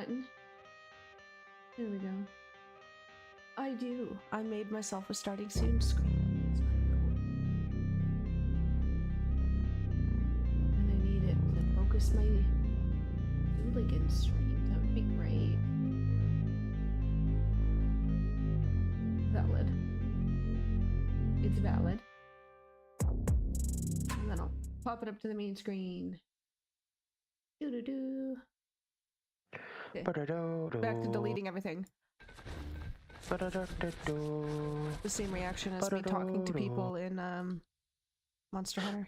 button. There we go. I do. I made myself a starting soon screen. And I need it to focus my Zooligans stream. That would be great. Valid. It's valid. And then I'll pop it up to the main screen. Doo-doo-doo. Okay. Back to deleting everything. The same reaction as me talking to people in Monster Hunter.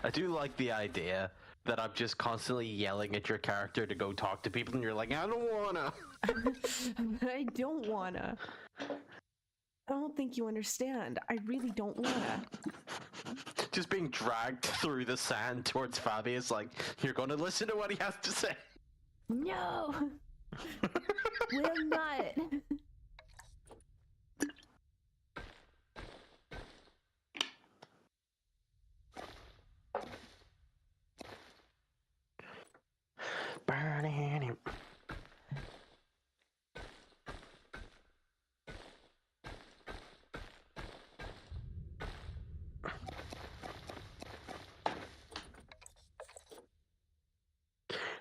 I do like the idea that I'm just constantly yelling at your character to go talk to people and you're like, I don't wanna. I don't wanna. I don't think you understand. I really don't wanna. Just being dragged through the sand towards Fabius, like, you're gonna listen to what he has to say. No! Will not! Burning him.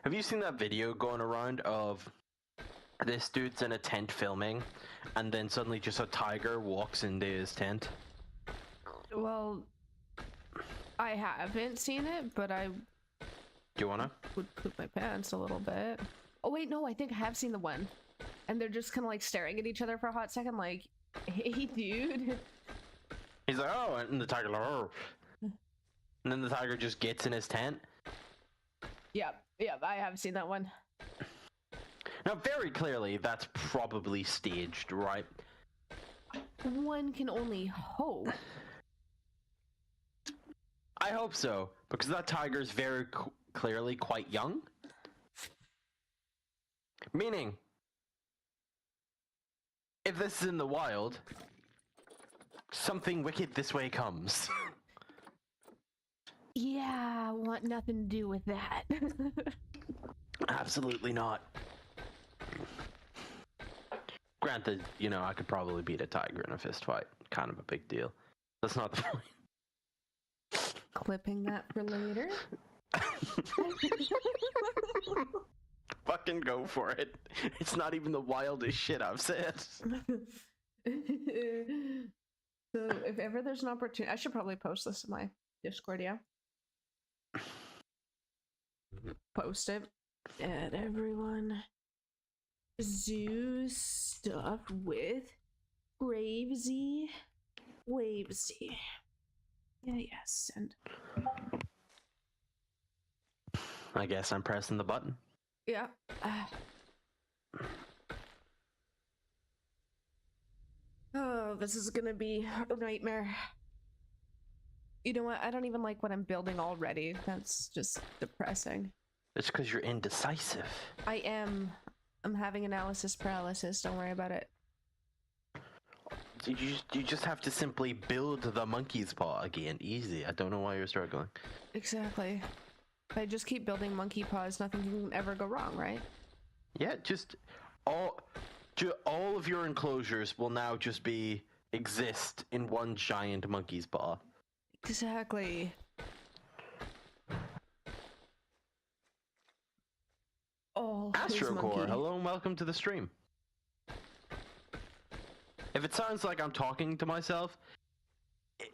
Have you seen that video going around of this dude's in a tent filming and then suddenly just a tiger walks into his tent? Well, I haven't seen it, but I Do you wanna? would poop my pants a little bit. Oh wait, no, I think I have seen the one. And they're just kind of like staring at each other for a hot second like, hey dude. He's like, oh, and the tiger like, oh. And then the tiger just gets in his tent. Yep, I have seen that one. Now, very clearly, that's probably staged, right? One can only hope. I hope so, because that tiger's very clearly quite young. Meaning, if this is in the wild, something wicked this way comes. Yeah, want nothing to do with that. Absolutely not. Granted, you know, I could probably beat a tiger in a fist fight. Kind of a big deal. That's not the point. Clipping that for later. Fucking go for it. It's not even the wildest shit I've said. So if ever there's an opportunity, I should probably post this in my Discord, yeah? Post it. Add everyone. Zoo stuff with Gravesy. Wavesy. Yes, and I guess I'm pressing the button. yeah. Oh, this is gonna be a nightmare. You know what? I don't even like what I'm building already. That's just depressing. It's because you're indecisive. I am. I'm having analysis paralysis. Don't worry about it. You just have to simply build the monkey's paw again. Easy. I don't know why you're struggling. Exactly. If I just keep building monkey paws, nothing can ever go wrong, right? Yeah, just all of your enclosures will now just exist in one giant monkey's paw. Exactly. Oh, Astrocore, hello and welcome to the stream. If it sounds like I'm talking to myself,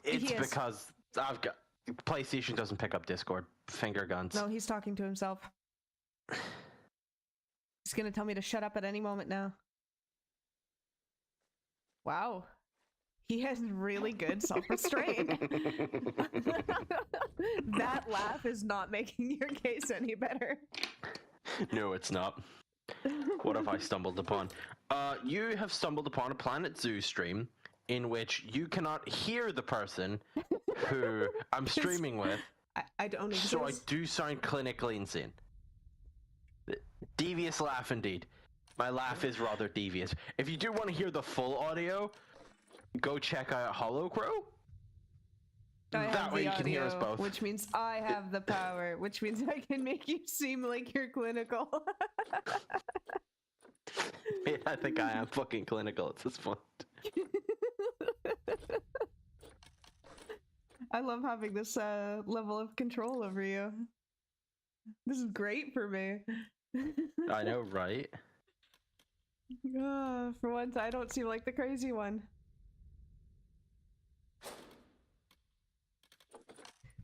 it's because I've got PlayStation doesn't pick up Discord. Finger guns. No, he's talking to himself. He's gonna tell me to shut up at any moment now. Wow. He has really good self-restraint. That laugh is not making your case any better. No, it's not. What have I stumbled upon? You have stumbled upon a Planet Zoo stream in which you cannot hear the person who I'm streaming with. I don't exist. So I do sound clinically insane. Devious laugh indeed. My laugh is rather devious. If you do want to hear the full audio, go check out Hollow Crow. I That have way the you can hear us audio, both. which means I have the power, which means I can make you seem like you're clinical. Yeah, I think I am fucking clinical at this point. I love having this level of control over you. This is great for me. I know, right? For once, I don't seem like the crazy one.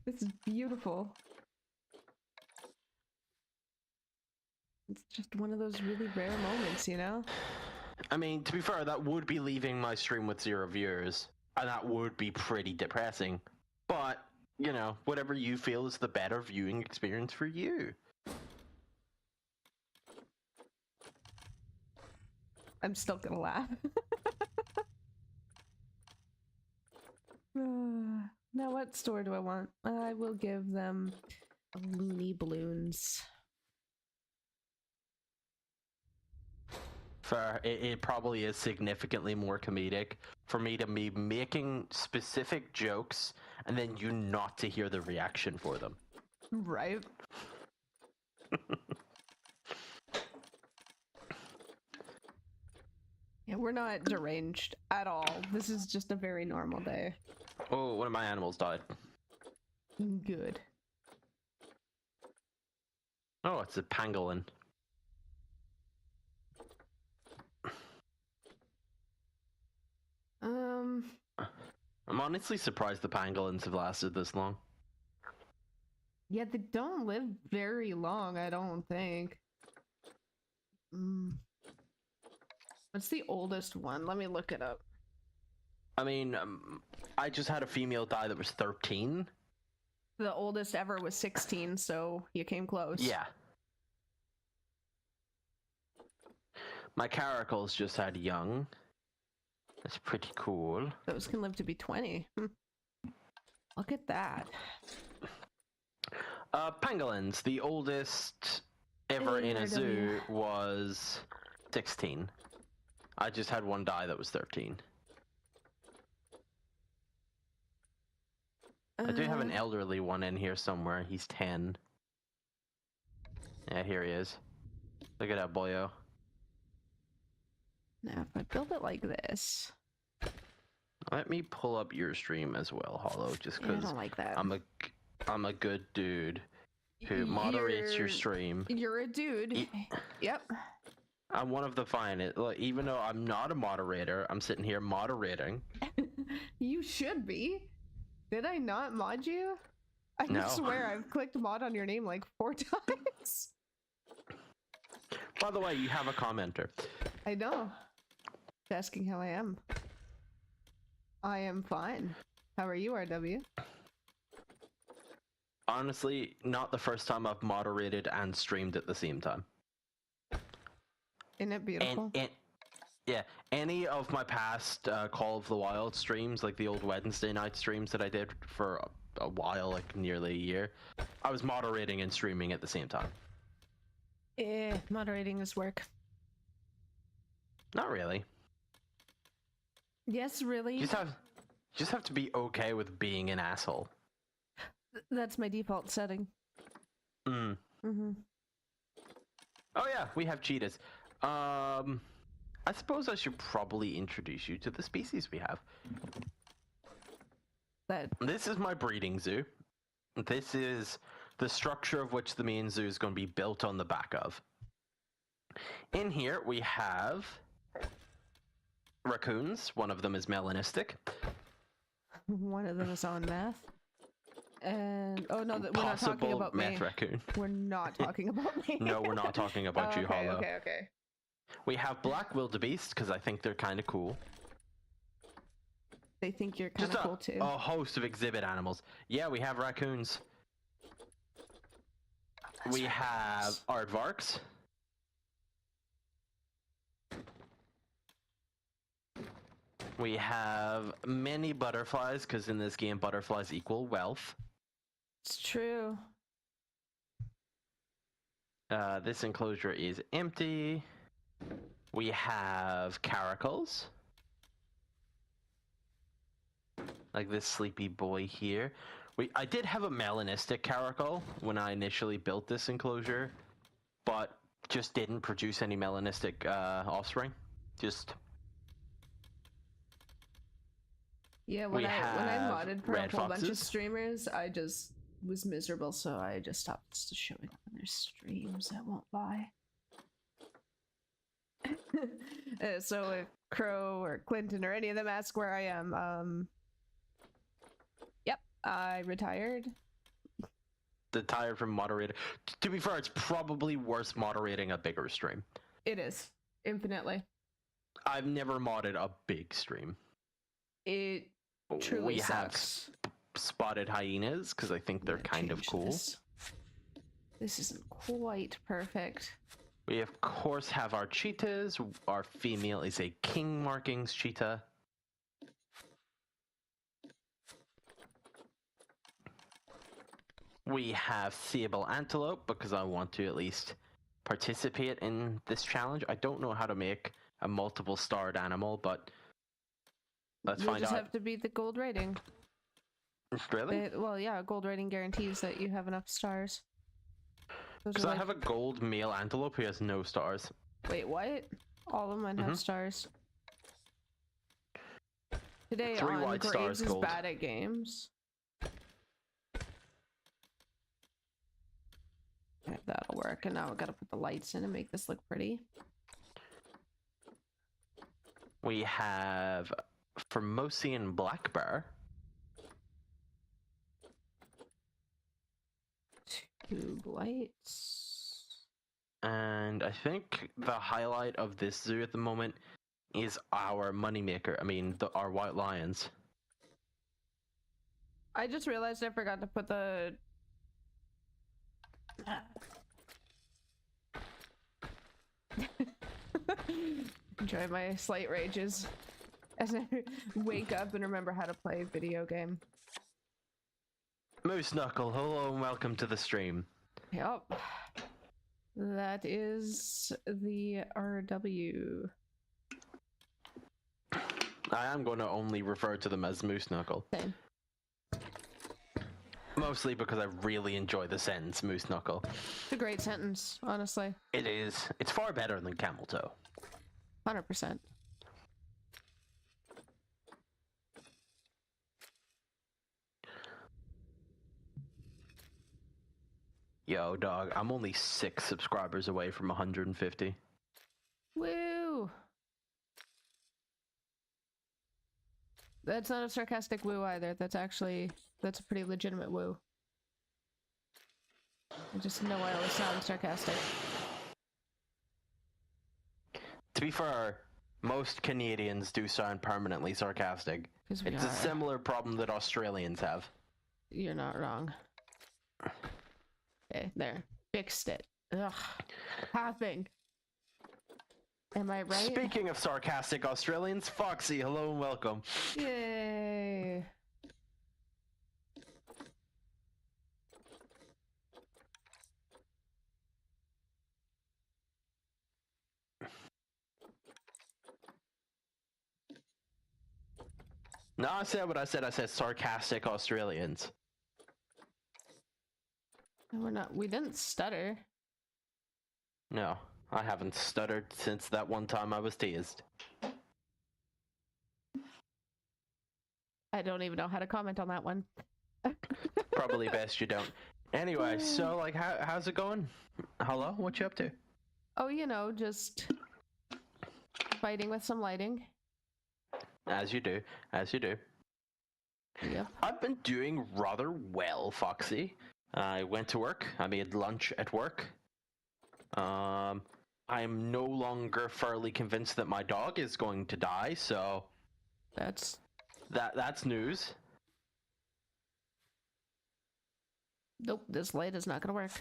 This is beautiful. It's just one of those really rare moments, you know? I mean, to be fair, that would be leaving my stream with 0 viewers, and that would be pretty depressing. But, you know, whatever you feel is the better viewing experience for you. I'm still gonna laugh. Now what store do I want? I will give them loony balloons. Fair. It probably is significantly more comedic for me to be making specific jokes and then you not to hear the reaction for them. Right. Yeah, we're not deranged at all. This is just a very normal day. Oh, one of my animals died. Good. Oh, it's a pangolin. I'm honestly surprised the pangolins have lasted this long. Yeah, they don't live very long, I don't think. What's the oldest one? Let me look it up. I mean, I just had a female die that was 13. The oldest ever was 16, so you came close. Yeah. My caracals just had young. That's pretty cool. Those can live to be 20. Look at that. Pangolins, the oldest ever in a zoo was 16. I just had one die that was 13. I do have an elderly one in here somewhere. He's 10. Yeah, here he is. Look at that boyo. Now, if I build it like this... Let me pull up your stream as well, Hollow, just Yeah, I because don't like that. I'm a good dude who moderates your stream. You're a dude. Yep. I'm one of the finest. Like, even though I'm not a moderator, I'm sitting here moderating. You should be. Did I not mod you? I No. swear I've clicked mod on your name like 4 times. By the way, you have a commenter. I know. Just asking how I am. I am fine. How are you, RW? Honestly, not the first time I've moderated and streamed at the same time. Isn't it beautiful? Yeah, any of my past Call of the Wild streams, like the old Wednesday night streams that I did for a while, like nearly a year, I was moderating and streaming at the same time. Moderating is work. Not really. Yes, really. You just have to be okay with being an asshole. That's my default setting. Oh yeah, we have cheetahs. I suppose I should probably introduce you to the species we have. This is my breeding zoo. This is the structure of which the main zoo is going to be built on the back of. In here we have raccoons. One of them is melanistic. One of them is on meth. And oh no, we're not talking about meth me. Raccoon. We're not talking about me. No, we're not talking about you, Hollow. Okay. We have black wildebeest because I think they're kind of cool. They think you're kind of cool too. A host of exhibit animals. Yeah, we have raccoons. We have aardvarks. We have many butterflies because in this game butterflies equal wealth. It's true. This enclosure is empty. We have caracals. like this sleepy boy here. I did have a melanistic caracal when I initially built this enclosure, but just didn't produce any melanistic offspring. Just Yeah, we when I have modded for a red whole bunch of foxes. streamers, I just was miserable, so I just stopped showing up in their streams. I won't lie. So if Crow or Clinton or any of them ask where I am, yep, I retired. Retired from moderator. To be fair, it's probably worse moderating a bigger stream. It is infinitely. I've never modded a big stream. It truly we sucks. have spotted hyenas because I think they're kind of cool. This isn't quite perfect. We of course have our cheetahs. Our female is a king markings cheetah. We have sable antelope because I want to at least participate in this challenge. I don't know how to make a multiple starred animal, but let's You'll find just out. have to beat the gold rating. Really? Well, yeah, gold rating guarantees that you have enough stars. Because I have a gold male antelope who has no stars. Wait, what? All of mine have stars. Today 3 on white Graves stars, is gold. bad at games. Okay, that'll work. And now I've got to put the lights in and make this look pretty. We have Formosian black bear. 2 lights. And I think the highlight of this zoo at the moment is our moneymaker. I mean, our white lions. I just realized I forgot to put the... Enjoy my slight rages as I wake up and remember how to play a video game. Moose Knuckle, hello and welcome to the stream. Yep. That is the RW. I am going to only refer to them as Moose Knuckle. Same. Mostly because I really enjoy the sentence Moose Knuckle. It's a great sentence, honestly. It is. It's far better than Camel Toe. 100%. Yo, dog, I'm only 6 subscribers away from 150. Woo! That's not a sarcastic woo either. That's a pretty legitimate woo. I just know I always sound sarcastic. To be fair, most Canadians do sound permanently sarcastic. It's a similar problem that Australians have. You're not wrong. Okay, there. Fixed it. Ugh. Happening. Am I right? Speaking of sarcastic Australians, Foxy, hello and welcome. Yay. No, I said what I said. I said sarcastic Australians. We didn't stutter. No, I haven't stuttered since that one time I was teased. I don't even know how to comment on that one. Probably best you don't. Anyway, so like, how's it going? Hello, what you up to? Oh, you know, just fighting with some lighting. As you do, as you do. Yep. I've been doing rather well, Foxy. I went to work. I made lunch at work. I'm no longer fairly convinced that my dog is going to die, so That's news. Nope, this light is not gonna work.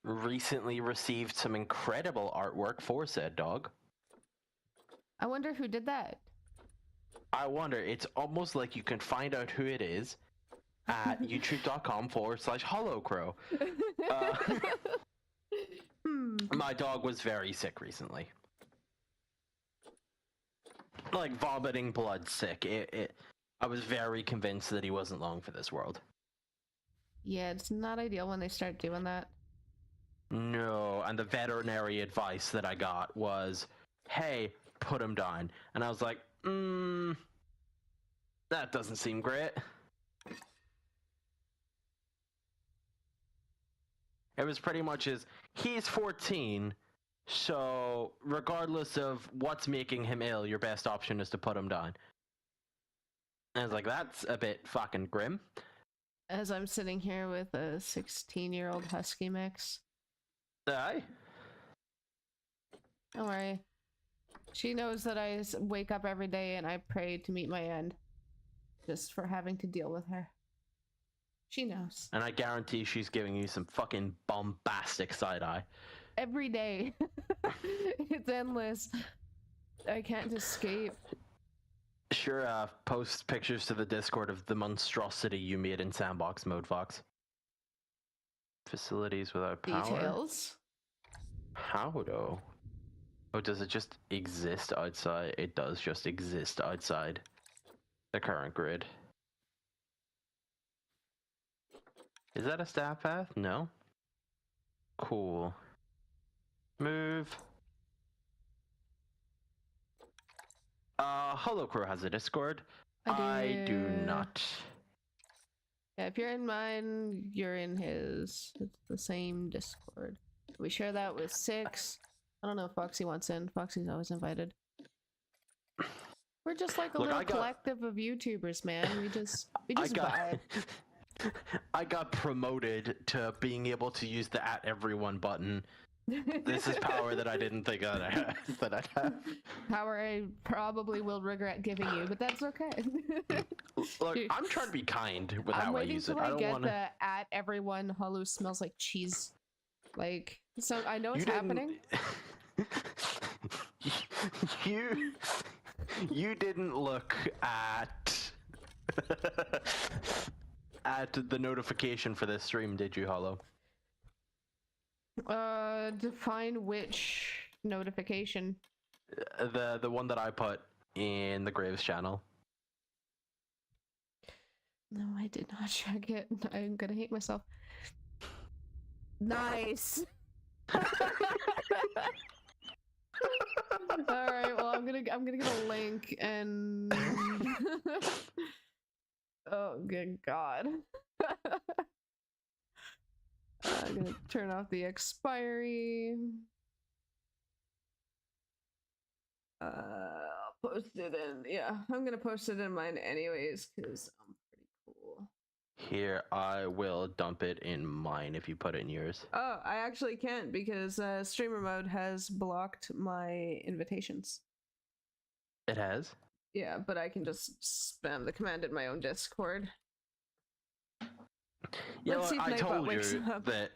Recently received some incredible artwork for said dog. I wonder who did that. I wonder, it's almost like you can find out who it is at youtube.com/hollowcrow. My dog was very sick recently. Like vomiting blood sick. I was very convinced that he wasn't long for this world. Yeah, it's not ideal when they start doing that. No, and the veterinary advice that I got was, hey, put him down. And I was like, that doesn't seem great. It was pretty much he's 14, so regardless of what's making him ill, your best option is to put him down. And I was like, that's a bit fucking grim. As I'm sitting here with a 16-year-old husky mix. Aye. Don't worry. She knows that I wake up every day and I pray to meet my end. Just for having to deal with her. She knows. And I guarantee she's giving you some fucking bombastic side-eye. Every day. It's endless. I can't escape. Sure, post pictures to the Discord of the monstrosity you made in sandbox mode, Fox. Facilities without power. Details. How though? Oh, does it just exist outside? It does just exist outside the current grid. Is that a staff path? No. Cool. Move. Hollow Crow has a Discord. I do not. Yeah, if you're in mine, you're in his. It's the same Discord. We share that with 6. I don't know if Foxy wants in. Foxy's always invited. We're just like a Look, little collective of YouTubers, man. We just vibe. I got promoted to being able to use the @everyone button. This is power that I didn't think that I'd have. Power I probably will regret giving you, but that's okay. Look, I'm trying to be kind with how I use it. I don't want to. @everyone Hollow smells like cheese. Like, so I know it's happening. You didn't look at the notification for this stream, did you, Hollow? Define which notification. The one that I put in the Graves channel. No, I did not check it. I'm gonna hate myself. Nice. All right. Well, I'm gonna get a link and. Oh, good God. I'm gonna turn off the expiry. I'll post it in. Yeah, I'm gonna post it in mine anyways because I'm pretty cool. Here, I will dump it in mine if you put it in yours. Oh, I actually can't because streamer mode has blocked my invitations. It has? Yeah, but I can just spam the command in my own Discord. Yeah, well, I told you that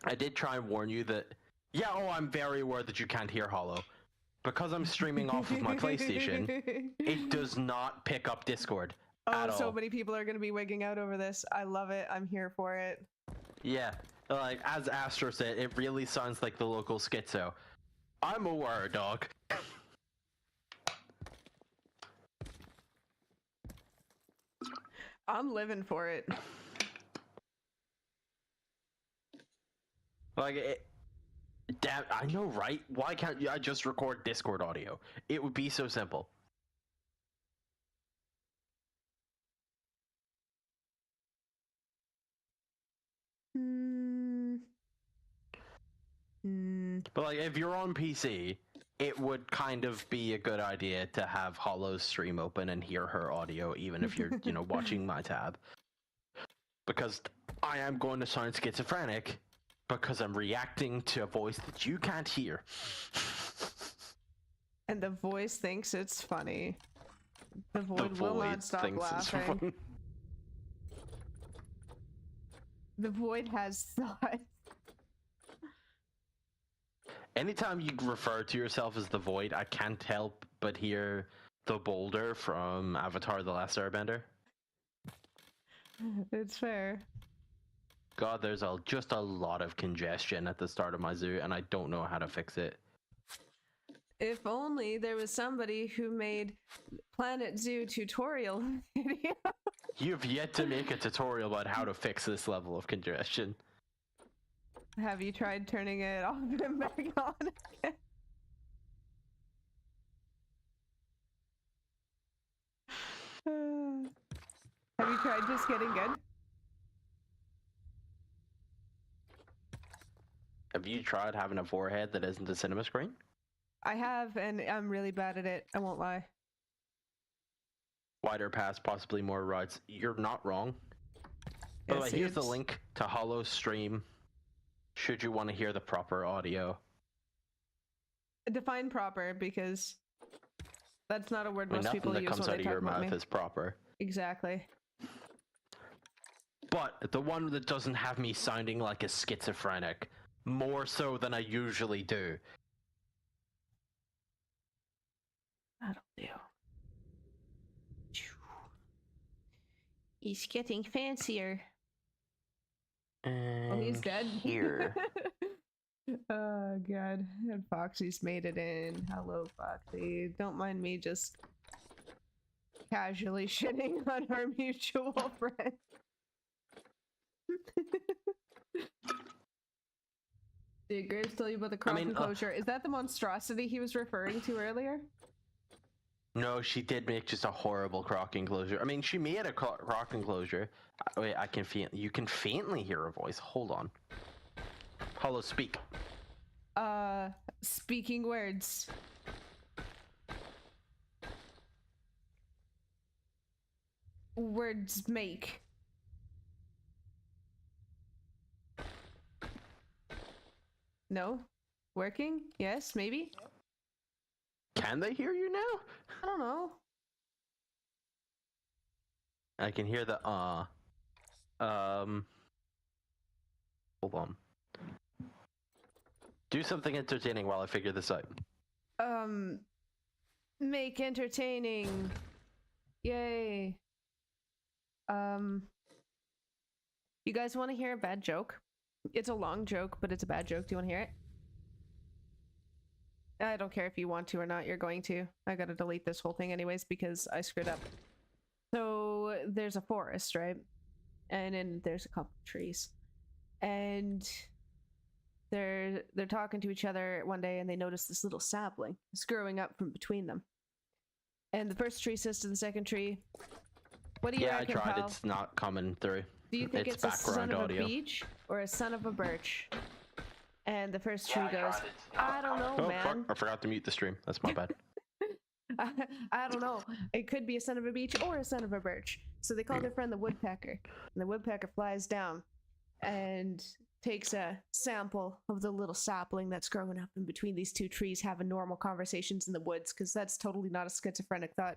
I did try and warn you that, yeah, I'm very aware that you can't hear Hollow. Because I'm streaming off of my PlayStation, it does not pick up Discord at all. So many people are going to be wigging out over this. I love it. I'm here for it. Yeah, like, as Astro said, it really sounds like the local schizo. I'm aware, dog. I'm living for it. Like, damn, I know, right? Why can't I just record Discord audio? It would be so simple. But like, if you're on PC, it would kind of be a good idea to have Hollow's stream open and hear her audio, even if you're, watching my tab. Because I am going to sound schizophrenic because I'm reacting to a voice that you can't hear. And the voice thinks it's funny. The void will not stop laughing. The void has thoughts. Anytime you refer to yourself as the Void, I can't help but hear the boulder from Avatar: The Last Airbender. It's fair. God, there's just a lot of congestion at the start of my zoo, and I don't know how to fix it. If only there was somebody who made Planet Zoo tutorial video. You've yet to make a tutorial about how to fix this level of congestion. Have you tried turning it off and back on again? Have you tried just getting good? Have you tried having a forehead that isn't a cinema screen? I have, and I'm really bad at it. I won't lie. Wider paths, possibly more rides. You're not wrong. By the way, Yes, here's the it's- link to Hollow Stream. Should you want to hear the proper audio? Define proper, because that's not a word I mean, most nothing people that use comes when out they of talk your about mouth me. is proper. Exactly. But the one that doesn't have me sounding like a schizophrenic, more so than I usually do. That'll do. He's getting fancier. And Oh, he's dead. Here. Oh god. And Foxy's made it in. Hello, Foxy. Don't mind me just casually shitting on our mutual friend. Did Graves tell you about the croc enclosure? Is that the monstrosity he was referring to earlier? No, she did make just a horrible croc enclosure. I mean, she made a croc enclosure. Wait, I can feel. You can faintly hear her voice. Hold on. Hello, speak. Speaking words. Words make. No? Working? Yes, maybe? Can they hear you now? I don't know. I can hear the Hold on. Do something entertaining while I figure this out. Make entertaining. Yay. You guys want to hear a bad joke? It's a long joke, but it's a bad joke. Do you want to hear it? I don't care if you want to or not, you're going to. I gotta delete this whole thing anyways because I screwed up. So there's a forest, right? And then there's a couple of trees. And they're talking to each other one day and they notice this little sapling is growing up from between them. And the first tree says to the second tree, "What do you reckon, I tried. pal? It's not coming through. Do you think it's a son background of audio. a beech or a son of a birch?" And the first tree goes, "I don't know, Oh, man. fuck. I forgot to mute the stream. That's my bad. I don't know. It could be a son of a beech or a son of a birch." So they call their friend the woodpecker. And the woodpecker flies down and takes a sample of the little sapling that's growing up in between these two trees, having normal conversations in the woods, because that's totally not a schizophrenic thought.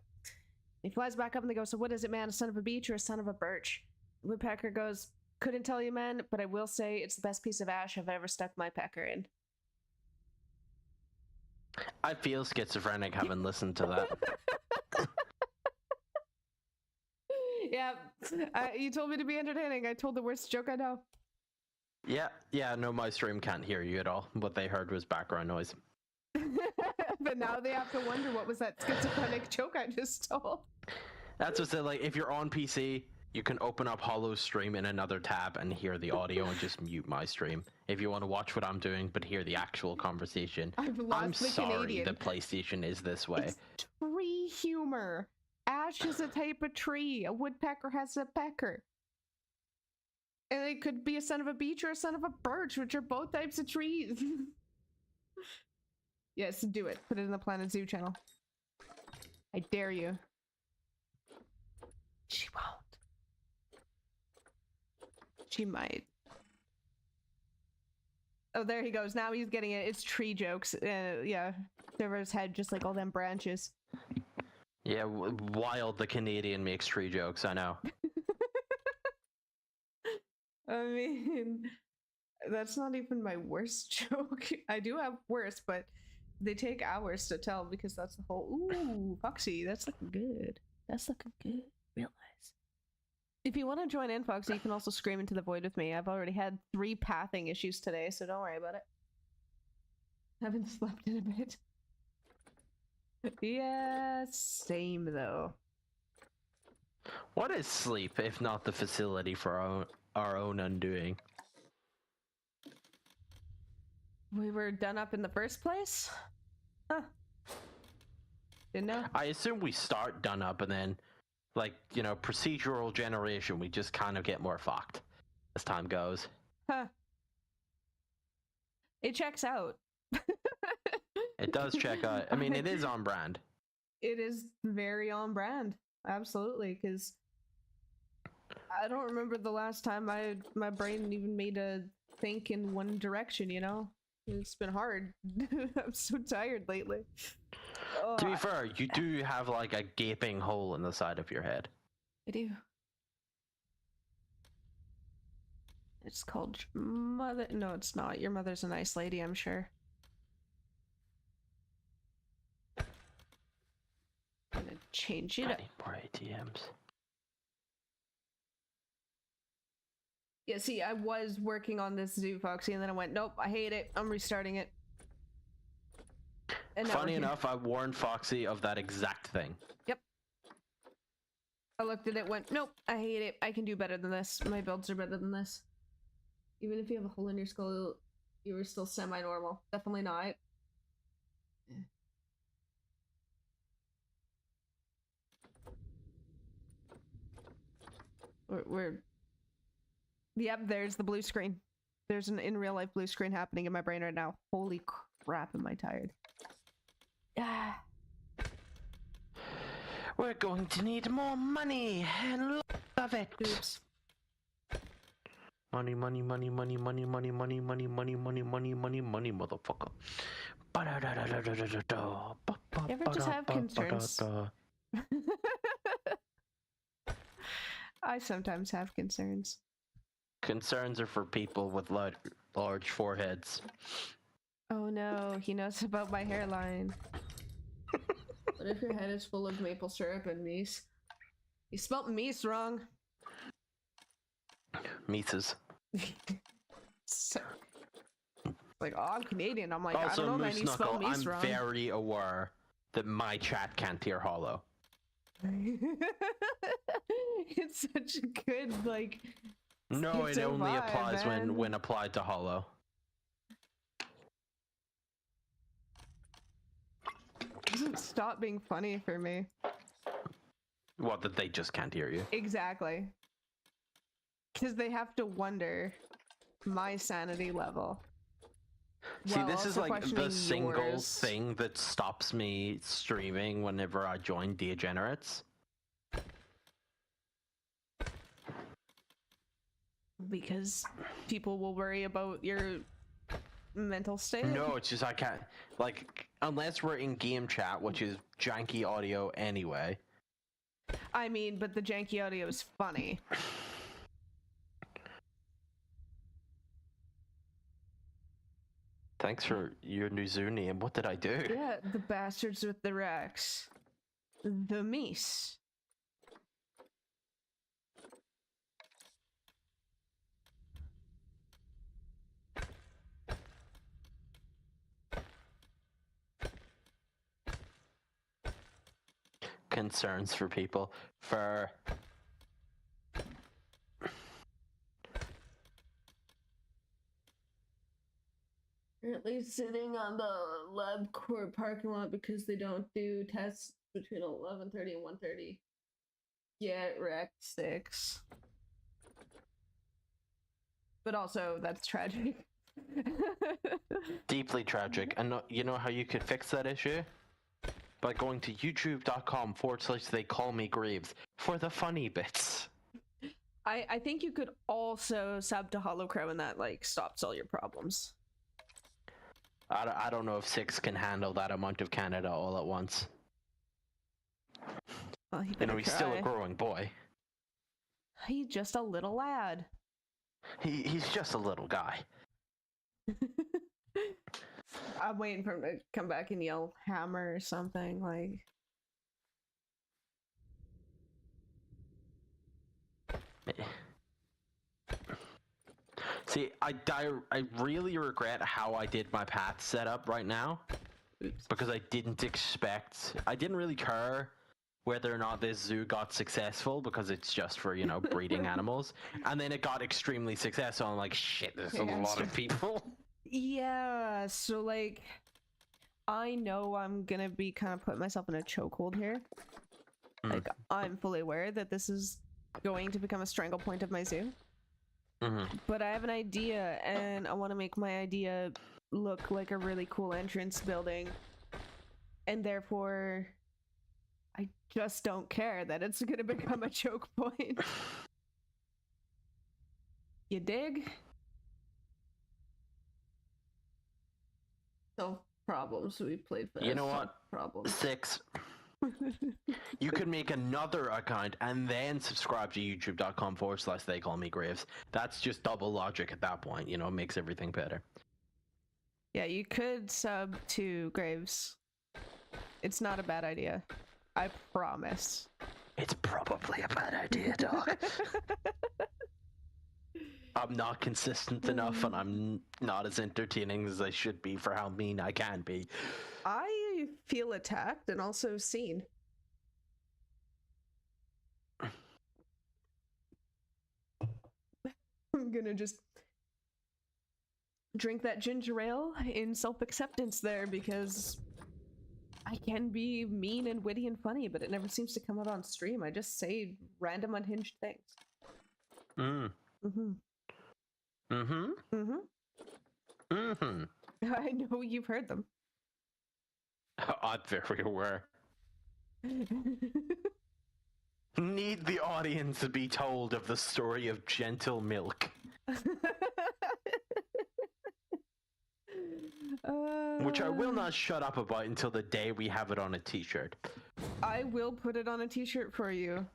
He flies back up and they go, "So what is it, man? A son of a beech or a son of a birch?" The woodpecker goes, "Couldn't tell you, man, but I will say it's the best piece of ash I've ever stuck my pecker in." I feel schizophrenic having listened to that. Yeah, you told me to be entertaining. I told the worst joke I know. Yeah, no, my stream can't hear you at all. What they heard was background noise. But now they have to wonder what was that schizophrenic joke I just told. That's what's it, like, if you're on PC, you can open up Hollow Stream in another tab and hear the audio and just mute my stream. If you want to watch what I'm doing but hear the actual conversation, I've lost I'm the sorry Canadian. the PlayStation is this way. It's tree humor. Ash is a type of tree. A woodpecker has a pecker. And it could be a son of a beech or a son of a birch, which are both types of trees. Yes, do it. Put it in the Planet Zoo channel. I dare you. She won't. She might. Oh, there he goes. Now he's getting it. It's tree jokes. Yeah. Over his head, just like all them branches. Yeah, wild the Canadian makes tree jokes, I know. I mean, that's not even my worst joke. I do have worse, but they take hours to tell because that's the whole, ooh, Foxy, that's looking good. That's looking good. Real nice. If you want to join in, Foxy, you can also scream into the void with me. I've already had 3 pathing issues today, so don't worry about it. Haven't slept in a bit. Yeah, same though. What is sleep if not the facility for our own undoing? We were done up in the first place? Huh. Didn't know. I assume we start done up and then, like, you know, procedural generation, we just kind of get more fucked as time goes. Huh. It checks out. It does check out. I mean, it is on brand. It is very on brand. Absolutely, because I don't remember the last time my brain even made a think in one direction, you know? It's been hard. I'm so tired lately. To be fair, you do have like a gaping hole in the side of your head. I do. It's called mother. No, it's not. Your mother's a nice lady, I'm sure. I'm gonna change it I up. need more ATMs. Yeah, see, I was working on this zoo, Foxy, and then I went, nope, I hate it. I'm restarting it. And Funny enough, I warned Foxy of that exact thing. Yep. I looked at it, went, nope, I hate it. I can do better than this. My builds are better than this. Even if you have a hole in your skull, you were still semi-normal. Definitely not. We're Yep, there's the blue screen. There's an in real life blue screen happening in my brain right now. Holy crap, am I tired. Ah. We're going to need more money and love it. Oops. Money, money, money, money, money, money, money, money, money, money, money, money, money, motherfucker. You ever just have concerns? I sometimes have concerns. Concerns are for people with large foreheads. Oh no, he knows about my hairline. What if your head is full of maple syrup and meese? You spelt meese wrong. Mises. So, like, oh, I'm Canadian. I'm like, Also, I don't know, man, Moose you spelled Knuckle, meese I'm wrong. very aware that my chat can't hear hollow. It's such a good, like... No, it only vibe, applies man. when applied to hollow. It doesn't stop being funny for me. What, that they just can't hear you? Exactly. Because they have to wonder my sanity level. See, while this is also like the questioning single yours. thing that stops me streaming whenever I join Degenerates. Because people will worry about your mental state. No, it's just I can't, like, unless we're in game chat, which is janky audio anyway. I mean, but the janky audio is funny. Thanks for your new zoo name. What did I do? Yeah, the bastards with the Rex. The Meese. Concerns for people. For... Currently sitting on the LabCorp parking lot because they don't do tests between 11:30 and 1:30. Get wrecked 6. But also, that's tragic. Deeply tragic. And you know how you could fix that issue? By going to youtube.com/they call me Greaves for the funny bits. I think you could also sub to Holocrow and that, like, stops all your problems. I don't know if 6 can handle that amount of Canada all at once. Well, You know, he's still a growing boy. He's just a little lad. He's just a little guy. I'm waiting for him to come back and yell hammer or something, like... See, I really regret how I did my path setup right now. Oops. because I didn't really care whether or not this zoo got successful because it's just for, breeding animals. And then it got extremely successful. I'm like, shit, there's a lot of people. Yeah, so like, I know I'm gonna be kind of putting myself in a chokehold here. Like, I'm fully aware that this is going to become a strangle point of my zoo. But I have an idea, and I want to make my idea look like a really cool entrance building. And therefore, I just don't care that it's gonna become a choke point. You dig? So problems we played for. You know what? Problems. 6. You could make another account and then subscribe to youtube.com/theycallmegraves. That's just double logic at that point, it makes everything better. Yeah, you could sub to Graves. It's not a bad idea. I promise. It's probably a bad idea, dog. I'm not consistent enough, and I'm not as entertaining as I should be for how mean I can be. I feel attacked and also seen. I'm gonna just drink that ginger ale in self-acceptance there, because I can be mean and witty and funny, but it never seems to come out on stream. I just say random unhinged things. I know you've heard them. I'm very aware. Need the audience to be told of the story of Gentle Milk. Which I will not shut up about until the day we have it on a t-shirt. I will put it on a t-shirt for you.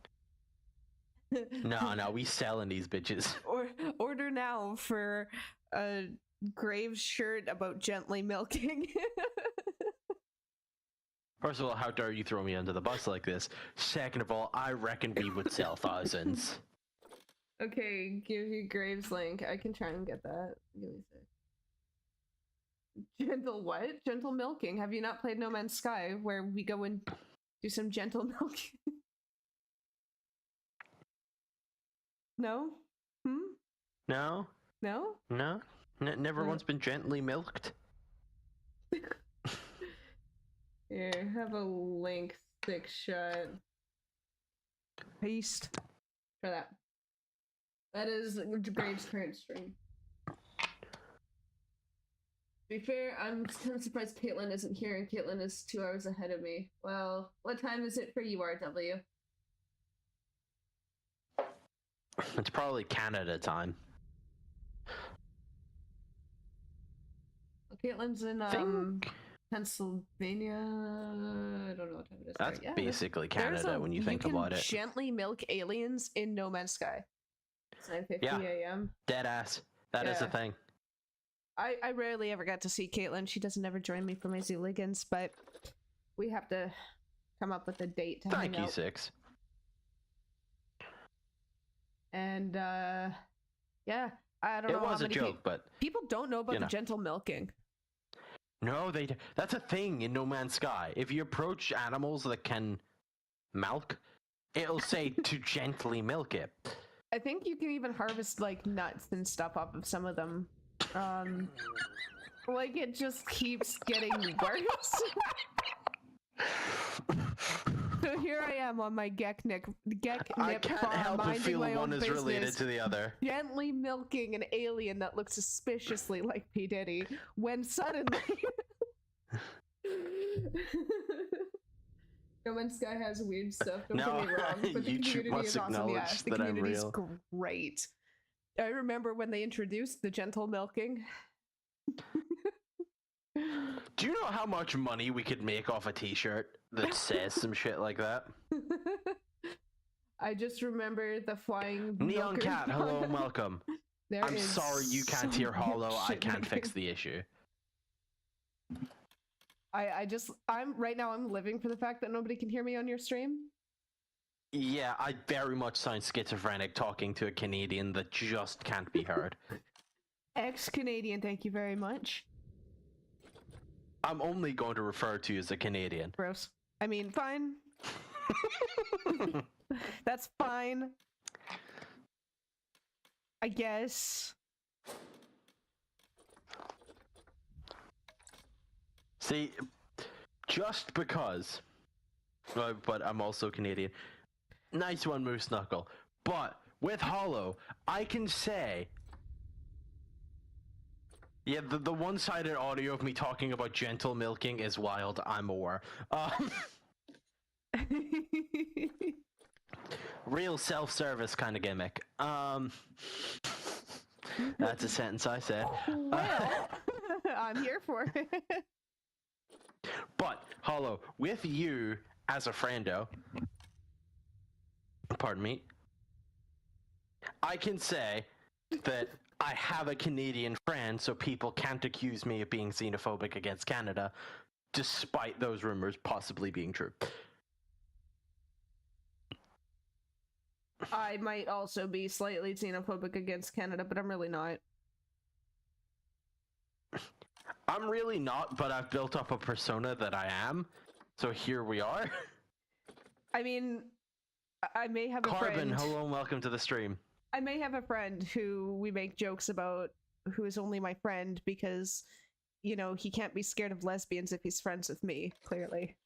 No, we selling these bitches. Or order now for a Graves shirt about gently milking. First of all, how dare you throw me under the bus like this? Second of all, I reckon we would sell thousands. Okay, give you Graves link. I can try and get that. Give me a sec. Gentle what? Gentle milking. Have you not played No Man's Sky, where we go and do some gentle milking? No? No? No? No? Never once been gently milked? Here, have a link, thick shot. Paste. Try that. That is Graves' current stream. To be fair, I'm kind of surprised Caitlin isn't here, and Caitlin is 2 hours ahead of me. Well, what time is it for you, RW? It's probably Canada time. Well, Caitlin's in Pennsylvania. I don't know what time it is. That's basically Canada when you think about it. Gently milk aliens in No Man's Sky. It's 9:50 a.m. Dead ass. That is a thing. I rarely ever got to see Caitlin. She doesn't ever join me for my Zooligans, but we have to come up with a date to hang out. Thank you, 6. And yeah, I don't know. It was a joke, but people don't know about the gentle milking. No, that's a thing in No Man's Sky. If you approach animals that can milk, it'll say to gently milk it. I think you can even harvest like nuts and stuff off of some of them. Like it just keeps getting worse. So here I am on my Geknip I can't farm, help but feel my one own is related to the other. Gently milking an alien that looks suspiciously like P. Diddy, when suddenly No Man's Sky has weird stuff, don't get me wrong, but the YouTube community must is awesome. acknowledge Yeah, the that I'm community is real. great. I remember when they introduced the gentle milking. Do you know how much money we could make off a t-shirt that says some shit like that? I just remember the flying Neon milker. Cat, hello and welcome. I'm sorry you can't hear hollow. I can't fix the issue. I'm right now I'm living for the fact that nobody can hear me on your stream. Yeah, I very much sound schizophrenic talking to a Canadian that just can't be heard. Ex-Canadian, thank you very much. I'm only going to refer to you as a Canadian. Gross. I mean, fine. That's fine. I guess. See, just because, but I'm also Canadian. Nice one, Moose Knuckle. But with Hollow, I can say, yeah, the one-sided audio of me talking about gentle milking is wild. I'm aware. Real self-service kind of gimmick. That's a sentence I said. Well, I'm here for it. But Hollow, with you as a friendo, pardon me, I can say that I have a Canadian friend, so people can't accuse me of being xenophobic against Canada, despite those rumors possibly being true. I might also be slightly xenophobic against Canada, but I'm really not. I'm really not, but I've built up a persona that I am, so here we are. I mean, I may have a Carbon, friend. hello and welcome to the stream. I may have a friend who we make jokes about, who is only my friend because, you know, he can't be scared of lesbians if he's friends with me, clearly.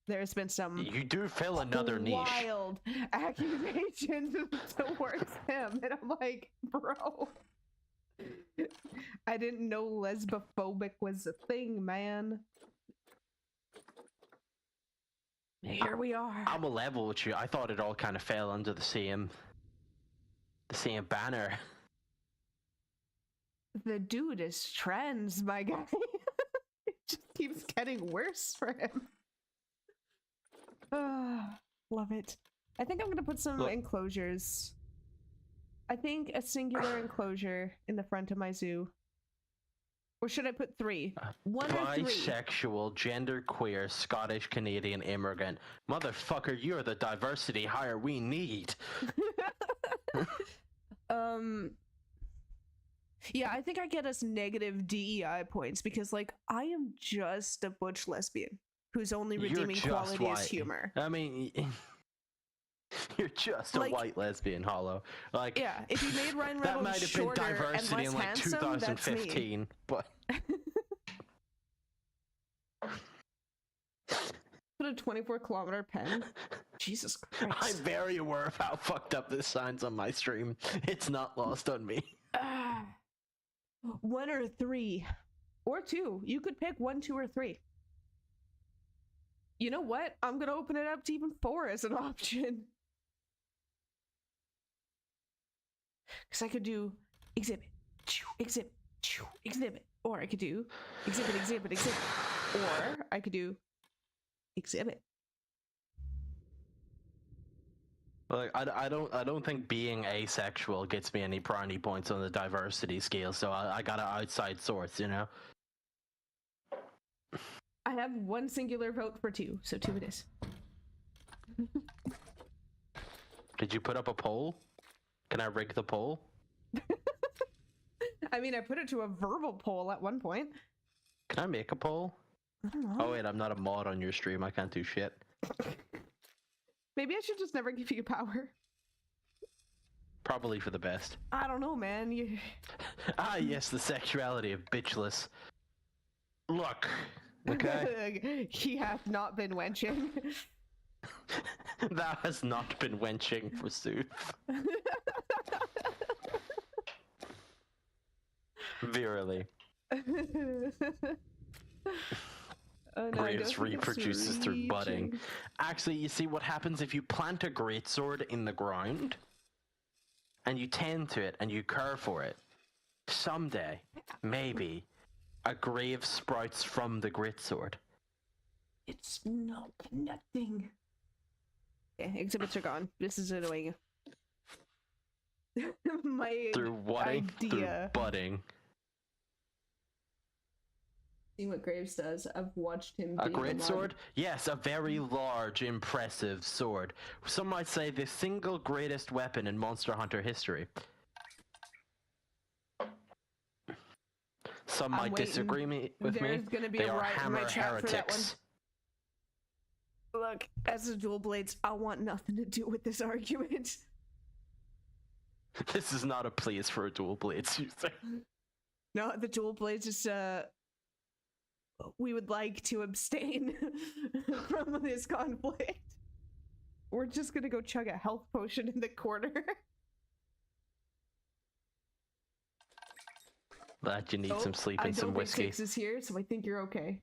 There's been some You do fill another niche. wild accusations towards him, and I'm like, bro, I didn't know lesbophobic was a thing, man. Here we are. I'm a level with you. I thought it all kind of fell under the same banner. The dude is trans, my guy. It just keeps getting worse for him. Love it. I think I'm gonna put some enclosures. I think a singular enclosure in the front of my zoo. Or should I put 3? 1 or 3? Bisexual, genderqueer, Scottish Canadian immigrant. Motherfucker, you're the diversity hire we need. Yeah, I think I get us negative DEI points because, like, I am just a butch lesbian whose only redeeming quality is humor. I mean, you're just Like, a white lesbian, Hollow. Like, yeah, if you made Ryan that Reynolds might have been shorter and diversity less in like handsome, that's me. 2015, but Put a 24-kilometer pen. Jesus Christ. I'm very aware of how fucked up this sounds on my stream. It's not lost on me. 1 or 3. Or 2. You could pick 1, 2, or 3. You know what? I'm gonna open it up to even 4 as an option. Because I could do exhibit, exhibit, exhibit. Or I could do exhibit, exhibit, exhibit. Or I could do exhibit. Like, I don't think being asexual gets me any brownie points on the diversity scale, so I got an outside source, you know? I have 1 singular vote for 2, so 2 it is. Did you put up a poll? Can I rig the poll? I mean, I put it to a verbal poll at one point. Can I make a poll? I don't know. Oh wait, I'm not a mod on your stream, I can't do shit. Maybe I should just never give you power. Probably for the best. I don't know, man. You... Ah yes, the sexuality of bitchless. Look, okay? He hath not been wenching. That has not been wenching, forsooth. Verily. Oh, no, Graves reproduces through budding. Actually, you see what happens if you plant a greatsword in the ground and you tend to it and you care for it. Someday, maybe, a grave sprouts from the greatsword. It's not connecting. Yeah, exhibits are gone. This is annoying. My Through wadding, through budding. See what Graves does. I've watched him. A great sword? Yes, a very large, impressive sword. Some might say the single greatest weapon in Monster Hunter history. Some I'm might waiting. disagree with me. There's gonna be They a are riot in my hammer chat for that one. heretics. Look, as a dual blades, I want nothing to do with this argument. This is not a place for a dual blades user. No, the dual blades is we would like to abstain from this conflict. We're just gonna go chug a health potion in the corner. Glad you need some sleep and some I don't whiskey. think Six is here, so I think you're okay.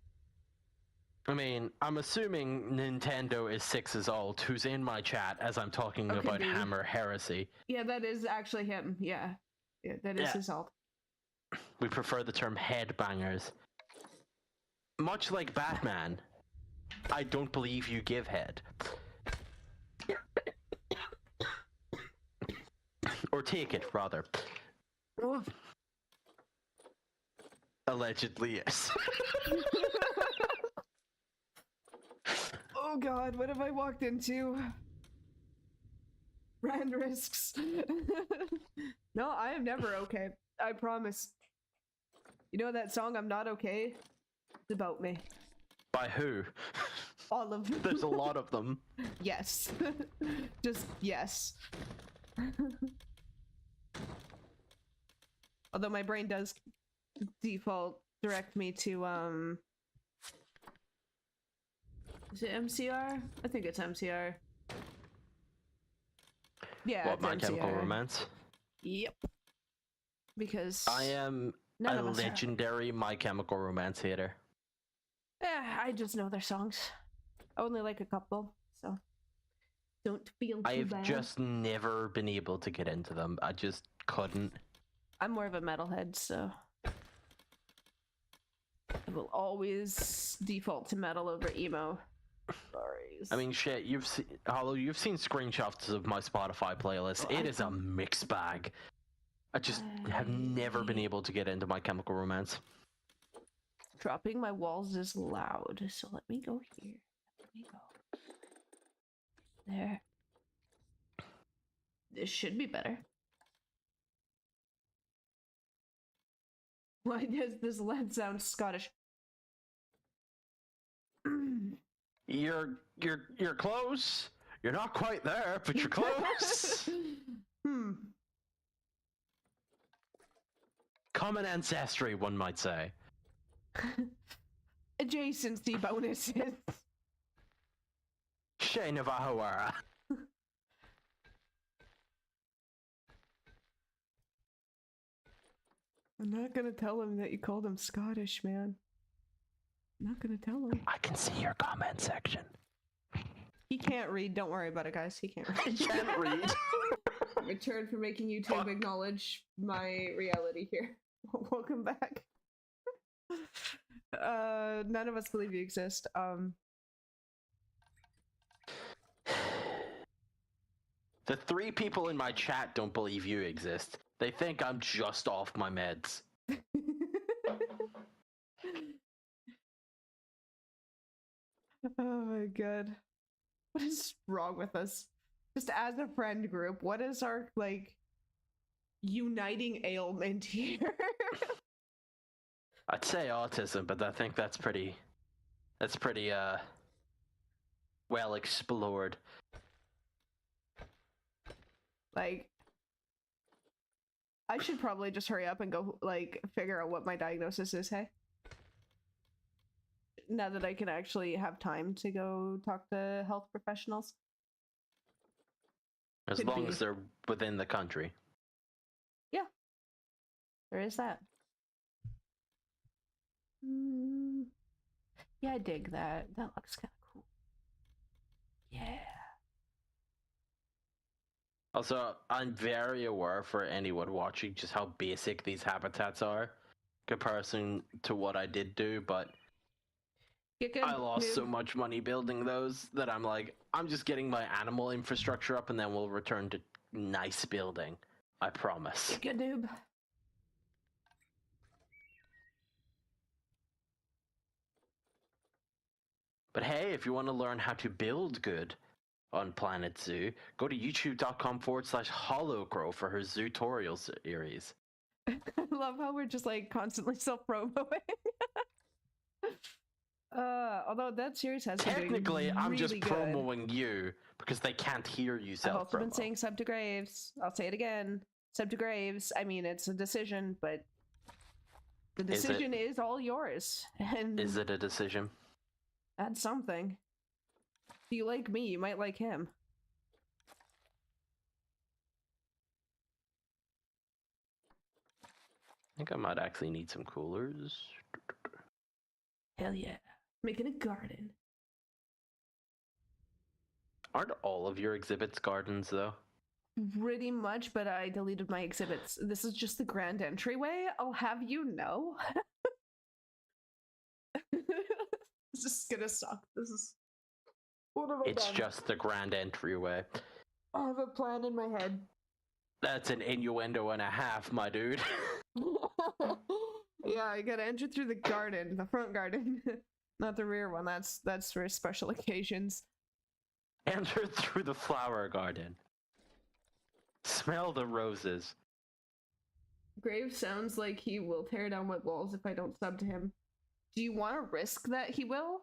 I mean, I'm assuming Nintendo is 6 years old, who's in my chat as I'm talking Okay, about dude. hammer heresy. Yeah, that is actually him. Yeah, that is his alt. We prefer the term headbangers. Much like Batman, I don't believe you give head. Or take it, rather. Oh. Allegedly, yes. Oh god, what have I walked into? Rand risks. No, I am never okay. I promise. You know that song, I'm Not Okay? It's about me. By who? All of them. There's a lot of them. Yes. Just yes. Although my brain does default direct me to is it MCR? I think it's MCR. Yeah, What, it's My MCR. Chemical Romance? Yep. Because I am none a of us are. legendary My Chemical Romance hater. I just know their songs. I only like a couple, so don't feel too I've bad. just never been able to get into them. I just couldn't. I'm more of a metalhead, so I will always default to metal over emo. Sorry. I mean, shit, you've seen, Hollow, you've seen screenshots of my Spotify playlist. Oh, It is a mixed bag. I just have never been able to get into My Chemical Romance. Dropping my walls is loud, so let me go here. Let me go. There. This should be better. Why does this lead sound Scottish? You're close. You're not quite there, but you're close. Common ancestry, one might say. Adjacency bonuses. She Navahawara. I'm not gonna tell him that you called him Scottish, man. I'm not gonna tell him. I can see your comment section. He can't read. Don't worry about it, guys. He can't read. He can't read. Return for making YouTube acknowledge my reality here. Welcome back. None of us believe you exist. The 3 people in my chat don't believe you exist. They think I'm just off my meds. Oh my god. What is wrong with us? Just as a friend group, what is our, like, uniting ailment here? I'd say autism, but I think that's pretty well explored. Like, I should probably just hurry up and go, like, figure out what my diagnosis is, hey? Now that I can actually have time to go talk to health professionals. As Could long be. as they're within the country. Yeah. There is that. Yeah, I dig that. That looks kind of cool. Yeah. Also, I'm very aware for anyone watching just how basic these habitats are, comparison to what I did do, but Get good, I lost noob. so much money building those that I'm like, I'm just getting my animal infrastructure up and then we'll return to nice building. I promise. Get good, noob. But hey, if you want to learn how to build good on Planet Zoo, go to youtube.com/HollowCrow for her zootorial series. I love how we're just like constantly self-promoting. Although that series has been Technically, doing I'm just really good. promoting you because they can't hear you I've also been self-promo. saying sub to Graves. I'll say it again. Sub to Graves. I mean, it's a decision, but the decision is all yours. And Is it a decision? add something. If you like me, you might like him. I think I might actually need some coolers. Hell yeah. Making a garden. Aren't all of your exhibits gardens, though? Pretty much, but I deleted my exhibits. This is just the grand entryway. I'll have you know. This is gonna suck. This is... What have I It's done? just the grand entryway. I have a plan in my head. That's an innuendo and a half, my dude. Yeah, I gotta enter through the garden, the front garden, not the rear one. That's for special occasions. Enter through the flower garden. Smell the roses. Graves sounds like he will tear down my walls if I don't sub to him. Do you want to risk that he will?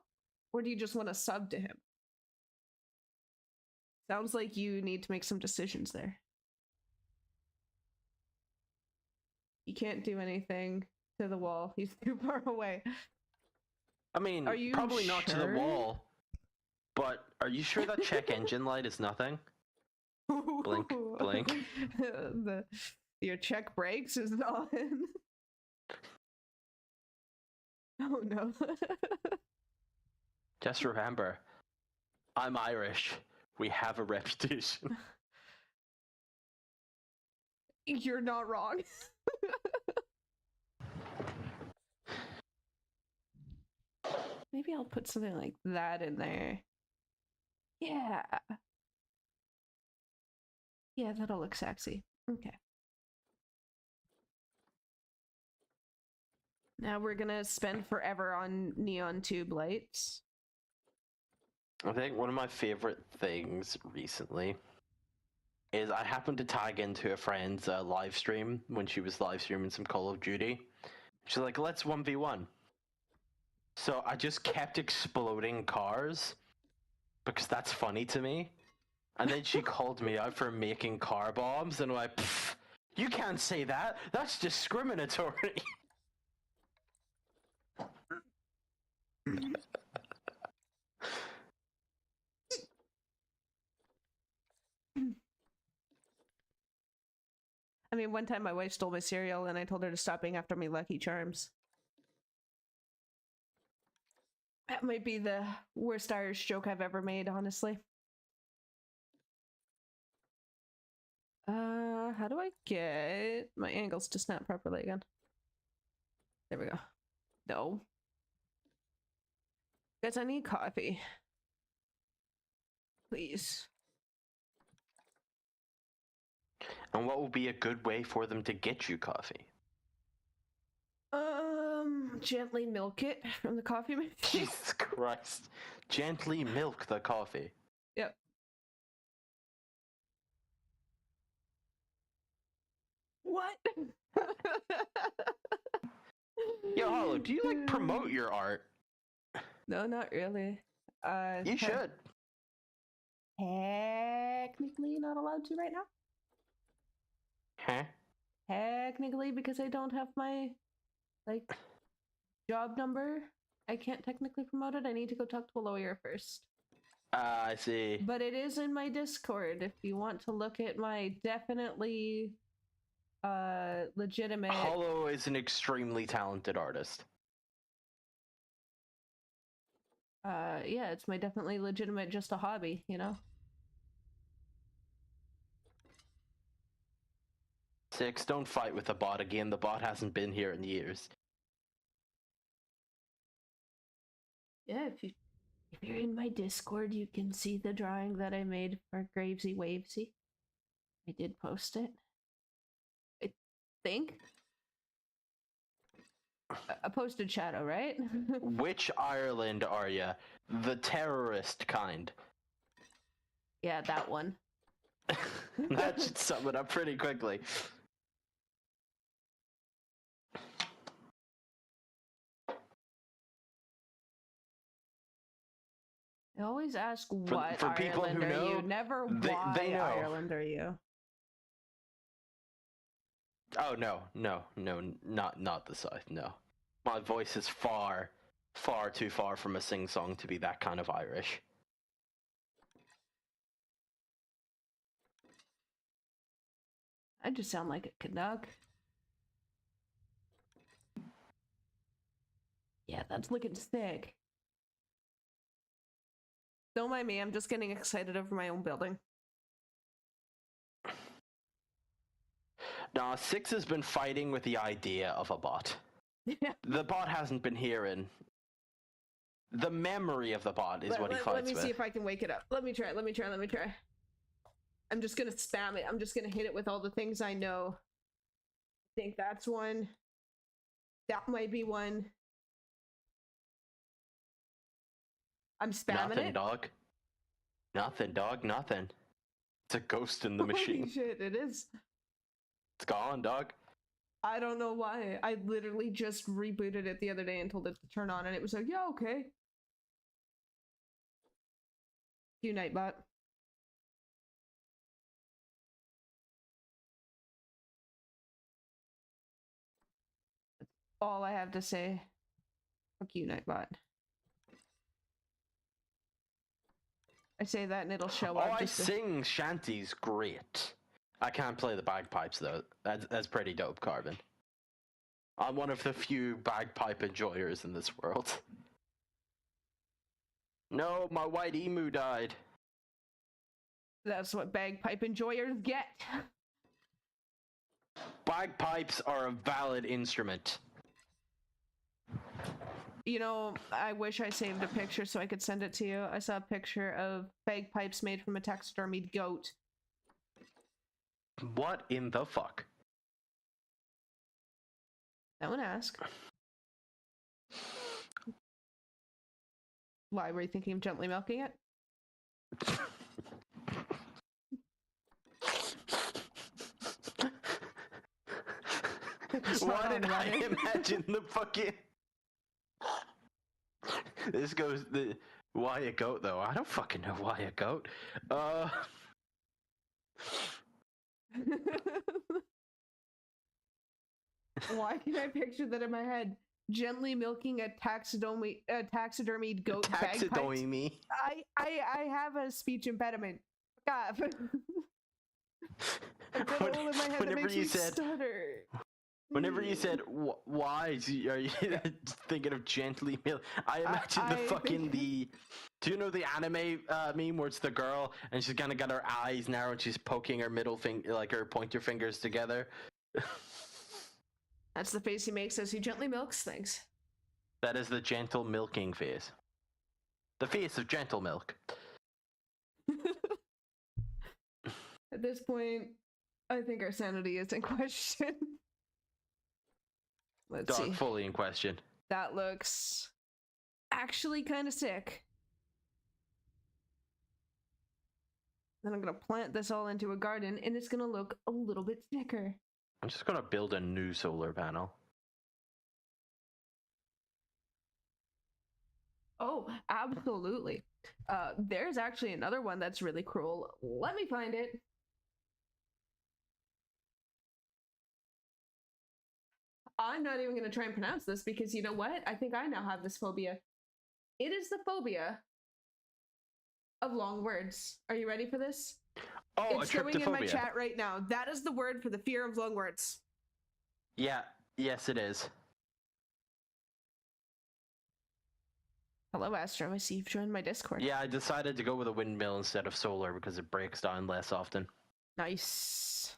Or do you just want to sub to him? Sounds like you need to make some decisions there. He can't do anything to the wall. He's too far away. I mean, Are you probably not to the sure? wall. But are you sure that check engine light is nothing? Blink, blink. Your check brakes is on. Oh no. Just remember, I'm Irish. We have a reputation. You're not wrong. Maybe I'll put something like that in there. Yeah. Yeah, that'll look sexy. Okay. Now we're gonna spend forever on neon tube lights. I think one of my favorite things recently is I happened to tag into a friend's live stream when she was live streaming some Call of Duty. She's like, let's 1v1. So I just kept exploding cars because that's funny to me. And then she called me out for making car bombs, and I'm like, you can't say that. That's discriminatory. I mean, one time my wife stole my cereal and I told her to stop being after me Lucky Charms. That might be the worst Irish joke I've ever made, honestly. How do I get my angles to snap properly again? There we go. No. Guys, I need coffee. Please. And what will be a good way for them to get you coffee? Gently milk it from the coffee machine. Jesus Christ. Gently milk the coffee. Yep. What? Yo, Hollow, do you like promote your art? No, not really. You should. Technically not allowed to right now. Huh? Technically, because I don't have my like job number, I can't technically promote it. I need to go talk to a lawyer first. I see. But it is in my Discord if you want to look at my definitely legitimate. Hollow is an extremely talented artist. Yeah, it's my definitely legitimate just a hobby, you know? 6, don't fight with the bot again. The bot hasn't been here in years. Yeah, if you're in my Discord, you can see the drawing that I made for Gravesy Wavesy. I did post it. I think. A posted shadow, right? Which Ireland are ya? The terrorist kind. Yeah, that one. That should sum it up pretty quickly. I always ask what for people Ireland who are you, know, never they why know. Ireland are you. Oh no, not the South. No, my voice is far too far from a sing-song to be that kind of Irish. I just sound like a Canuck. Yeah, that's looking sick. Don't mind me, I'm just getting excited over my own building. Nah, Six has been fighting with the idea of a bot. Yeah. The bot hasn't been hearing. The memory of the bot is what he fights Let me with. see if I can wake it up. Let me try. I'm just gonna spam it. I'm just gonna hit it with all the things I know. I think that's one. That might be one. I'm spamming Nothing, it. dog. Nothing, dog. Nothing. It's a ghost in the machine. Holy shit, it is. It's gone, dog. I don't know why. I literally just rebooted it the other day and told it to turn on, and it was like, yeah, okay. You Nightbot. That's all I have to say. Fuck you, Nightbot. I say that and it'll show up. I sing shanties great. I can't play the bagpipes though. That's pretty dope, Carbon. I'm one of the few bagpipe enjoyers in this world. No, my white emu died. That's what bagpipe enjoyers get. Bagpipes are a valid instrument. You know, I wish I saved a picture so I could send it to you. I saw a picture of bagpipes made from a taxidermied goat. What in the fuck? No one ask. Why were you thinking of gently milking it? Why did I imagine the fucking... This goes the... Why a goat though? I don't fucking know why a goat. Why can I picture that in my head? Gently milking a taxidermied goat Taxidermy. I have a speech impediment. God. I've got a hole in my head that makes me stutter. Whenever you said why are you thinking of gently milk? I imagine the do you know the anime meme where it's the girl and she's kind of got her eyes narrow and she's poking her middle finger, like her pointer fingers together? That's the face he makes as he gently milks things. That is the gentle milking face. The face of gentle milk. At this point, I think our sanity is in question. Let's see. Fully in question. That looks actually kind of sick. Then I'm gonna plant this all into a garden and it's gonna look a little bit thicker. I'm just gonna build a new solar panel. Oh, absolutely. There's actually another one that's really cruel. Let me find it. I'm not even going to try and pronounce this because you know what? I think I now have this phobia. It is the phobia of long words. Are you ready for this? Oh, it's showing in my chat right now. That is the word for the fear of long words. Yeah. Yes, it is. Hello, Astro. I see you've joined my Discord. Yeah, I decided to go with a windmill instead of solar because it breaks down less often. Nice.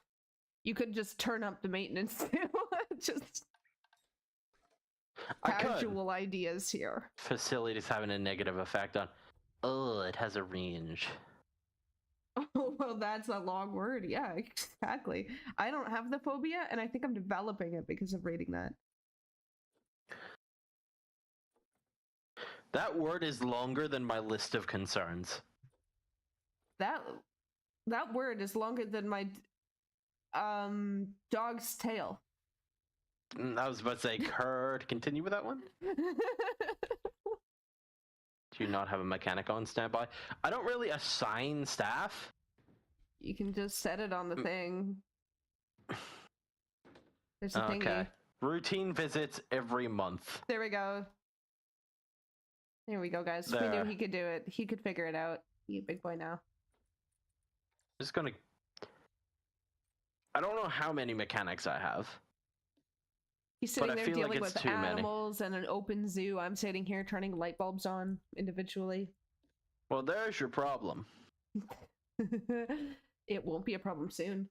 You could just turn up the maintenance too. Just casual ideas here. Facilities having a negative effect on... Oh, it has a range. Oh, well, that's a long word. Yeah, exactly. I don't have the phobia, and I think I'm developing it because of reading that. That word is longer than my list of concerns. That word is longer than my dog's tail. I was about to say, Kurt. Continue with that one. Do you not have a mechanic on standby? I don't really assign staff. You can just set it on the thing. There's a Okay. thingy. Routine visits every month. There we go. There we go, guys. We There. knew he could do it. He could figure it out. He's a big boy now. Just gonna. I don't know how many mechanics I have. He's sitting I there feel like dealing it's with too many. animals and an open zoo. I'm sitting here turning light bulbs on individually. Well, there's your problem. It won't be a problem soon.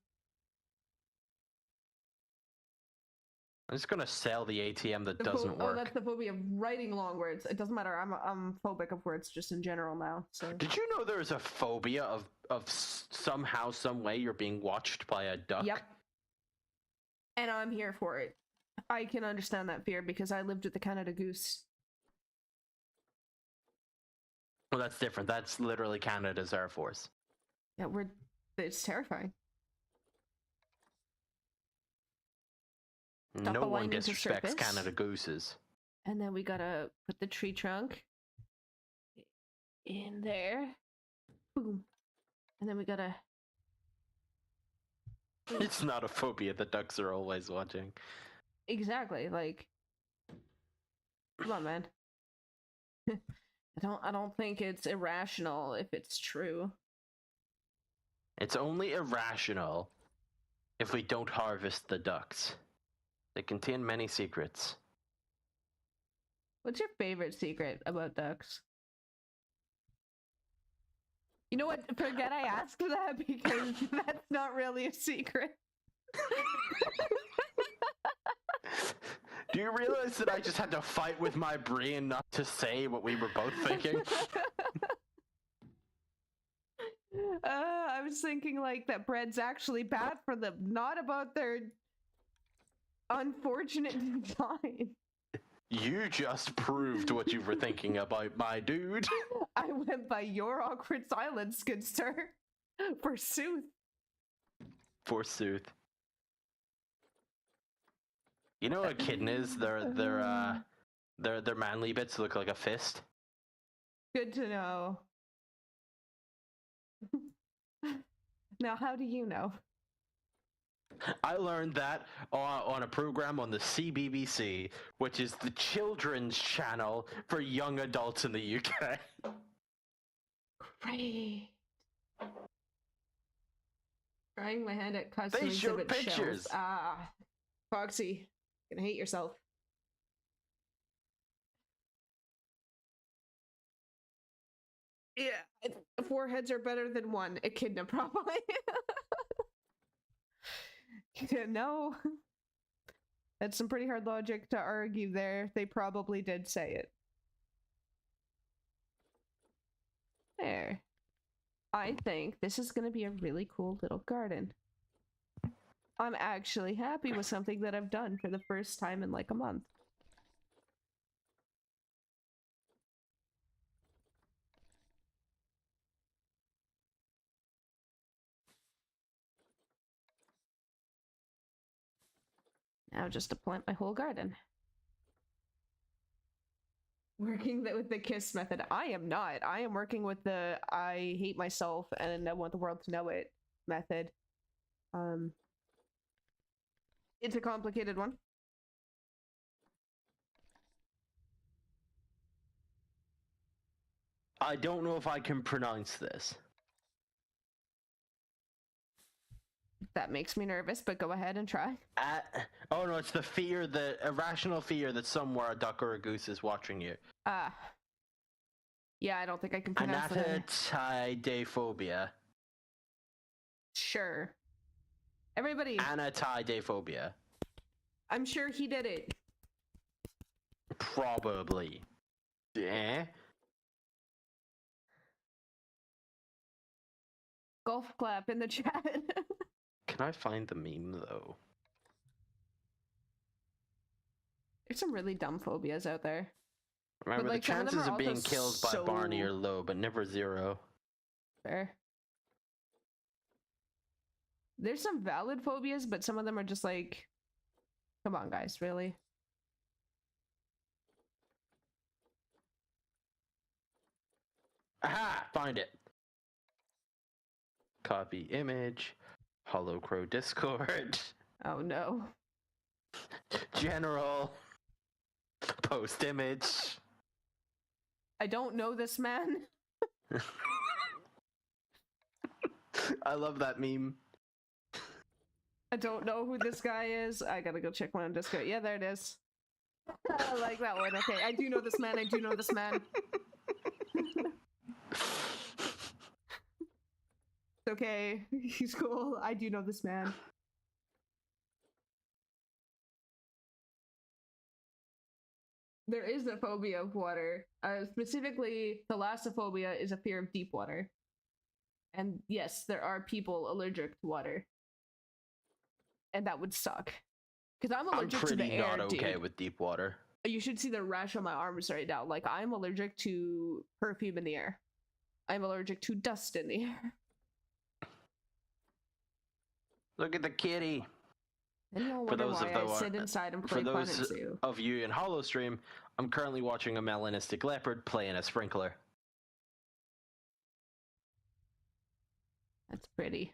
I'm just gonna sell the ATM that doesn't work. Oh, that's the phobia of writing long words. It doesn't matter. I'm phobic of words just in general now. So. Did you know there's a phobia of somehow, some way you're being watched by a duck? Yep. And I'm here for it. I can understand that fear because I lived with the Canada goose. Well, that's different. That's literally Canada's Air Force. Yeah, it's terrifying. Stop No one aligning to disrespects surface. Canada gooses. And then we gotta put the tree trunk in there. Boom. And then we gotta... It's not a phobia. The ducks are always watching. Exactly, like... Come on, man. I don't think it's irrational if it's true. It's only irrational if we don't harvest the ducks. They contain many secrets. What's your favorite secret about ducks? You know what? Forget I asked that because that's not really a secret. Do you realize that I just had to fight with my brain not to say what we were both thinking? I was thinking like that bread's actually bad for them, not about their unfortunate design. You just proved what you were thinking about, my dude. I went by your awkward silence, good sir. Forsooth. Forsooth. You know what a kitten is? Their manly bits look like a fist. Good to know. Now, how do you know? I learned that on a program on the CBBC, which is the children's channel for young adults in the UK. Great. Trying my hand at custom They showed exhibit pictures. shells. Ah, Foxy, you're gonna hate yourself. Yeah, 4 heads are better than 1. Echidna, probably. No. That's some pretty hard logic to argue there. They probably did say it. There. I think this is going to be a really cool little garden. I'm actually happy with something that I've done for the first time in like a month. Now just to plant my whole garden. Working with the KISS method. I am not. I am working with the I hate myself and I want the world to know it method. It's a complicated one. I don't know if I can pronounce this. That makes me nervous, but go ahead and try. Oh no, it's the fear, the irrational fear that somewhere a duck or a goose is watching you. Yeah, I don't think I can pronounce that. Anatidaephobia. Sure. Everybody. Anatidaephobia. I'm sure he did it. Probably. Eh? Golf clap in the chat. Can I find the meme though? There's some really dumb phobias out there. Remember, like, the some of them chances are of being also killed by Barney so- are low, but never zero. Fair. There's some valid phobias, but some of them are just like, come on, guys, really? Aha! Find it. Copy image. Hollow Crow Discord. Oh no. General. Post image. I don't know this man. I love that meme. I don't know who this guy is. I gotta go check my own Discord. Yeah, there it is. I like that one. Okay, I do know this man. I do know this man. It's okay. He's cool. I do know this man. There is a phobia of water. Specifically, thalassophobia is a fear of deep water. And yes, there are people allergic to water. And that would suck. Because I'm allergic to the air, not okay dude. with deep water. You should see the rash on my arms right now. Like, I'm allergic to perfume in the air. I'm allergic to dust in the air. Look at the kitty. And you'll wonder why I sit inside and play Planet Zoo. Of you in Hollow Stream, I'm currently watching a melanistic leopard playing a sprinkler. That's pretty.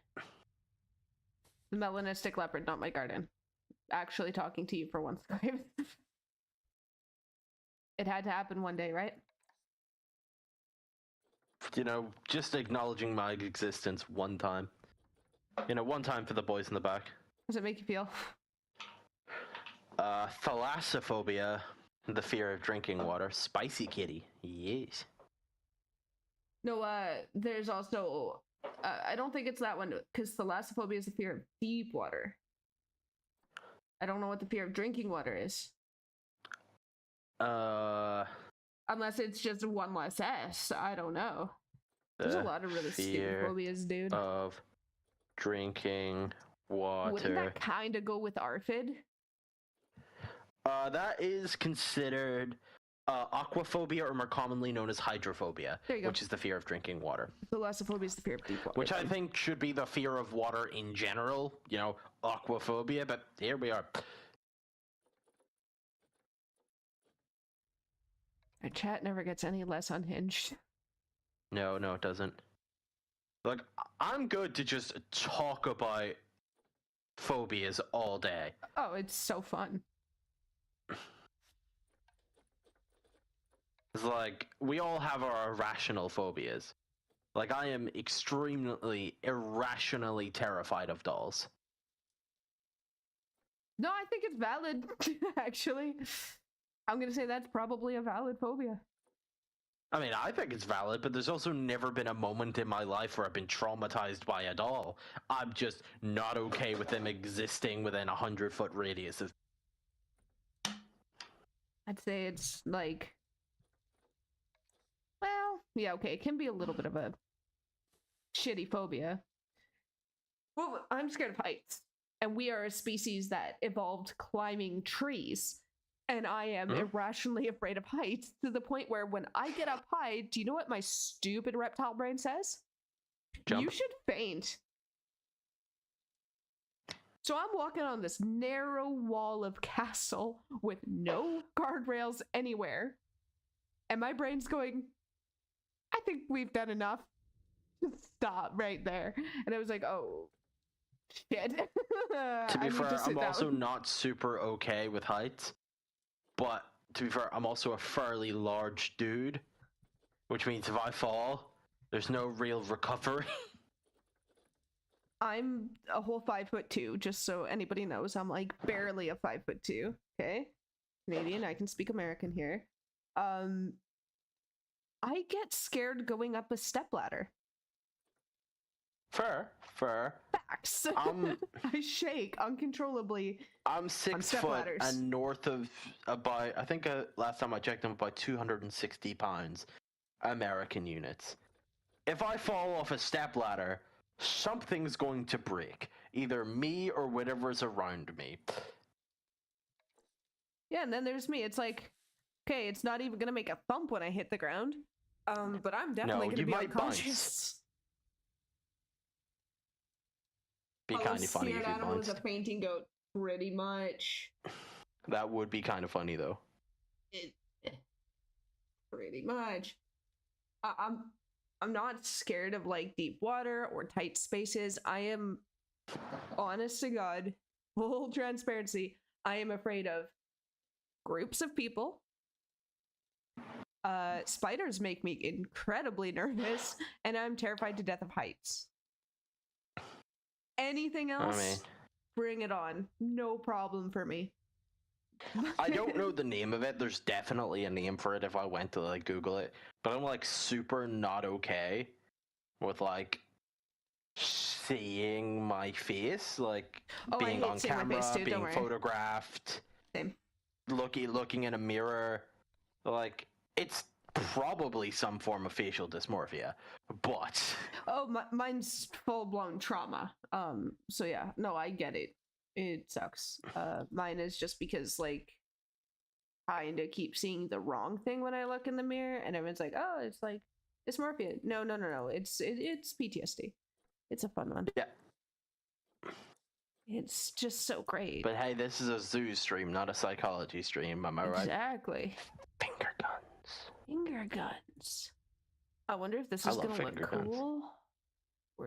The melanistic leopard, not my garden. Actually talking to you for once, guys. It had to happen one day, right? You know, just acknowledging my existence one time. You know, one time for the boys in the back. How does it make you feel? Thalassophobia, the fear of drinking water. Spicy kitty, yes. No, there's also... I don't think it's that one, because thalassophobia is the fear of deep water. I don't know what the fear of drinking water is. Unless it's just one less S. I don't know. There's a lot of really stupid phobias, dude. Of drinking water. Wouldn't that kind of go with ARFID? That is considered aquaphobia, or more commonly known as hydrophobia, which is the fear of drinking water. Thalassophobia is the fear of deep water. Which I think should be the fear of water in general, you know, aquaphobia, but here we are. Our chat never gets any less unhinged. No, it doesn't. Like, I'm good to just talk about phobias all day. Oh, it's so fun. It's like, we all have our irrational phobias. Like, I am extremely, irrationally terrified of dolls. No, I think it's valid, actually. I'm gonna say that's probably a valid phobia. I mean, I think it's valid, but there's also never been a moment in my life where I've been traumatized by a doll. I'm just not okay with them existing within 100-foot radius of... I'd say it's like... Well, yeah, okay, it can be a little bit of a shitty phobia. Well, I'm scared of heights. And we are a species that evolved climbing trees. And I am irrationally afraid of heights to the point where when I get up high, do you know what my stupid reptile brain says? Jump. You should faint. So I'm walking on this narrow wall of castle with no guardrails anywhere. And my brain's going, I think we've done enough. Just stop right there. And I was like, oh, shit. To be fair, I'm also not super okay with heights. But, to be fair, I'm also a fairly large dude. Which means if I fall, there's no real recovery. I'm a whole 5'2", just so anybody knows. I'm like barely a 5'2", okay? Canadian, I can speak American here. I get scared going up a stepladder. Fair. Facts. I shake uncontrollably. I'm 6 foot and north of about, I think last time I checked, I'm about 260 pounds American units. If I fall off a stepladder, something's going to break. Either me or whatever's around me. Yeah, and then there's me. It's like, okay, it's not even going to make a thump when I hit the ground. But I'm definitely going to be unconscious. Be kind of funny if you animal is a fainting goat, pretty much. That would be kind of funny, though. Pretty much. I'm I'm not scared of like deep water or tight spaces. I am, honest to God, full transparency, I am afraid of groups of people. Spiders make me incredibly nervous, and I'm terrified to death of heights. Anything else, bring it on. No problem for me. I don't know the name of it. There's definitely a name for it if I went to like Google it. But I'm like super not okay with like seeing my face, like being on camera, being photographed, Same. looking in a mirror. Like it's probably some form of facial dysmorphia, but mine's full-blown trauma. So yeah, no, I get it. It sucks. Mine is just because like I kind of keep seeing the wrong thing when I look in the mirror, and everyone's like, "Oh, it's like dysmorphia." No. It's PTSD. It's a fun one. Yeah. It's just so great. But hey, this is a zoo stream, not a psychology stream. Am I right? Exactly. Finger guns. Finger guns. I wonder if this is gonna look cool.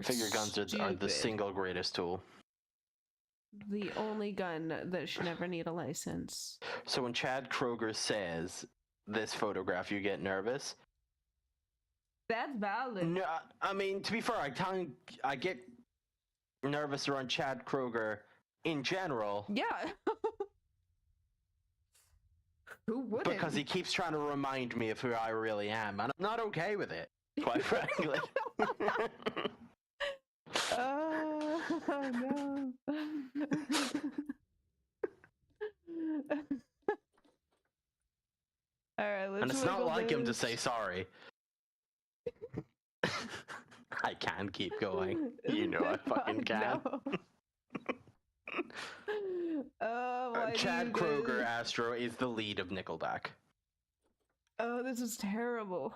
Finger guns are the single greatest tool. The only gun that should never need a license. So when Chad Kroger says this photograph, you get nervous. That's valid. No, I mean, to be fair, I get nervous around Chad Kroger in general. Yeah. Who wouldn't? Because he keeps trying to remind me of who I really am, and I'm not okay with it, quite frankly. Oh no. Alright, let's. And it's not like him to say sorry. I can keep going. You know I fucking can. Oh, Chad Kroger Astro is the lead of Nickelback. Oh, this is terrible.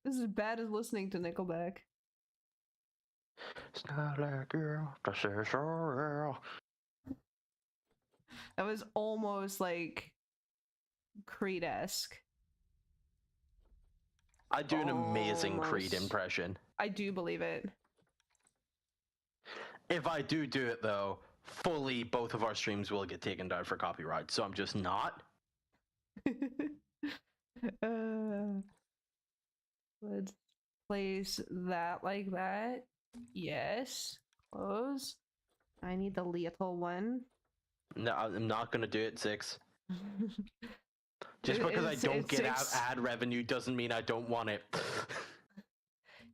This is as bad as listening to Nickelback. It's not like girl to say sorry. That was almost like Creed-esque. I do an amazing Creed impression. I do believe it. If I do it, though, fully both of our streams will get taken down for copyright, so I'm just not. Let's place that like that. Yes. Close. I need the little one. No, I'm not going to do it, 6. Just because I don't get ad revenue doesn't mean I don't want it.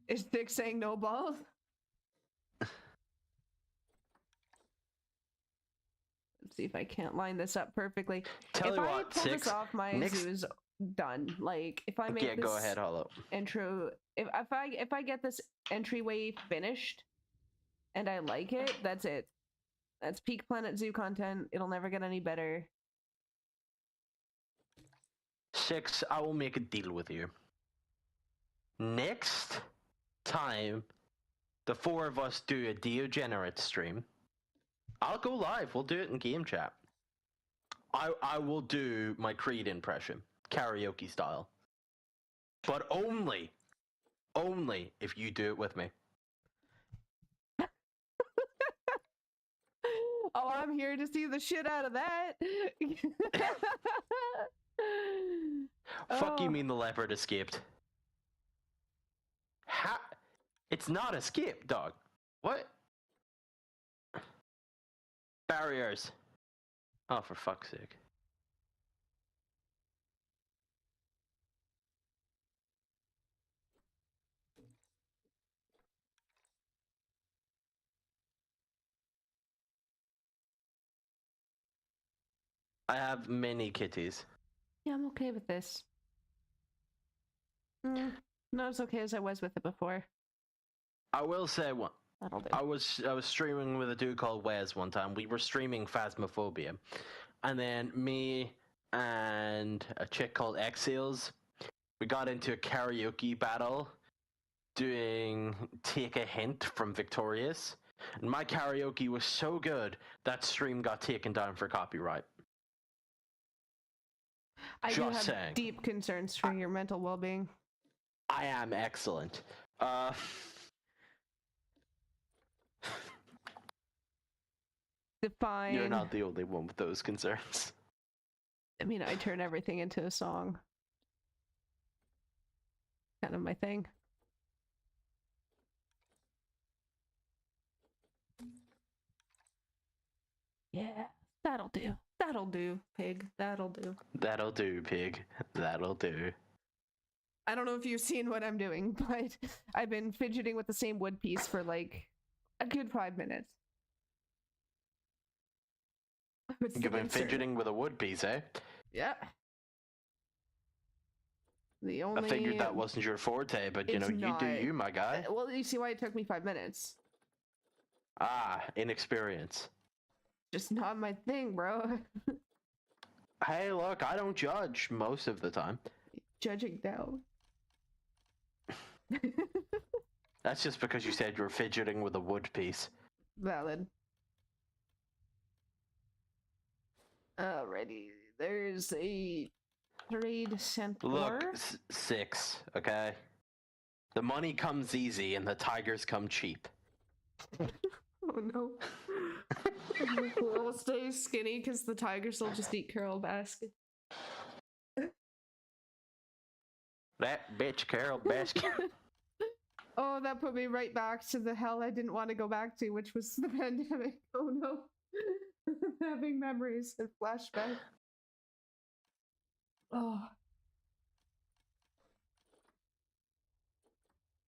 Is Dick saying no balls? Let's see if I can't line this up perfectly. Tell if you I what, pull 6, this off, my zoo's done. Like if I make this go ahead, Hollow. intro, if I get this entryway finished and I like it, that's it. That's peak Planet Zoo content. It'll never get any better. 6, I will make a deal with you. Next time the 4 of us do a Deogenerate stream, I'll go live. We'll do it in game chat. I will do my Creed impression, karaoke style. But only if you do it with me. Oh, I'm here to see the shit out of that. Fuck you mean the leopard escaped? It's not escape, dog. What? Barriers. Oh, for fuck's sake. I have many kitties. Yeah, I'm okay with this. Not as okay as I was with it before. I will say one. That'll do. I was streaming with a dude called Wes one time. We were streaming Phasmophobia, and then me and a chick called Exhales, we got into a karaoke battle doing Take a Hint from Victorious. And my karaoke was so good that stream got taken down for copyright. I do have deep concerns for your mental well-being. I am excellent. Define. You're not the only one with those concerns. I mean, I turn everything into a song. Kind of my thing. Yeah, that'll do. That'll do, pig. That'll do. That'll do, pig. That'll do. I don't know if you've seen what I'm doing, but I've been fidgeting with the same wood piece for like a good 5 minutes. You've been fidgeting with a wood piece, eh? Yeah. The only... I figured that wasn't your forte, but you know, you do you, my guy. Well, you see why it took me 5 minutes. Ah, inexperience. Just not my thing, bro. Hey, look, I don't judge most of the time. Judging now. That's just because you said you were fidgeting with a wood piece. Valid. Alrighty, there's a trade center. Look, 6, okay? The money comes easy and the tigers come cheap. Oh no. We'll stay skinny because the tigers will just eat Carol Baskin. That bitch Carol Baskin. Oh, that put me right back to the hell I didn't want to go back to, which was the pandemic. Oh no. Having memories and flashbacks. Oh.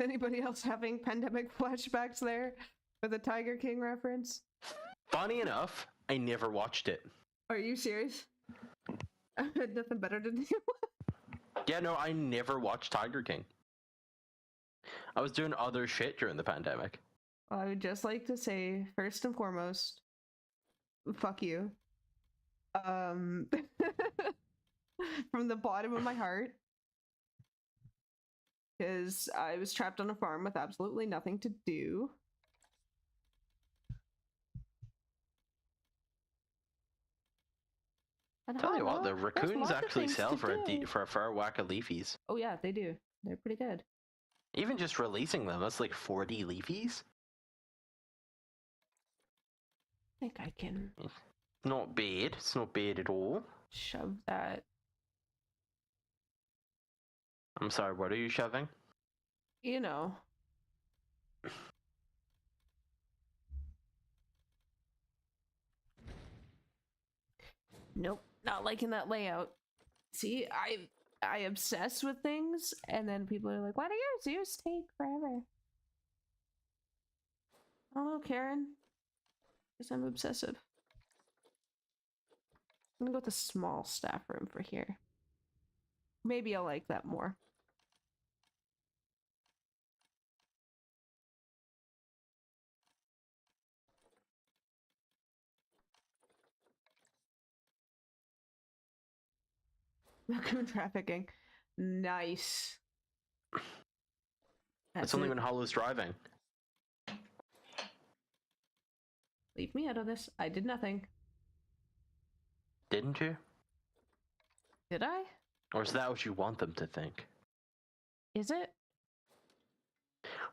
Anybody else having pandemic flashbacks there for the Tiger King reference? Funny enough, I never watched it. Are you serious? I had nothing better to do. Yeah, no, I never watched Tiger King. I was doing other shit during the pandemic. I would just like to say, first and foremost, fuck you. From the bottom of my heart. Because I was trapped on a farm with absolutely nothing to do. And Tell you what, the there's raccoons lots of actually things sell to for do. for a fair whack of leafies. Oh yeah, they do. They're pretty good. Even just releasing them, that's like 40 leafies. I think I can Not bad. It's not bad at all. shove that. I'm sorry, what are you shoving? You know. Nope, not liking that layout. See, I obsess with things, and then people are like, "Why do yours take forever?" I don't know, Karen. Because I'm obsessive. I'm gonna go with the small staff room for here. Maybe I'll like that more. Raccoon trafficking. Nice. It's only when Hollow's driving. Leave me out of this. I did nothing. Didn't you? Did I? Or is that what you want them to think? Is it?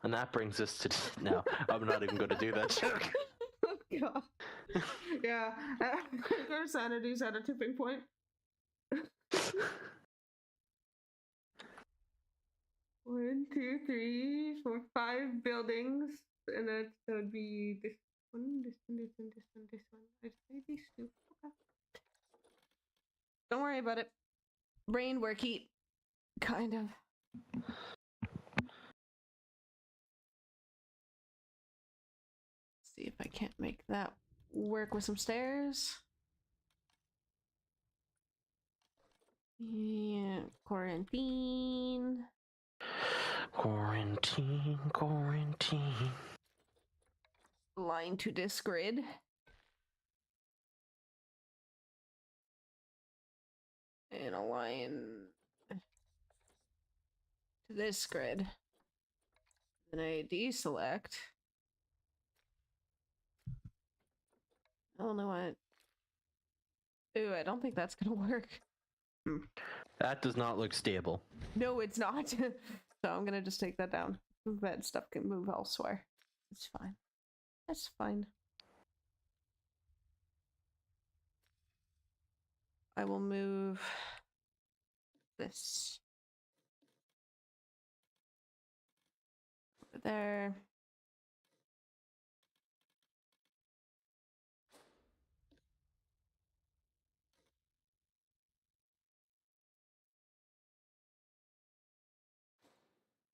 And that brings us to... No, I'm not even going to do that joke. Oh god. Yeah. Our sanity's at a tipping point. 1, 2, 3, 4, 5 buildings. And that would be this one, this one, this one, this one, this one. I'd say these two. Okay. Don't worry about it. Brain worky. Kind of. See if I can't make that work with some stairs. Yeah, quarantine. Quarantine, quarantine. Line to this grid. And a line to this grid. Then I deselect. I don't know what. Ooh, I don't think that's gonna work. That does not look stable. No, it's not. So I'm gonna just take that down. That stuff can move elsewhere. It's fine. That's fine. I will move this over there.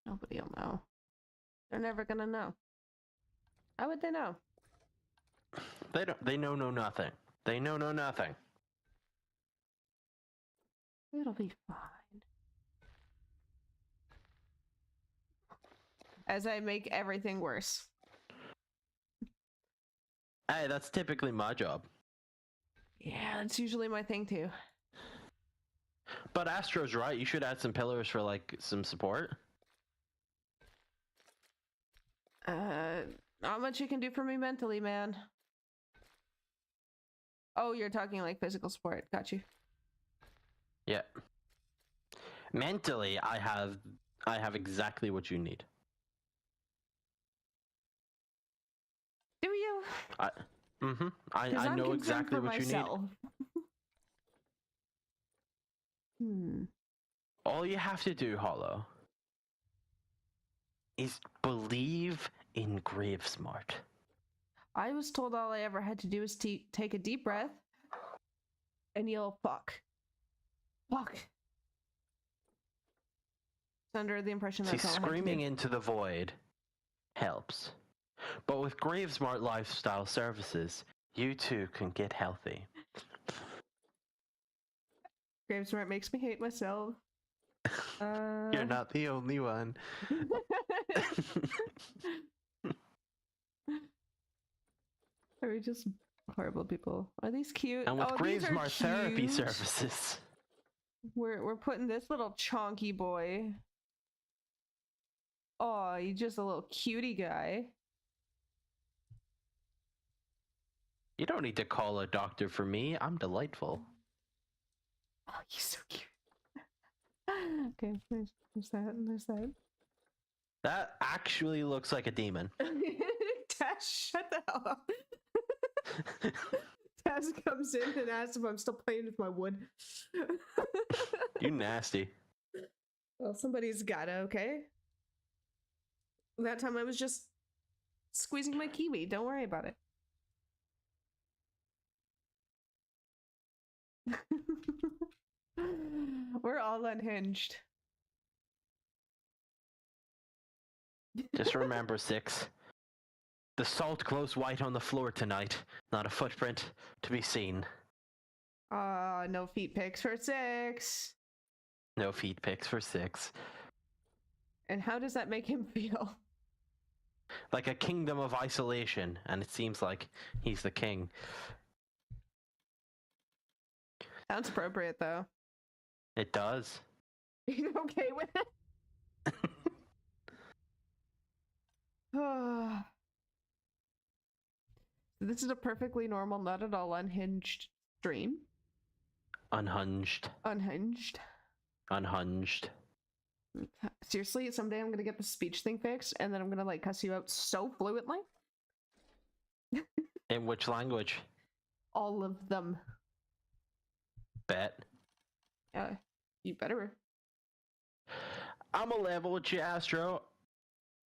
Nobody will know. They're never gonna know. How would they know? They don't. They know nothing. They know nothing. It'll be fine. As I make everything worse. Hey, that's typically my job. Yeah, that's usually my thing too. But Astro's right. You should add some pillars for like some support. Not much you can do for me mentally, man. Oh, you're talking like physical support. Got you. Yeah. Mentally, I have exactly what you need. Do you? I I'm know concerned exactly for what you need. myself. All you have to do, Hollow, is believe in Gravesmart. I was told all I ever had to do was take a deep breath and yell, fuck. Fuck. It's under the impression See, that's all I had to screaming do. into the void helps. But with Gravesmart Lifestyle Services, you too can get healthy. Gravesmart makes me hate myself. You're not the only one. Are we just horrible people? Are these cute? And with these are Gravesmart Therapy cute. Services, We're putting this little chonky boy. Oh, he's just a little cutie guy. you don't need to call a doctor for me. I'm delightful. Oh, he's so cute. Okay, there's that, and there's that. That actually looks like a demon. Tash, shut the hell up. Tash comes in and asks if I'm still playing with my wood. You nasty. Well, somebody's gotta, okay? That time I was just squeezing my kiwi. Don't worry about it. We're all unhinged. Just remember, Six. The salt glows white on the floor tonight. Not a footprint to be seen. No feet pics for 6. No feet pics for 6. And how does that make him feel? Like a kingdom of isolation, and it seems like he's the king. Sounds appropriate, though. It does. You okay with it? This is a perfectly normal, not at all unhinged stream. Unhinged. Unhinged. Unhinged. Seriously, someday I'm gonna get the speech thing fixed, and then I'm gonna like cuss you out so fluently. In which language? All of them. Bet. You better. I'm a level with you, Astro.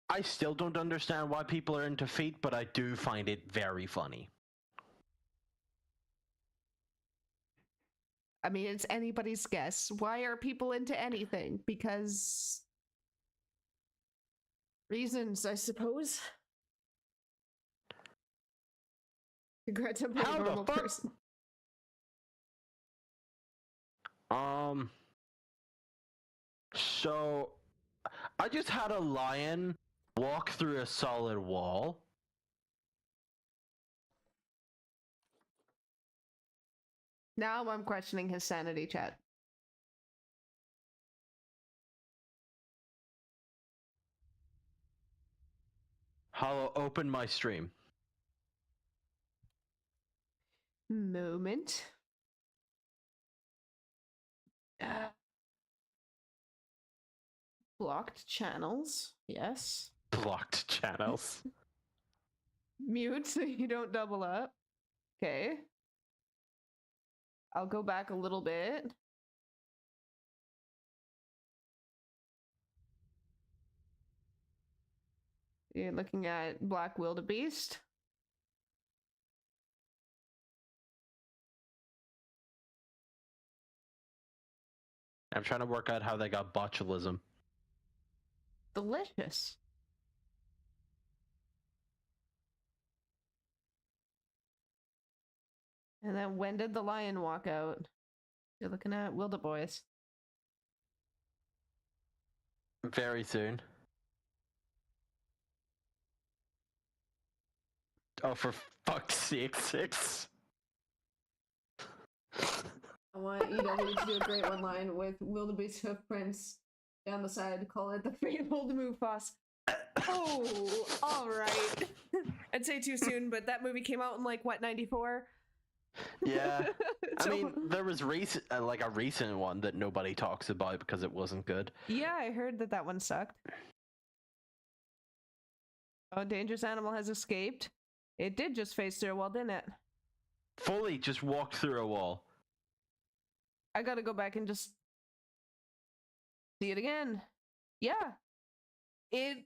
I still don't understand why people are into feet, but I do find it very funny. I mean, it's anybody's guess. Why are people into anything? Because reasons, I suppose. Congrats on being a normal person. So I just had a lion walk through a solid wall. Now I'm questioning his sanity, chat. Hollow, open my stream. Moment. Blocked channels. Yes. Blocked channels. Mute so you don't double up. Okay. I'll go back a little bit. You're looking at Black Wildebeest. I'm trying to work out how they got botulism. Delicious. And then when did the lion walk out? You're looking at Wildebeest. Very soon. Oh, for fuck's sake, 6. I want EW to do a great one line with Wildebeest hoof prints down the side. Call it the fabled Mufasa. Oh, all right. I'd say too soon, but that movie came out in like what, 94? Yeah. So- I mean, there was like a recent one that nobody talks about because it wasn't good. Yeah, I heard that one sucked. Oh, dangerous animal has escaped. It did just face through a wall, didn't it? Fully just walked through a wall. I gotta go back and just see it again. Yeah. It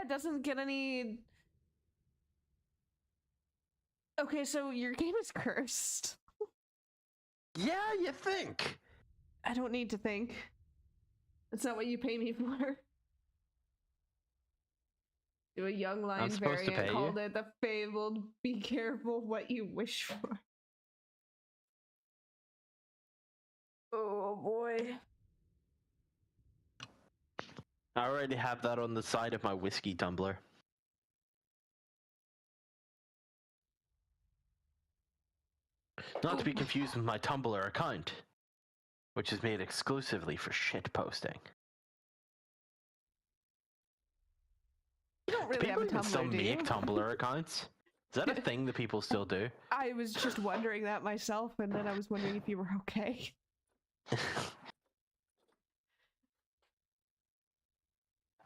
doesn't get any. Okay, so your game is cursed. Yeah, you think? I don't need to think. That's not what you pay me for. Do a young lion supposed to variant pay called you? it the fabled be careful what you wish for. Oh boy. I already have that on the side of my whiskey tumbler. Not to be confused with my Tumblr account, which is made exclusively for shit posting. You don't really have a People even still Tumblr, do you? make Tumblr accounts. Is that a thing that people still do? I was just wondering that myself, and then I was wondering if you were okay.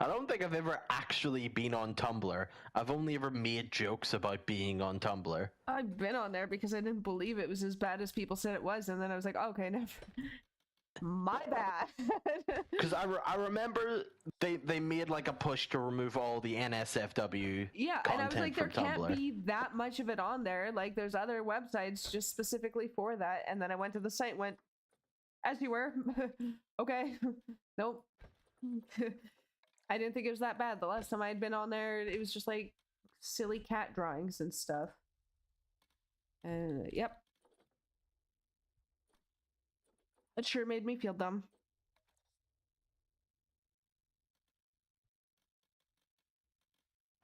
I don't think I've ever actually been on Tumblr. I've only ever made jokes about being on Tumblr. I've been on there because I didn't believe it was as bad as people said it was, and then I was like, oh, okay, never. My bad. Because I remember they made like a push to remove all the NSFW Yeah, and I was content like, there from can't Tumblr. be that much of it on there. Like, there's other websites just specifically for that. And then I went to the site and went, as you were. Okay. Nope. I didn't think it was that bad. The last time I had been on there, it was just like silly cat drawings and stuff. Yep. It sure made me feel dumb.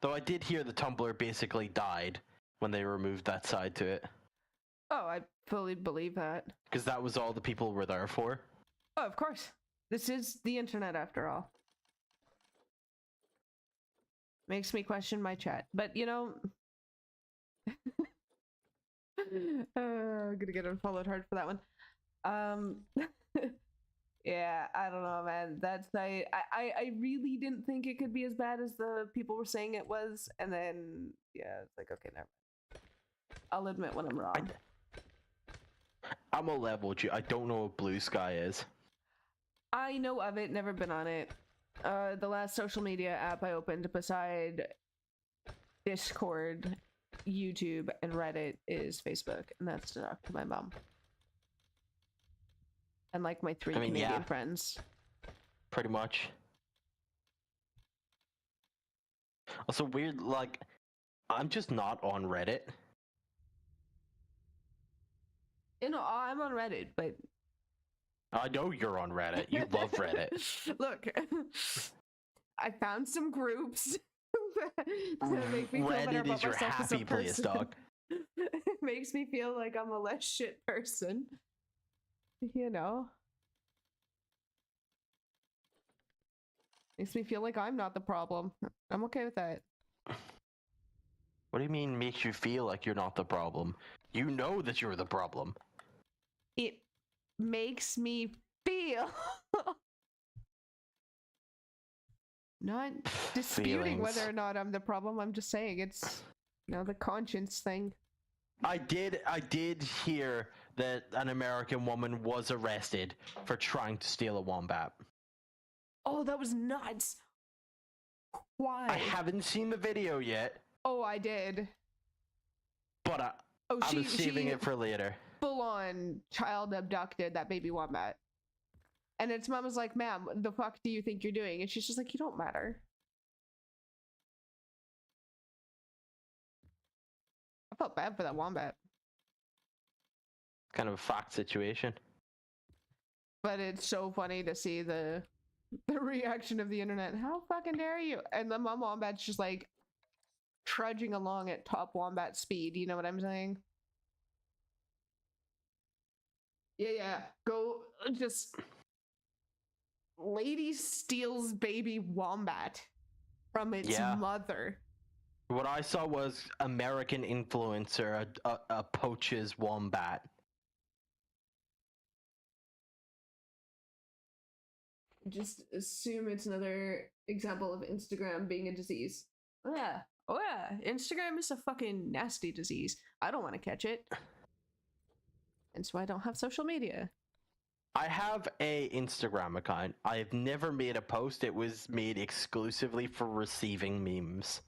Though I did hear the Tumblr basically died when they removed that side to it. Oh, I fully believe that. Because that was all the people were there for. Oh, of course. This is the internet after all. Makes me question my chat. But, you know... I'm gonna get unfollowed hard for that one. Yeah, I don't know, man. That site, I really didn't think it could be as bad as the people were saying it was, and then yeah, it's like, okay, never mind. I'll admit when I'm wrong. I'm a level with you. I don't know what Blue Sky is. I know of it, never been on it. The last social media app I opened beside Discord, YouTube, and Reddit is Facebook, and that's to talk to my mom. And like my 3 Canadian friends. Pretty much. Also weird, like, I'm just not on Reddit. You know, I'm on Reddit, but... I know you're on Reddit. You love Reddit. Look, I found some groups that make me feel better Reddit about is your myself as a happy place, person. dog. It makes me feel like I'm a less shit person. You know? Makes me feel like I'm not the problem. I'm okay with that. What do you mean makes you feel like you're not the problem? You know that you're the problem. It makes me feel. Not disputing Feelings. whether or not I'm the problem. I'm just saying it's, the conscience thing. I did hear that an American woman was arrested for trying to steal a wombat. Oh, that was nuts. Why? I haven't seen the video yet. Oh, I did. But I'm saving it for later. Full on child abducted that baby wombat. And its mom was like, ma'am, the fuck do you think you're doing? And she's just like, you don't matter. I felt bad for that wombat. Kind of a fact situation. But it's so funny to see the reaction of the internet. How fucking dare you? And the mom wombat's just like trudging along at top wombat speed. You know what I'm saying? Yeah. Go just... Lady steals baby wombat from its mother. What I saw was American influencer poaches wombat. Just assume it's another example of Instagram being a disease. Oh yeah. Instagram is a fucking nasty disease. I don't want to catch it. And so I don't have social media. I have a Instagram account. I've never made a post. It was made exclusively for receiving memes.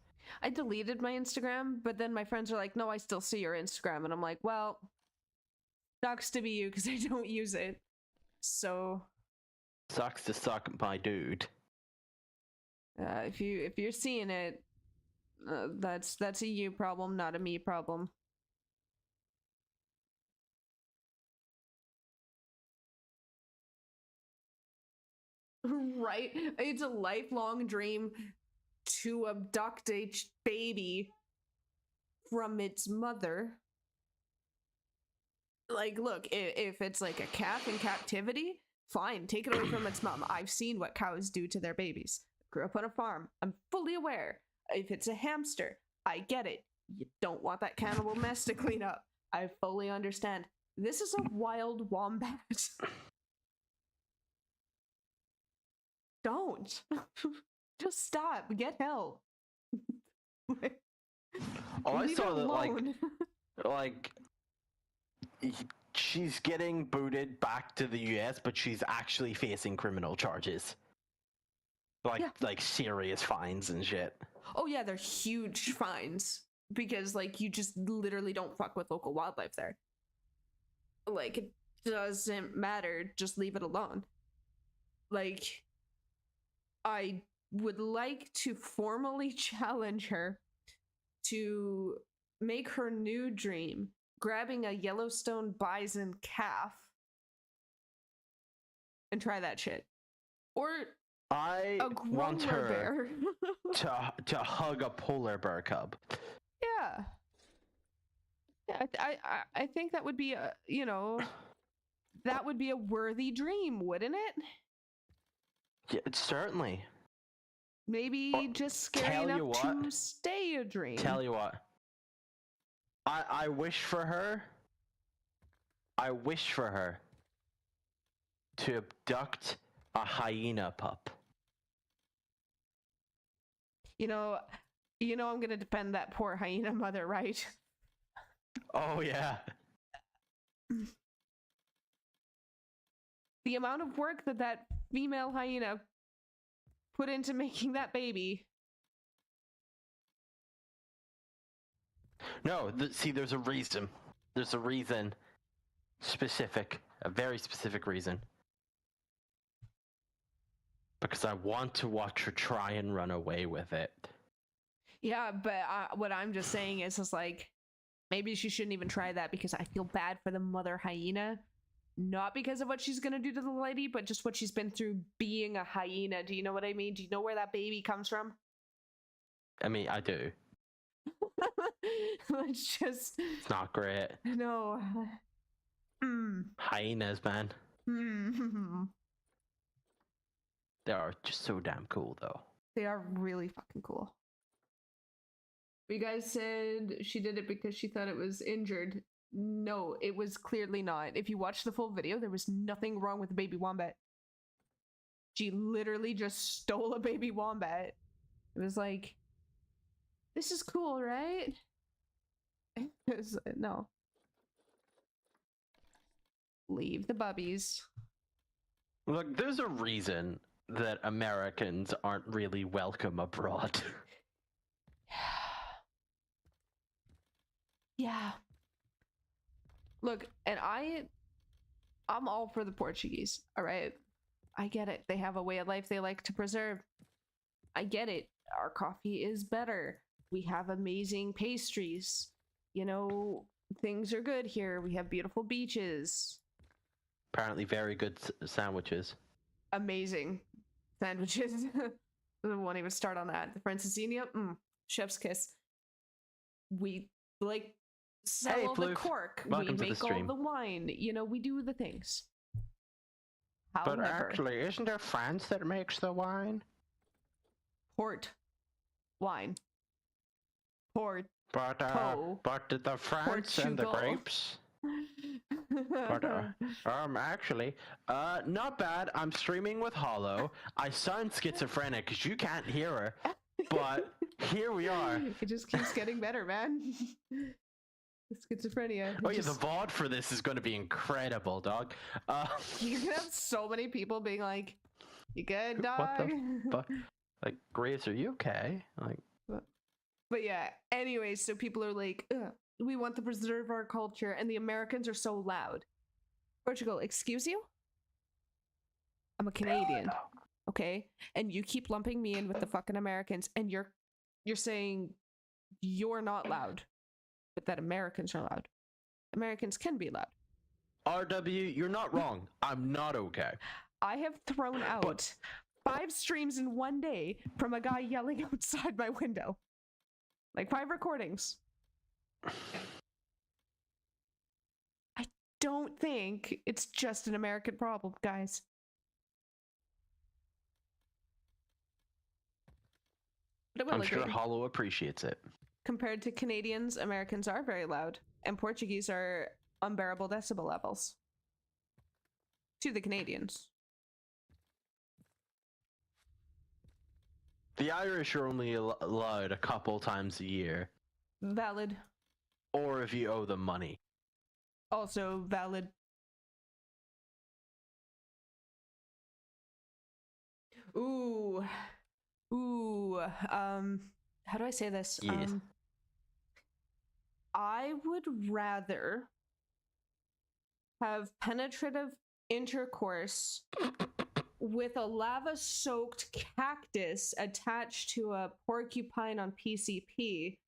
I deleted my Instagram, but then my friends are like, no, I still see your Instagram. And I'm like, well, sucks to be you because I don't use it. So... Sucks to suck, my dude. If you're seeing it, that's a you problem, not a me problem. Right? It's a lifelong dream to abduct a baby from its mother. Like, look, if it's like a calf in captivity, fine, take it away from its mom. I've seen what cows do to their babies. Grew up on a farm. I'm fully aware. If it's a hamster, I get it. You don't want that cannibal mess to clean up. I fully understand. This is a wild wombat. Don't. Just stop. Get help. I saw that, like, she's getting booted back to the US, but she's actually facing criminal charges. Like serious fines and shit. Oh yeah, they're huge fines. Because, like, you just literally don't fuck with local wildlife there. Like, it doesn't matter. Just leave it alone. Like... I would like to formally challenge her to make her new dream grabbing a Yellowstone bison calf and try that shit. Or I a want her bear. to hug a polar bear cub. Yeah. I think that would be a, that would be a worthy dream, wouldn't it? Yeah, certainly. Maybe just scary enough to stay a dream. Tell you what. I wish for her to abduct a hyena pup. I'm gonna defend that poor hyena mother, right? Oh yeah. The amount of work that female hyena put into making that baby. No, see, there's a reason. There's a reason. A very specific reason. Because I want to watch her try and run away with it. Yeah, but what I'm just saying is like, maybe she shouldn't even try that because I feel bad for the mother hyena. Not because of what she's gonna do to the lady, but just what she's been through being a hyena. Do you know what I mean? Do you know where that baby comes from? I mean, I do. Let's just... It's not great. No. Hyenas, man. They are just so damn cool, though. They are really fucking cool. You guys said she did it because she thought it was injured. No, it was clearly not. If you watch the full video, there was nothing wrong with the baby wombat. She literally just stole a baby wombat. It was like, this is cool, right? No. Leave the bubbies. Look, there's a reason that Americans aren't really welcome abroad. Yeah. Look, and I'm all for the Portuguese, all right? I get it. They have a way of life they like to preserve. I get it. Our coffee is better. We have amazing pastries. You know, things are good here. We have beautiful beaches. Apparently very good sandwiches. Amazing sandwiches. I won't even start on that. The Francesinha, chef's kiss. We like sell Hey, all the Floof. cork. Welcome we to the make all stream. the wine. You know, we do the things. But However, actually, isn't it France that makes the wine? port wine. Port. But the France and the Portugal. grapes. But actually, not bad. I'm streaming with Hollow. I sound schizophrenic because you can't hear her, but here we are. It just keeps getting better, man. Schizophrenia. Oh yeah, the VOD for this is going to be incredible, dog. You're gonna have so many people being like, "You good, dog?" What the fuck? Like, Graves, are you okay? Like, but yeah. Anyway, so people are like, ugh, "We want to preserve our culture," and the Americans are so loud. Portugal, excuse you? I'm a Canadian, okay? And you keep lumping me in with the fucking Americans, and you're saying you're not loud, but that Americans are loud. Americans can be loud. RW, you're not wrong. I'm not okay. I have thrown out 5 streams in one day from a guy yelling outside my window. Like 5 recordings. I don't think it's just an American problem, guys. But I will I'm sure agree. Hollow appreciates it. Compared to Canadians, Americans are very loud, and Portuguese are unbearable decibel levels. To the Canadians. The Irish are only allowed a couple times a year. Valid. Or if you owe them money. Also valid. Ooh. How do I say this? Yes. I would rather have penetrative intercourse with a lava-soaked cactus attached to a porcupine on PCP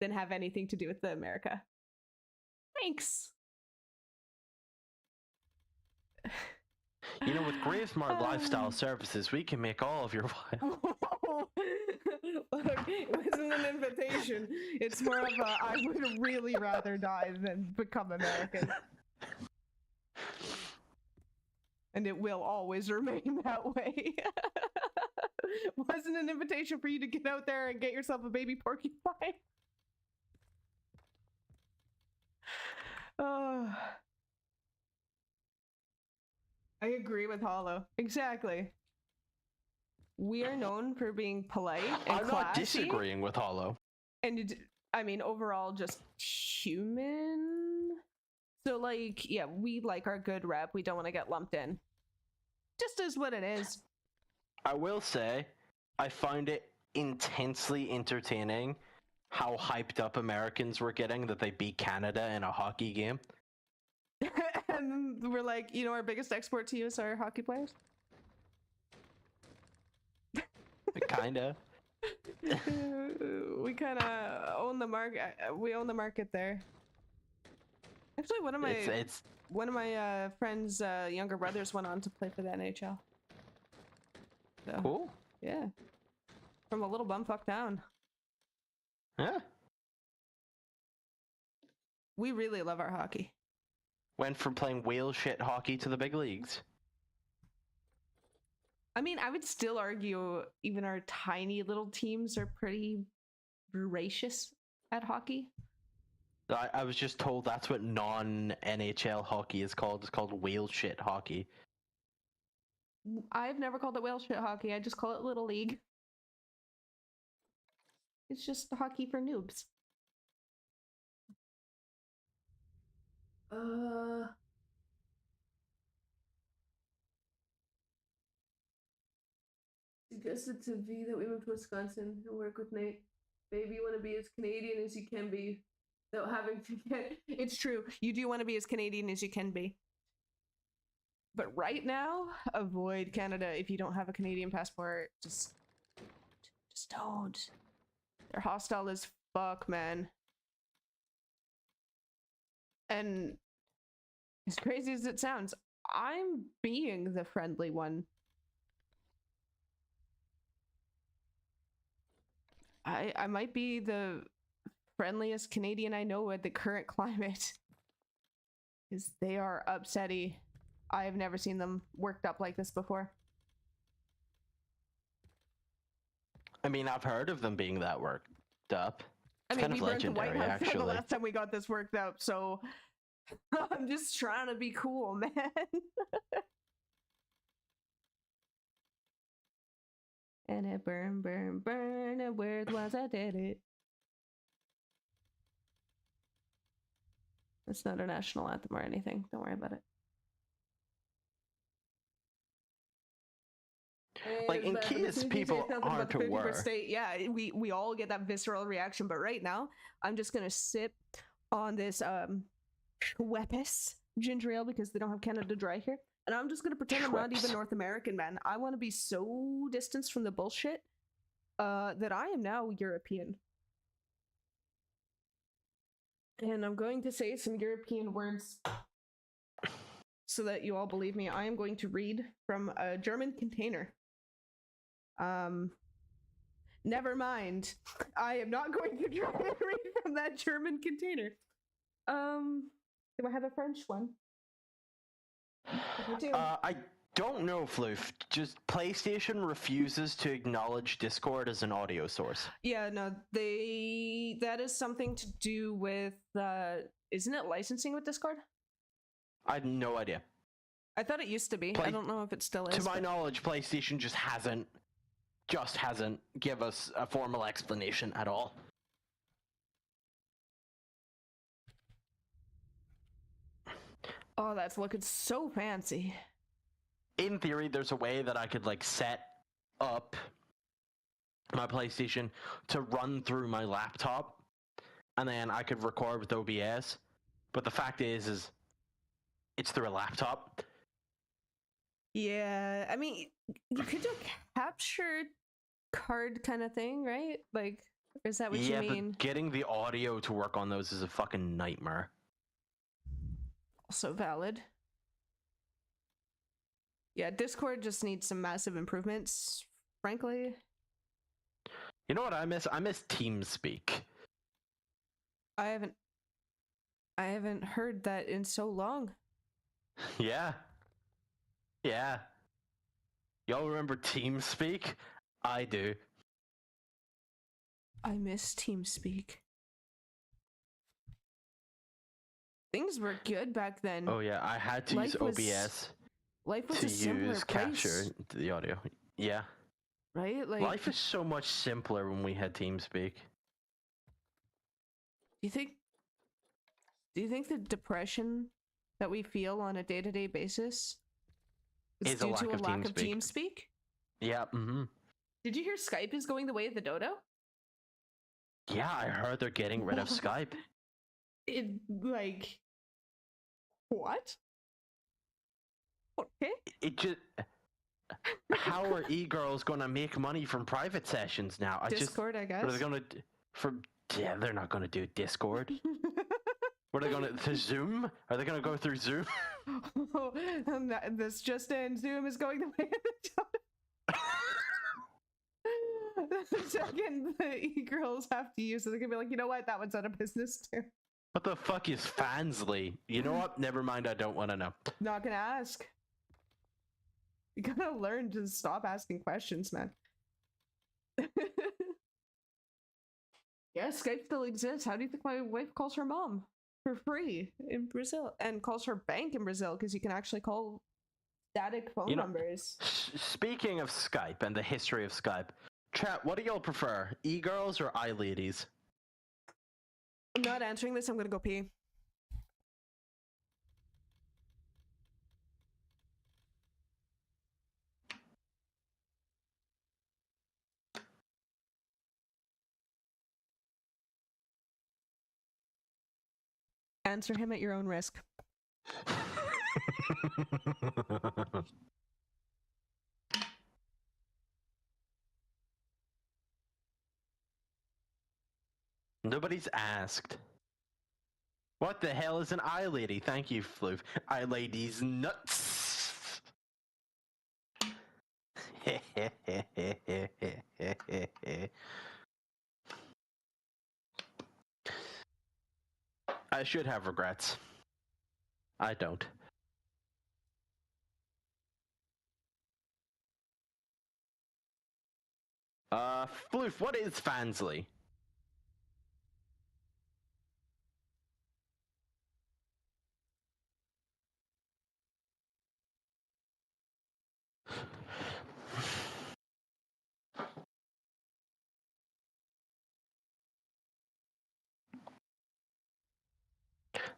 than have anything to do with the America. Thanks. You know, with Gravesmart Lifestyle Services, we can make all of your Look, it wasn't an invitation. It's more of a, I would really rather die than become American. And it will always remain that way. Wasn't an invitation for you to get out there and get yourself a baby porcupine. Oh. I agree with Hollow. Exactly. We are known for being polite and I'm classy. not disagreeing with Hollow. And I mean, overall, just human. So, like, yeah, we like our good rep. We don't want to get lumped in. Just is what it is. I will say, I find it intensely entertaining how hyped up Americans were getting that they beat Canada in a hockey game. And we're like, you know, our biggest export to you is our hockey players. Kinda. We kind of own the market. We own the market there. Actually, one of my friends' younger brothers went on to play for the NHL. So, Cool. yeah, from a little bumfuck town. Yeah. We really love our hockey. Went from playing whale shit hockey to the big leagues. I mean, I would still argue even our tiny little teams are pretty voracious at hockey. I was just told that's what non-NHL hockey is called. It's called whale shit hockey. I've never called it whale shit hockey. I just call it Little League. It's just hockey for noobs. Suggested to V that we move to Wisconsin and work with Nate. Baby, you want to be as Canadian as you can be without having to get. It's true. You do want to be as Canadian as you can be. But right now, avoid Canada if you don't have a Canadian passport. Just don't. They're hostile as fuck, man. And as crazy as it sounds, I'm being the friendly one. I might be the friendliest Canadian I know at the current climate. Because they are upsetty. I have never seen them worked up like this before. I mean, I've heard of them being that worked up. I It's mean, kind we of burnt the White legendary, House down the actually. last time we got this worked up, so I'm just trying to be cool, man. And it burn, burn, burn, and where it was I did it. It's not a national anthem or anything. Don't worry about it. Like, in case people aren't aware. State, yeah, we all get that visceral reaction, but right now, I'm just gonna sip on this Schweppes ginger ale because they don't have Canada Dry here. And I'm just gonna pretend I'm not even North American, man. I want to be so distanced from the bullshit that I am now European. And I'm going to say some European words so that you all believe me. I am going to read from a German container. Never mind. I am not going to try and read from that German container. Do I have a French one? I do. I don't know, Floof. Just PlayStation refuses to acknowledge Discord as an audio source. Yeah, no, that is something to do with isn't it licensing with Discord? I had no idea. I thought it used to be. I don't know if it still is. To my knowledge, PlayStation just hasn't give us a formal explanation at all. Oh, that's looking so fancy. In theory, there's a way that I could like set up my PlayStation to run through my laptop, and then I could record with OBS. But the fact is it's through a laptop. Yeah, I mean, you could do a capture card kind of thing, right? Like, is that what you mean? Yeah, but getting the audio to work on those is a fucking nightmare. Also valid. Yeah, Discord just needs some massive improvements, frankly. You know what I miss? I miss TeamSpeak. I haven't heard that in so long. Yeah. Yeah. Y'all remember TeamSpeak? I do. I miss TeamSpeak. Things were good back then. Oh yeah, I had to use OBS life was to a simpler use place, capture the audio. Yeah. right? Like, Life is so much simpler when we had TeamSpeak. do you think the depression that we feel on a day-to-day basis is due to a lack of TeamSpeak? Yeah, Did you hear Skype is going the way of the dodo? Yeah, I heard they're getting rid of Skype. It, like, what? Okay. It just... How are e-girls gonna make money from private sessions now? Discord, I guess. What are they gonna... Yeah, they're not gonna do Discord. What are they gonna... To Zoom? Are they gonna go through Zoom? This just in, Zoom is going the way of the dodo. The second the e-girls have to use it, they're gonna be like, you know what? That one's out of business too. What the fuck is Fansly? You know what? Never mind, I don't want to know. Not gonna ask. You gotta learn to stop asking questions, man. Yeah, Skype still exists. How do you think my wife calls her mom for free in Brazil and calls her bank in Brazil because you can actually call static phone You know, numbers? speaking of Skype and the history of Skype, chat, what do y'all prefer, e-girls or i-ladies? I'm not answering this. I'm gonna go pee. Answer him at your own risk. Nobody's asked. What the hell is an i-lady? Thank you, Floof. I-ladies nuts. I should have regrets. I don't. Floof, what is Fansly?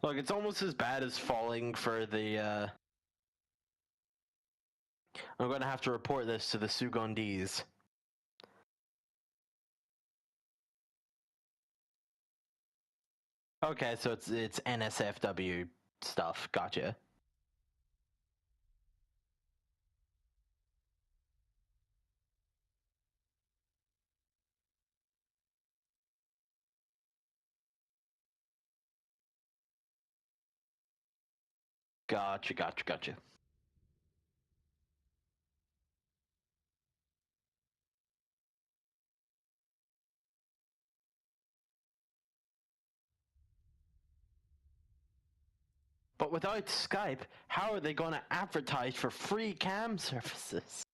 Look, it's almost as bad as falling for the, I'm gonna have to report this to the Zooligans. Okay, so it's NSFW stuff. Gotcha. Gotcha. But without Skype, how are they gonna advertise for free cam services?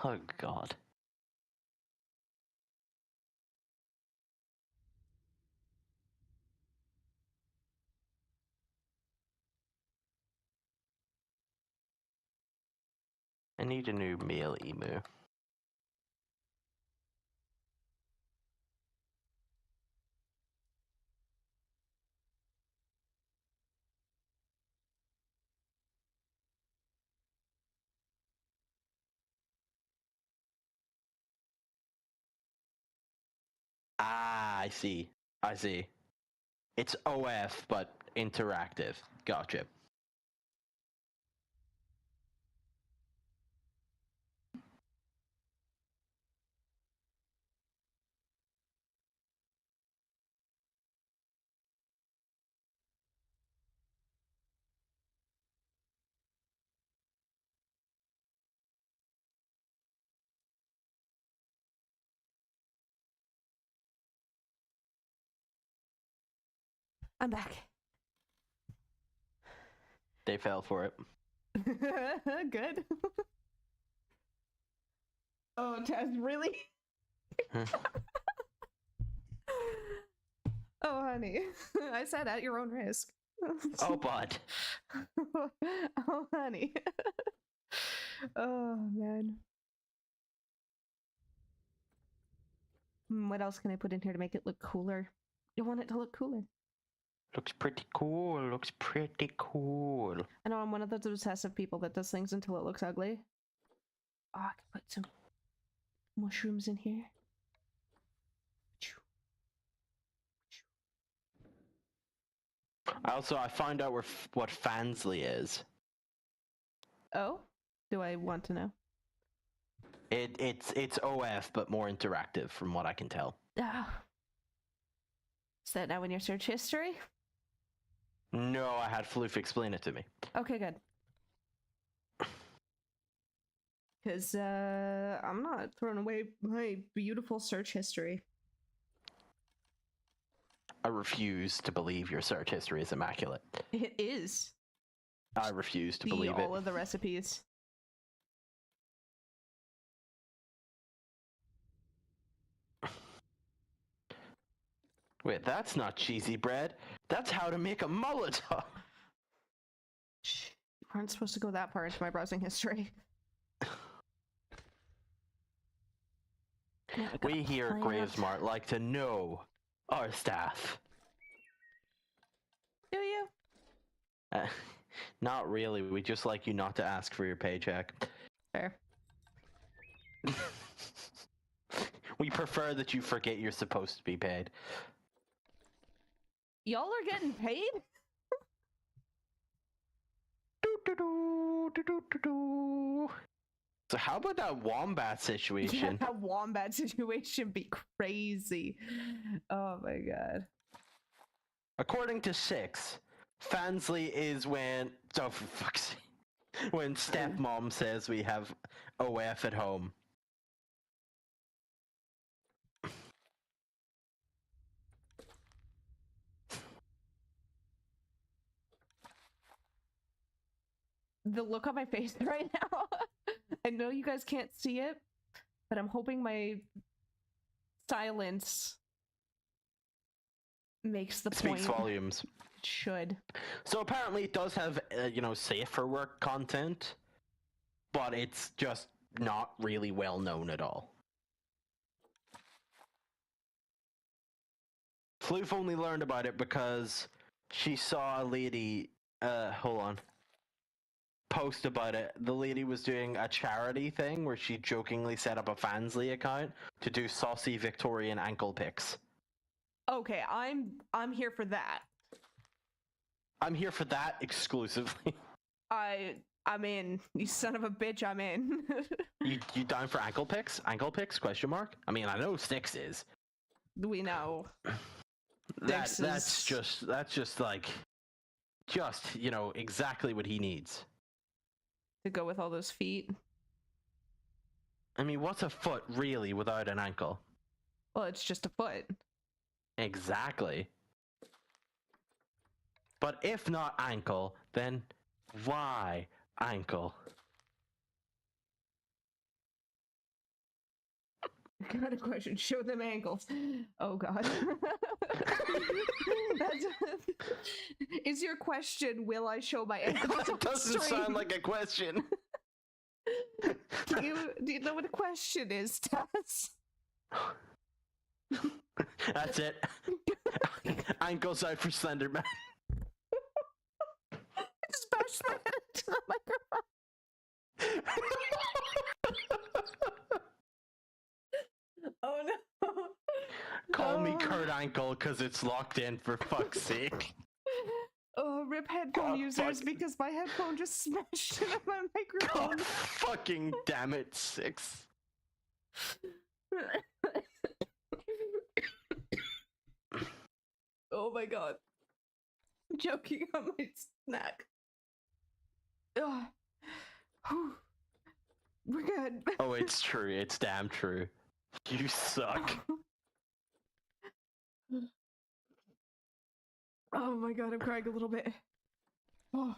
Oh god. I need a new male emu. Ah, I see. It's OF, but interactive. Gotcha. I'm back. They fell for it. Good. Oh, Taz, really? Oh, honey. I said at your own risk. Oh, bud. Oh, honey. Oh, man. What else can I put in here to make it look cooler? You want it to look cooler. Looks pretty cool. I know I'm one of those obsessive people that does things until it looks ugly. Oh, I could put some mushrooms in here. I found out what Fansly is. Oh? Do I want to know? It's OF, but more interactive, from what I can tell. Ah. Is that now in your search history? No, I had Floof explain it to me. Okay, good. Because I'm not throwing away my beautiful search history. I refuse to believe your search history is immaculate. It is. I refuse to believe it. All of the recipes. Wait, that's not cheesy bread. That's how to make a Molotov. Shh, you weren't supposed to go that far into my browsing history. Yeah, We here at plant. Gravesmart like to know our staff. Do you? Not really. We just like you not to ask for your paycheck. Fair. We prefer that you forget you're supposed to be paid. Y'all are getting paid? So how about that wombat situation? Yeah, that wombat situation be crazy. Oh my god. According to 6, Fansley is when... Oh, for fuck's sake. When stepmom says we have OF at home. The look on my face right now. I know you guys can't see it, but I'm hoping my silence makes the point. Speaks volumes. It should. So apparently it does have, safer work content, but it's just not really well known at all. Floof only learned about it because she saw a lady, hold on, post about it. The lady was doing a charity thing where she jokingly set up a Fansly account to do saucy Victorian ankle pics. Okay, I'm here for that. I'm here for that exclusively. I'm in. You son of a bitch, I'm in. You down for ankle pics? Ankle pics? Question mark. I mean, I know Styx is. We know. That's just like, exactly what he needs. To go with all those feet. I mean, what's a foot really without an ankle? Well, it's just a foot. Exactly. But if not ankle, then why ankle? Got a question. Show them ankles. Oh god. Is your question, will I show my ankles? That doesn't sound like a question. Do you know what a question is, Tess? That's it. Ankles out for Slenderman. I just bashed my head into the microphone. Oh no. Call me Kurt Ankle because it's locked in, for fuck's sake. Oh, rip headphone users because my headphone just smashed into my microphone. God fucking damn it, 6. Oh my god. I'm choking on my snack. Ugh. We're good. Oh, it's true. It's damn true. You suck. Oh my god, I'm crying a little bit. Oh.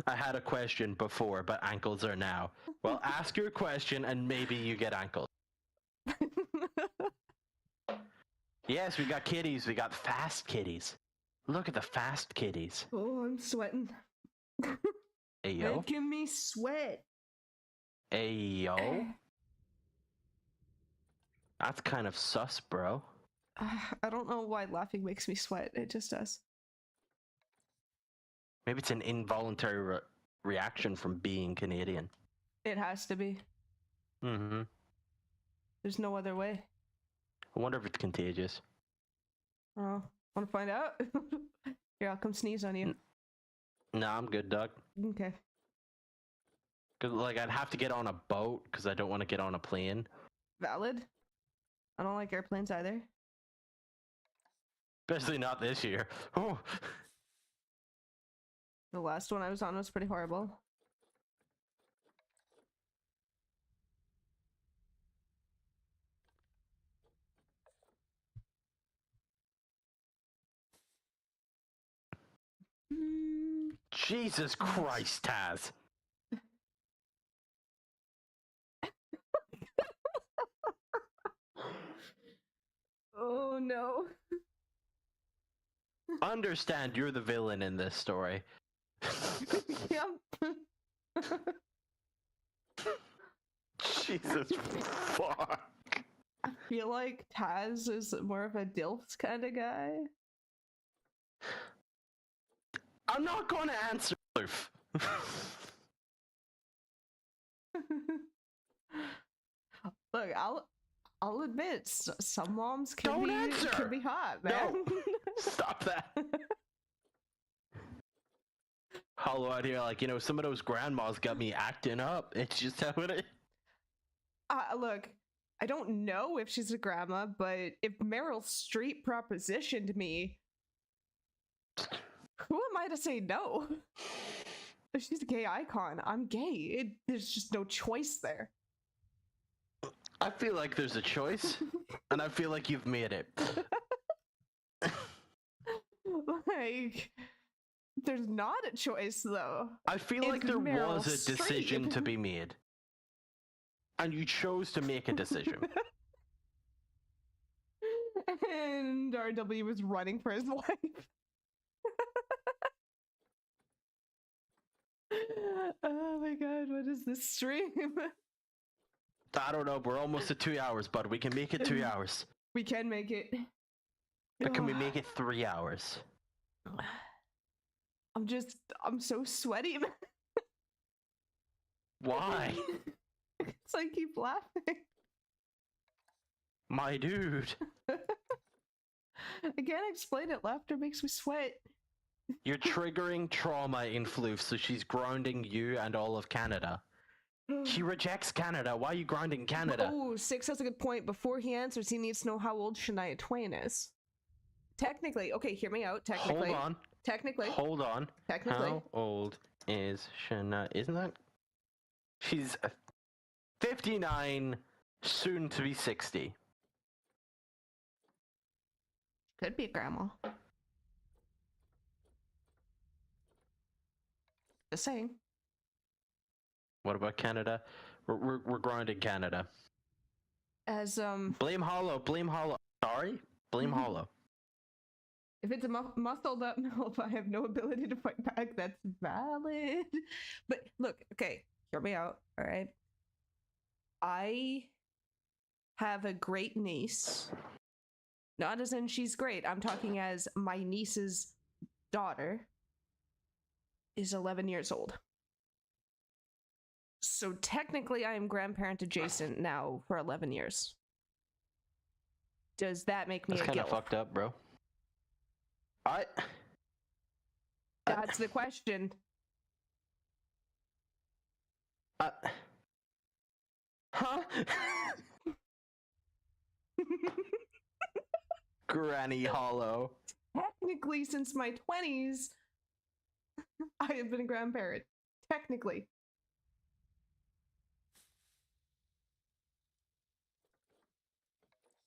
I had a question before, but ankles are now. Well, ask your question and maybe you get ankles. Yes, we got kitties. We got fast kitties. Look at the fast kitties. Oh, I'm sweating. Hey, yo. Making me sweat. Hey, yo. That's kind of sus, bro. I don't know why laughing makes me sweat. It just does. Maybe it's an involuntary reaction from being Canadian. It has to be. Mm-hmm. There's no other way. I wonder if it's contagious. Oh, want to find out? Here, I'll come sneeze on you. Nah, I'm good, Doug. Okay. Cause I'd have to get on a boat because I don't want to get on a plane. Valid. I don't like airplanes either. Especially not this year. Oh. The last one I was on was pretty horrible. Jesus Christ, Taz. Oh no. Understand, you're the villain in this story. Yep. Jesus fuck. I feel like Taz is more of a DILFs kind of guy. I'm not going to answer. Look, I'll admit some moms can be hot, man. No. Stop that. Hollow out here, like, some of those grandmas got me acting up. It's just how it is. Look, I don't know if she's a grandma, but if Meryl Streep propositioned me, who am I to say no? If she's a gay icon, I'm gay. There's just no choice there. I feel like there's a choice, and I feel like you've made it. Like, there's not a choice, though. I feel like there Meryl was a decision Streep. to be made. And you chose to make a decision. And RW was running for his life. Oh my god, what is this stream? I don't know, we're almost at 2 hours, but we can make it 2 hours. We can make it. But can we make it 3 hours? I'm so sweaty. Why? It's like keep laughing. My dude. I can't explain it. Laughter makes me sweat. You're triggering trauma in Floof, so she's grounding you and all of Canada. She rejects Canada. Why are you grounding Canada? Oh, Six has a good point. Before he answers, he needs to know how old Shania Twain is. Technically, okay, hear me out. Technically. Hold on. Technically. Hold on. Technically. How old is Shania? Isn't that? She's 59, soon to be 60. Could be a grandma. Just saying. What about Canada? We're grounding Canada. As Blame Hollow. Blame Hollow. Sorry. Blame Hollow. if it's a muscled up MILF, I have no ability to fight back. That's valid. But look, okay, hear me out. All right. I have a great niece. Not as in she's great. I'm talking as my niece's daughter is 11 years old. So technically I am grandparent adjacent now for 11 years. Does that make me That's a kind of gilf? fucked up, bro. That's the question. Huh? Granny Hollow. Technically, since my 20s, I have been a grandparent. Technically.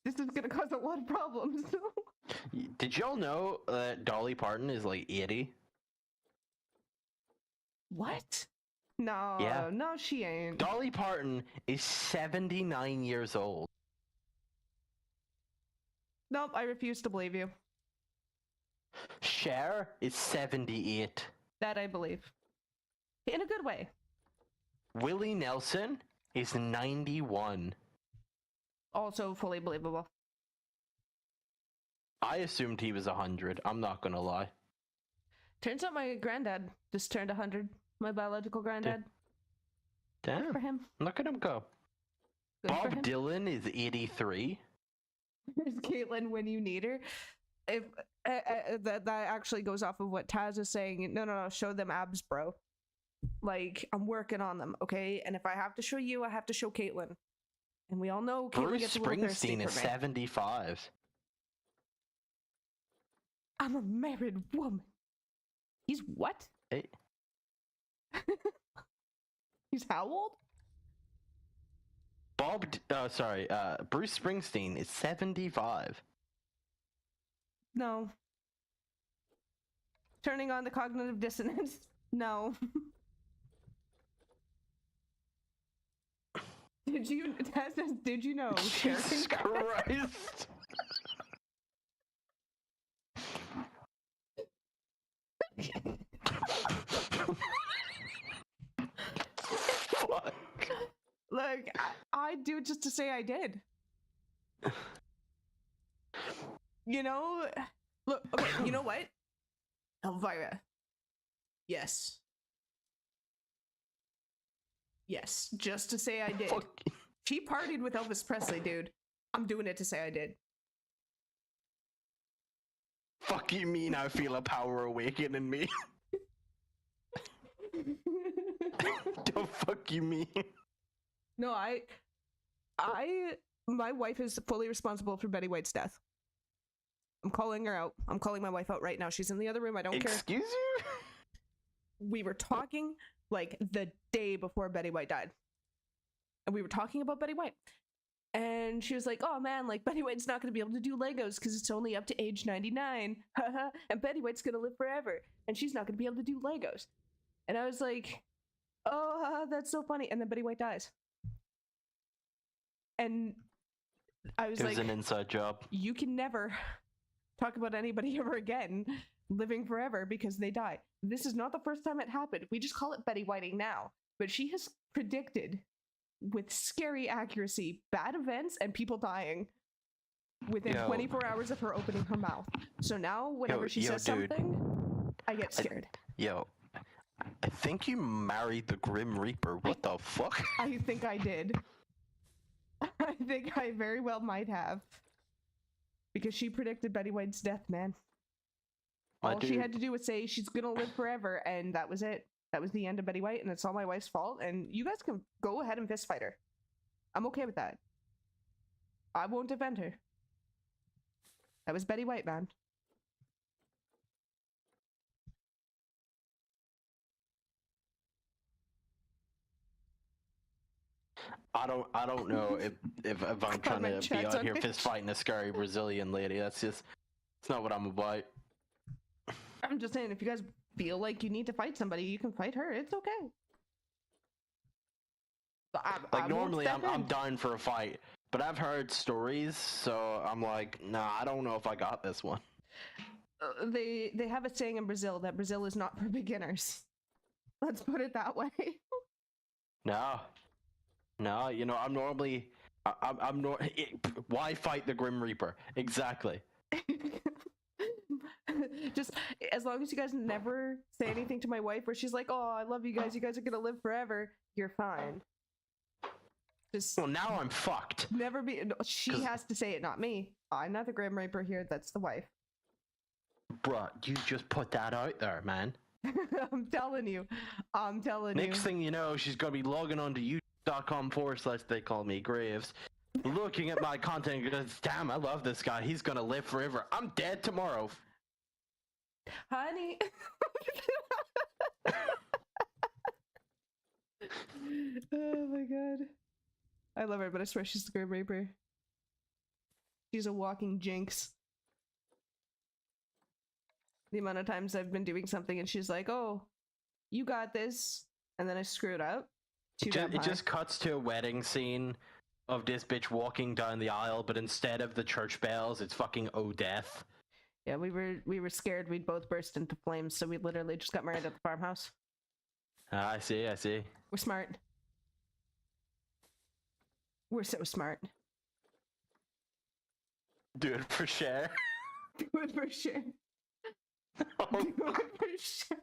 This is gonna cause a lot of problems. Did y'all know that Dolly Parton is like 80? What? No, Yeah. no, she ain't. Dolly Parton is 79 years old. Nope, I refuse to believe you. Cher is 78. That I believe. In a good way. Willie Nelson is 91. Also fully believable. I assumed he was 100. I'm not gonna lie. Turns out my granddad just turned 100. My biological granddad. Good for Damn. him. Look at him go. Good for Bob him. Dylan is 83. There's Caitlin when you need her. If that actually goes off of what Taz is saying. No, show them abs, bro. Like, I'm working on them, okay? And if I have to show you, I have to show Caitlin. And we all know Caitlin Bruce gets a little thirsty Springsteen is for me. 75. I'm a married woman. He's what? Hey. He's how old? Bruce Springsteen is 75. No. Turning on the cognitive dissonance? No. Did you know? Jesus Christ. Fuck. Look, I do it just to say I did. You know? Look, okay, you know what? Elvira. Yes. Yes, just to say I did. Fuck. She partied with Elvis Presley, dude. I'm doing it to say I did. Fuck you mean I feel a power awaken in me? The fuck you mean? No, my wife is fully responsible for Betty White's death. I'm calling her out. I'm calling my wife out right now. She's in the other room. I don't care. Excuse you? We were talking like the day before Betty White died. And we were talking about Betty White. And she was like, oh man, like Betty White's not going to be able to do Legos because it's only up to age 99. And Betty White's going to live forever. And she's not going to be able to do Legos. And I was like, oh, that's so funny. And then Betty White dies. And I was It like, was an inside job. you can never talk about anybody ever again living forever because they die. This is not the first time it happened. We just call it Betty Whiting now. But she has predicted with scary accuracy bad events and people dying within 24 hours of her opening her mouth. So now whenever she says dude. something, I get scared. I think you married the Grim Reaper. What the fuck? I think I did. I think I very well might have. Because she predicted Betty White's death, man. All she had to do was say she's gonna live forever, and that was it. That was the end of Betty White, and it's all my wife's fault, and you guys can go ahead and fist fight her. I'm okay with that. I won't defend her. That was Betty White, man. I don't know if I'm trying to be out here fist fighting a scary Brazilian lady. It's not what I'm about. I'm just saying, if you guys feel like you need to fight somebody, you can fight her. It's okay. But I normally I'm down for a fight, but I've heard stories, so I'm like, nah, I don't know if I got this one. They have a saying in Brazil that Brazil is not for beginners. Let's put it that way. No, you know, I'm normally, why fight the Grim Reaper? Exactly. Just as long as you guys never say anything to my wife where she's like, oh, I love you guys are gonna live forever, you're fine. Just well, now I'm fucked. Never be. No, she has to say it, not me. I'm not the Grim Reaper here. That's the wife. Bruh, you just put that out there, man. I'm telling you. Next thing you know, she's gonna be logging on to youtube.com/they call me Graves, looking at my content and goes, damn, I love this guy. He's gonna live forever. I'm dead tomorrow. Honey. Oh my god. I love her, but I swear she's the Grim Reaper. She's a walking jinx. The amount of times I've been doing something and she's like, oh, you got this, and then I screw it up. It just cuts to a wedding scene of this bitch walking down the aisle, but instead of the church bells, it's fucking oh death. Yeah, we were scared we'd both burst into flames, so we literally just got married at the farmhouse. I see. We're smart. We're so smart. Do it for share. Do it for sure. Oh, Do it for sure.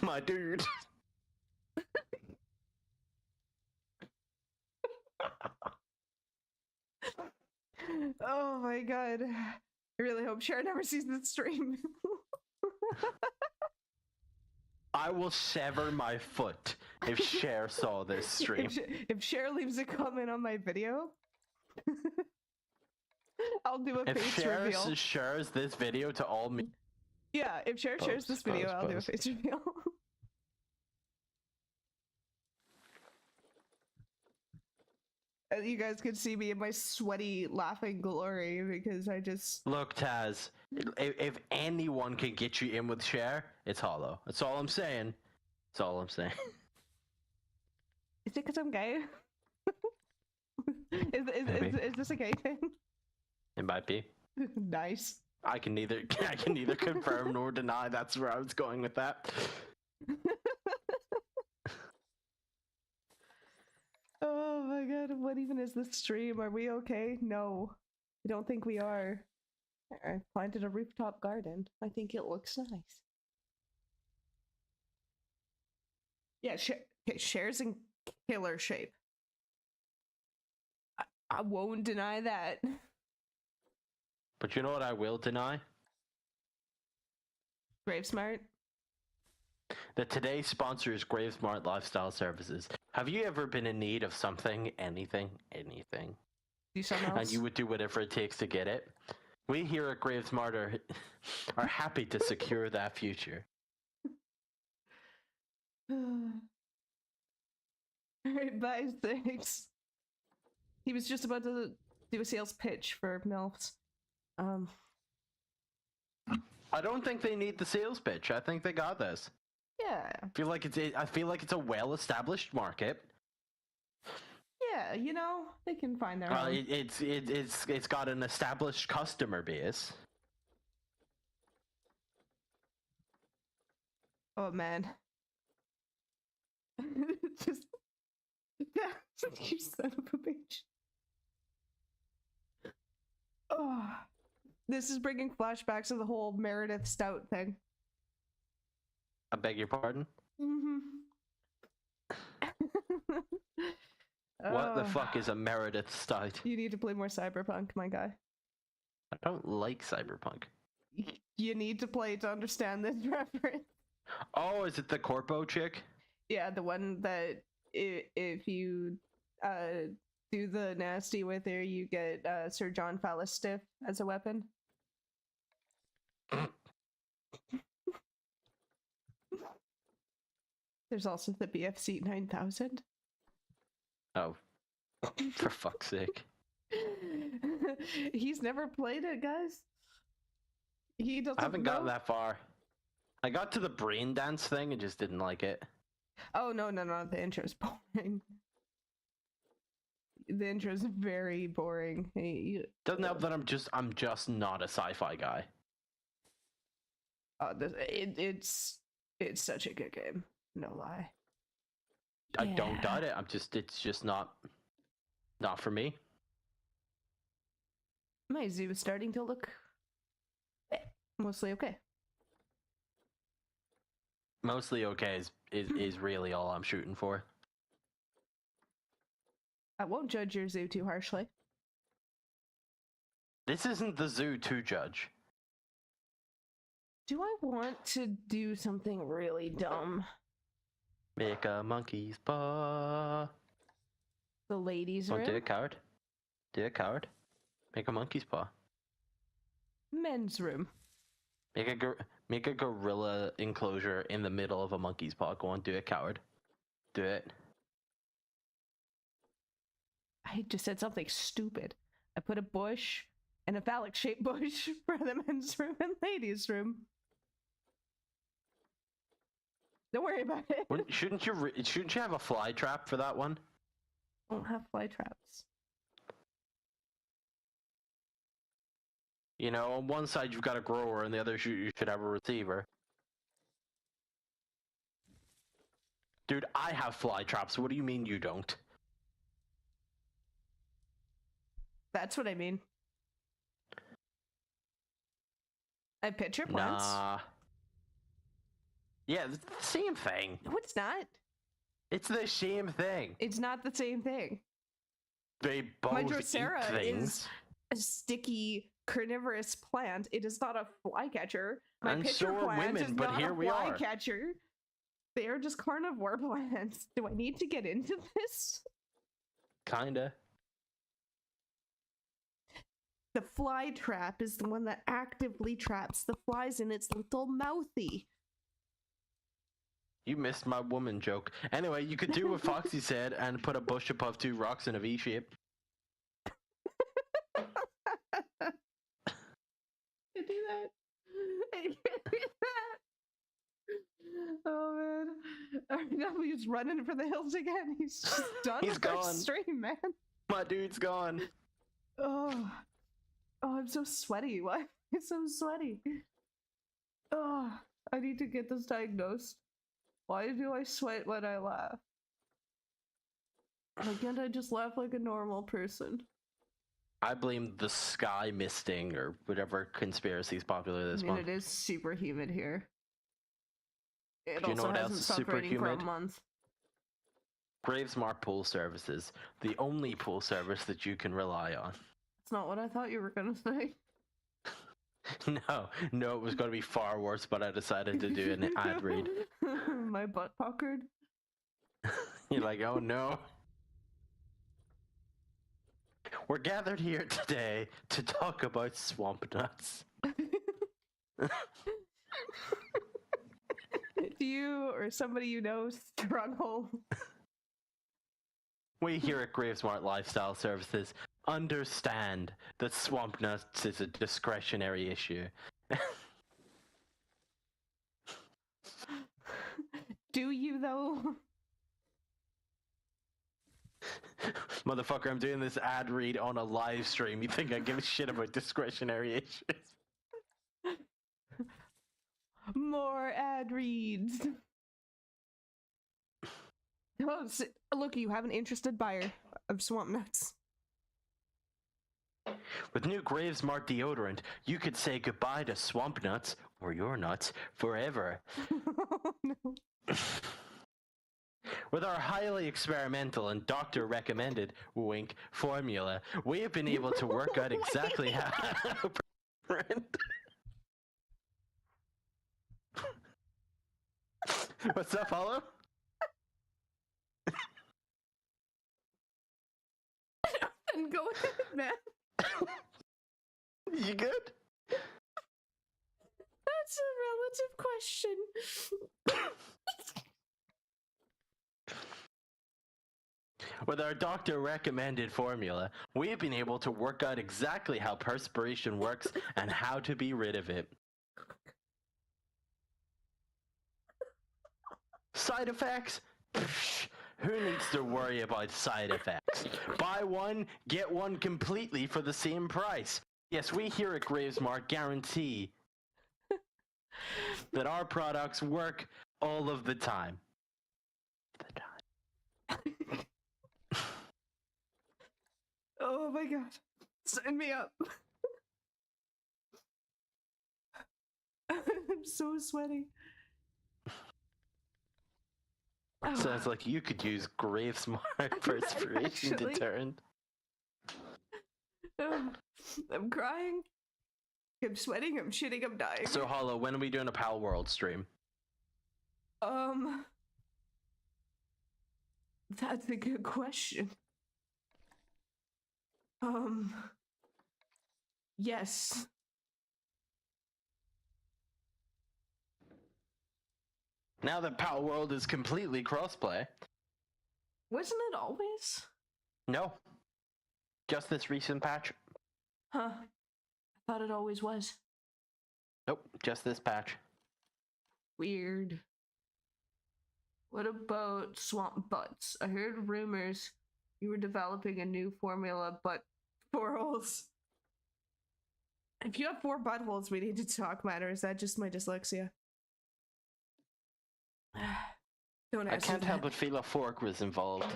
my dude. Oh my god. I really hope Cher never sees this stream. I will sever my foot if Cher saw this stream. If Cher leaves a comment on my video, I'll do a face reveal. If Cher shares this video to all me. Yeah, if Cher shares this video, I'll do a face reveal. You guys could see me in my sweaty laughing glory because I just... Look, Taz, if anyone can get you in with Cher, it's Hollow. That's all I'm saying. That's all I'm saying. Is it because I'm gay? is this a gay thing? It might be. Nice. I can neither confirm nor deny. That's where I was going with that. Oh my god, what even is this stream? Are we okay? No. I don't think we are. I planted a rooftop garden. I think it looks nice. Yeah, okay, shares in killer shape. I won't deny that. But you know what I will deny? Gravesmart. That today's sponsor is GraveSmart Lifestyle Services. Have you ever been in need of something, anything? Do something else. And you would do whatever it takes to get it? We here at GraveSmart are happy to secure that future. Alright, bye, thanks. He was just about to do a sales pitch for MILFs. I don't think they need the sales pitch. I think they got this. Yeah. I feel like it's a well-established market. Yeah, you know, they can find their own. It's got an established customer base. Oh man. Just you son of a bitch. Oh, this is bringing flashbacks of the whole Meredith Stout thing. I beg your pardon? Mm-hmm. What the fuck is a Meredith Stout? You need to play more Cyberpunk, my guy. I don't like Cyberpunk. You need to play to understand this reference. Oh, is it the Corpo chick? Yeah, the one that if you do the nasty with her, you get Sir John Fallistiff as a weapon. There's also the BFC 9000. Oh, for fuck's sake. He's never played it, guys. He doesn't I haven't know. gotten that far. I got to the brain dance thing and just didn't like it. Oh, no, the intro's boring. The intro's very boring. Doesn't help that I'm just not a sci-fi guy. It's such a good game. No lie. I don't doubt it. It's just not for me. My zoo is starting to look mostly okay. Mostly okay is really all I'm shooting for. I won't judge your zoo too harshly. This isn't the zoo to judge. Do I want to do something really dumb? Make a monkey's paw. The ladies' Don't room? do it, coward. Do it, coward. Make a monkey's paw. Men's room. Make a gorilla enclosure in the middle of a monkey's paw. Go on, do it, coward. Do it. I just said something stupid. I put a bush and a phallic-shaped bush for the men's room and ladies' room. Don't worry about it. Shouldn't you have a fly trap for that one? I don't have fly traps. You know, on one side you've got a grower, and the other you should have a receiver. Dude, I have fly traps. What do you mean you don't? That's what I mean. I pitcher plants. Nah. Yeah, it's the same thing. No, it's not. It's the same thing. It's not the same thing. They both My eat Drosera things. is a sticky carnivorous plant. It is not a flycatcher. My And pitcher so are plant women, is but not here a we are. flycatcher. They are just carnivore plants. Do I need to get into this? Kinda. The fly trap is the one that actively traps the flies in its little mouthy. You missed my woman joke. Anyway, you could do what Foxy said and put a bush above two rocks in a V shape. I can do that. I can do that. Oh man. Alright, now he's running for the hills again. He's just done He's with our gone. stream, man. My dude's gone. Oh, I'm so sweaty. Why? It's so sweaty. Oh, I need to get this diagnosed. Why do I sweat when I laugh? Why can't I just laugh like a normal person? I blame the sky misting or whatever conspiracy is popular this month. It is super humid here. It Do you know also what else hasn't is stopped super raining for a humid? month. Gravesmart Pool Services, the only pool service that you can rely on. That's not what I thought you were gonna say. No, it was going to be far worse, but I decided to do an ad read. My butt puckered. You're like, oh no. We're gathered here today to talk about swamp nuts. Do you or somebody you know struggle? We here at Gravesmart Lifestyle Services understand that swamp nuts is a discretionary issue. Do you though? Motherfucker, I'm doing this ad read on a live stream. You think I give a shit about discretionary issues? More ad reads. Oh, look, you have an interested buyer of swamp nuts. With new Gravesmart deodorant, you could say goodbye to swamp nuts, or your nuts, forever. Oh, no. With our highly experimental and doctor-recommended, wink, formula, we have been able to work out exactly how... What's up, Hollow? And go ahead, man. You good? That's a relative question. With our doctor-recommended formula, we have been able to work out exactly how perspiration works and how to be rid of it. Side effects? Psh, who needs to worry about side effects? Buy one, get one completely for the same price. Yes, we here at Gravesmart guarantee that our products work all of the time. Oh my god. Sign me up. I'm so sweaty. Sounds like you could use Gravesmart perspiration Actually. deterrent. I'm crying. I'm sweating. I'm shitting. I'm dying. So, Hollow, when are we doing a Pal World stream? That's a good question. Yes. Now that Pal World is completely crossplay. Wasn't it always? No. Just this recent patch. Huh. I thought it always was. Nope, just this patch. Weird. What about swamp butts? I heard rumors you were developing a new formula, but 4 holes. If you have 4 buttholes, we need to talk, man, or is that just my dyslexia? Don't ask I can't me help that. but feel a fork was involved.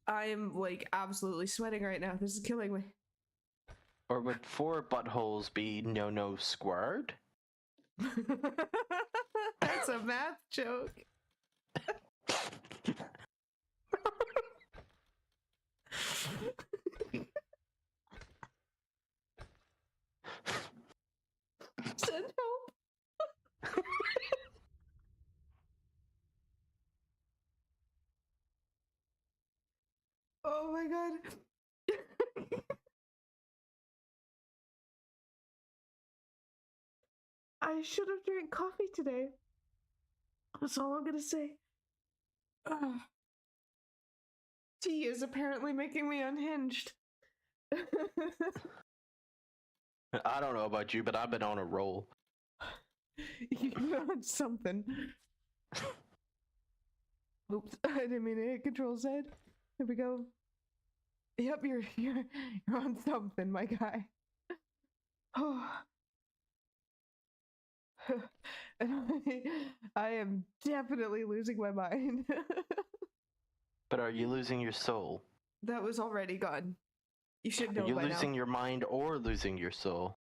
I am like absolutely sweating right now. This is killing me. Or would 4 buttholes be no squared? That's a math joke. Send help. Oh my god. I should have drank coffee today. That's all I'm gonna say. Ugh. Tea is apparently making me unhinged. I don't know about you, but I've been on a roll. You're on something. Oops, I didn't mean to hit Control Z. Here we go. Yep, you're on something, my guy. Oh. I am definitely losing my mind. But are you losing your soul? That was already gone. You should Are know you by losing now. your mind or losing your soul?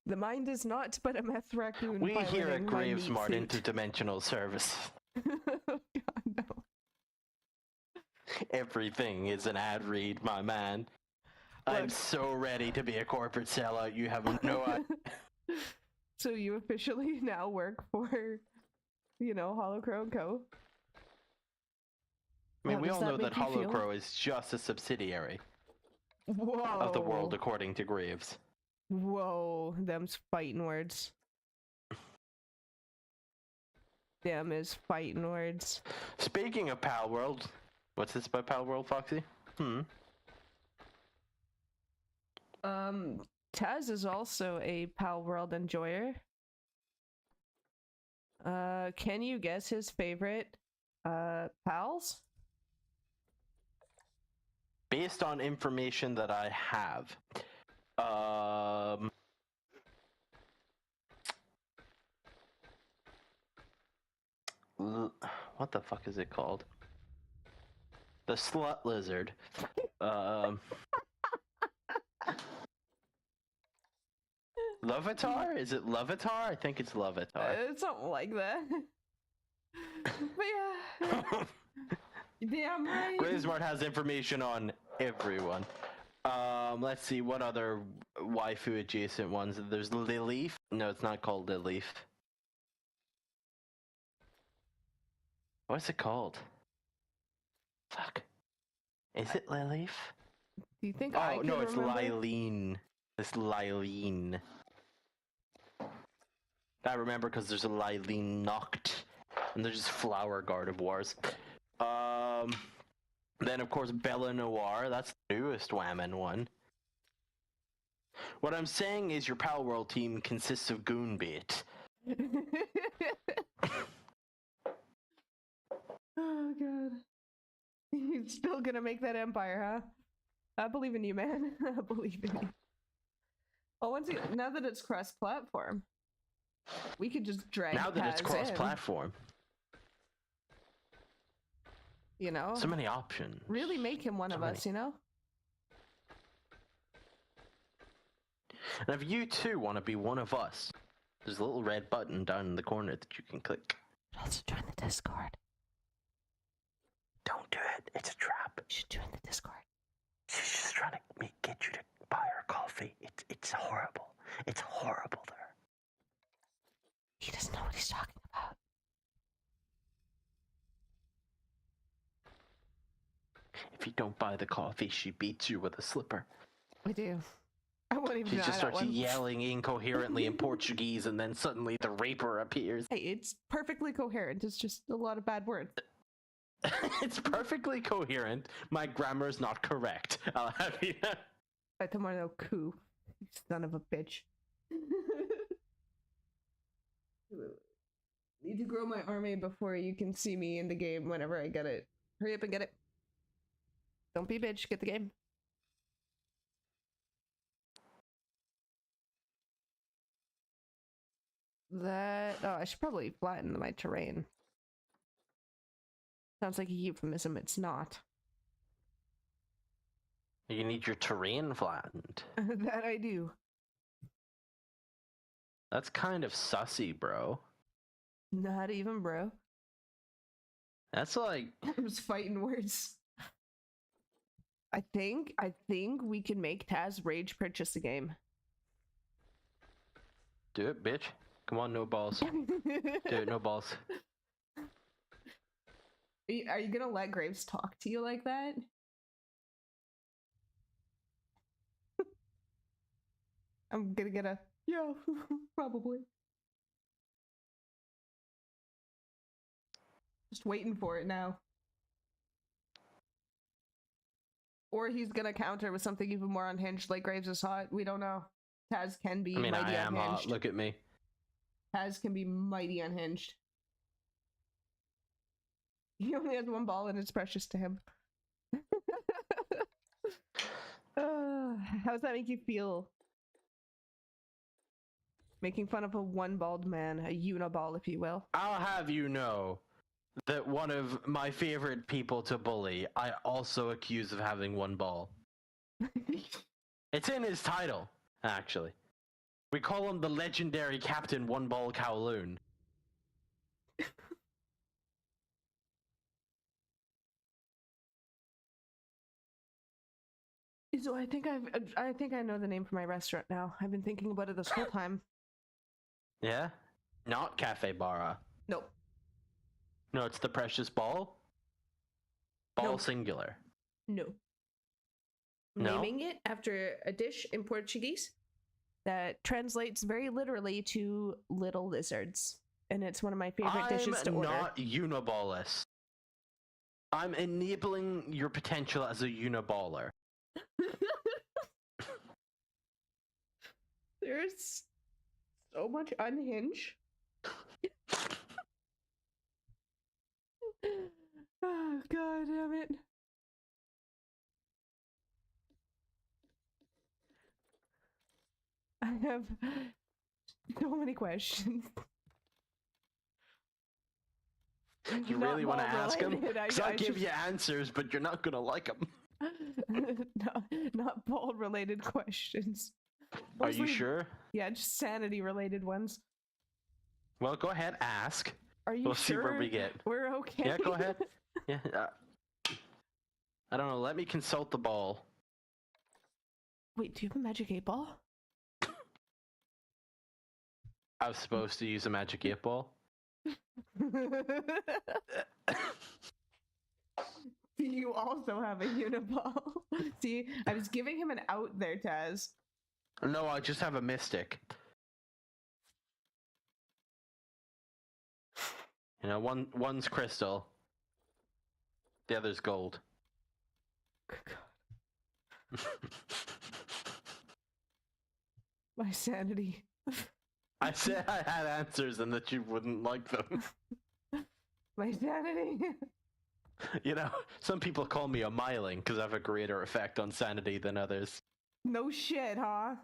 The mind is not but a meth raccoon We here piloting at my meat Gravesmart suit. Interdimensional Service. God, no. Everything is an ad read, my man. I'm Look. so ready to be a corporate sellout. You have no idea. So you officially now work for, Holocro & Co. I mean, How we does all that know that make you feel? Holocro is just a subsidiary Whoa. of the world according to Graves. Whoa, them's fighting words. Them is fighting words. Speaking of Pal World, what's this about Pal World, Foxy? Taz is also a Pal World enjoyer. Can you guess his favorite pals? Based on information that I have, what the fuck is it called? The Slut Lizard. Lovatar? Is it Lovatar? I think it's Lovatar. It's something like that. But yeah. Damn right. Gravesmart has information on everyone. Let's see, what other waifu adjacent ones? There's Lilith. No, it's not called Lilith. What's it called? Fuck. Is it Lilith? Do you think I Oh, can no, it's remember? Lylene. It's Lylene. I remember because there's a Lylene Noct. And there's just Flower Guard of Wars. Then, of course, Bella Noir. That's the newest Whammon one. What I'm saying is your Pal World team consists of Goonbait. Oh god. You're still gonna make that empire, huh? I believe in you, man. I believe in you. Oh, now that it's cross-platform, we could just drag Now that it's Taz in, cross-platform. you know? So many options. Really make him one of us, you know? And if you too want to be one of us, there's a little red button down in the corner that you can click. Also join the Discord. Don't do it. It's a trap. You should join the Discord. She's just trying to get you to buy her coffee. It's horrible. It's horrible there. He doesn't know what he's talking about. If you don't buy the coffee, she beats you with a slipper. I do. I won't even She deny just that starts one. yelling incoherently in Portuguese, and then suddenly the raper appears. Hey, it's perfectly coherent. It's just a lot of bad words. It's perfectly coherent. My grammar is not correct. I'll have you know. I tomorrow coup. You son of a bitch. Need to grow my army before you can see me in the game whenever I get it. Hurry up and get it. Don't be a bitch, get the game. Oh, I should probably flatten my terrain. Sounds like a euphemism, it's not. You need your terrain flattened. That I do. That's kind of sussy, bro. Not even, bro. That's like... I was fighting words. I think we can make Taz rage purchase the game. Do it, bitch. Come on, no balls. Do it, no balls. Are you gonna let Graves talk to you like that? I'm gonna get a yeah, probably. Just waiting for it now. Or he's gonna counter with something even more unhinged, like Graves is hot. We don't know. Taz can be mighty I am unhinged. hot. Look at me. Taz can be mighty unhinged. He only has one ball and it's precious to him. How does that make you feel? Making fun of a one bald man, a uniball, if you will. I'll have you know that one of my favorite people to bully, I also accuse of having one ball. It's in his title, actually. We call him the legendary Captain One Ball Kowloon. So I think I know the name for my restaurant now. I've been thinking about it this whole time. Yeah? Not Cafe Barra. Nope. No, it's the Precious Ball. Ball No. singular. No. No? Naming it after a dish in Portuguese that translates very literally to little lizards. And it's one of my favorite dishes to I'm order. not uniballist. I'm enabling your potential as a uniballer. There's so much unhinge. Oh, God damn it. I have so many questions. You Not really want to ball ask him? related, Because I'll give should- you answers, but you're not going to like them. No, not ball related questions. Are you Mostly- sure? Yeah, just sanity related ones. Well, go ahead, ask. Are you We'll sure see where we get. we're okay? Yeah, go ahead. Yeah. I don't know. Let me consult the ball. Wait, do you have a magic 8-ball? I was supposed to use a magic 8-ball. You also have a uniball. See, I was giving him an out there, Taz. No, I just have a mystic. You know, one's crystal, the other's gold. My sanity. I said I had answers and that you wouldn't like them. My sanity. You know, some people call me a miling because I have a greater effect on sanity than others. No shit, huh?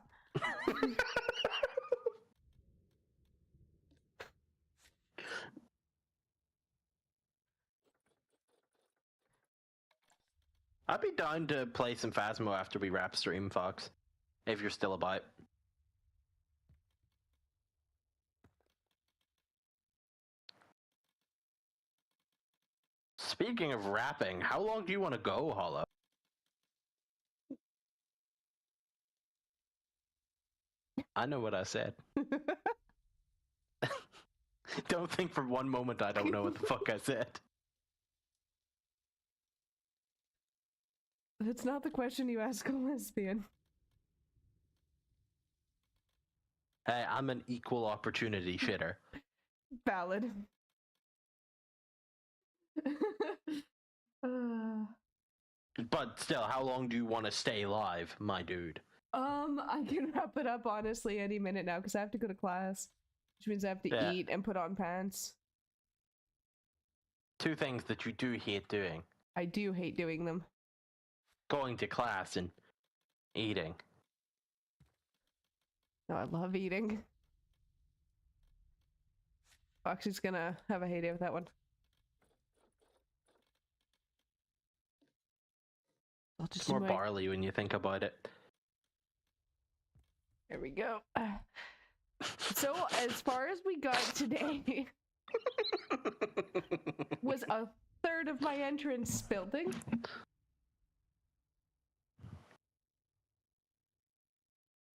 I'd be down to play some Phasmo after we wrap stream, Fox. If you're still about. Speaking of rapping, how long do you want to go, Hollow? I know what I said. Don't think for one moment I don't know what the fuck I said. That's not the question you ask a lesbian. Hey, I'm an equal opportunity shitter. Valid. uh, But still, how long do you want to stay live, my dude? I can wrap it up honestly any minute now because I have to go to class, which means I have to Yeah. eat and put on pants. Two things that you do hate doing. I do hate doing them. Going to class and eating. No, I love eating. Foxy's gonna have a heyday with that one. I'll just It's more do my- barley when you think about it. There we go. So as far as we got today was a third of my entrance building.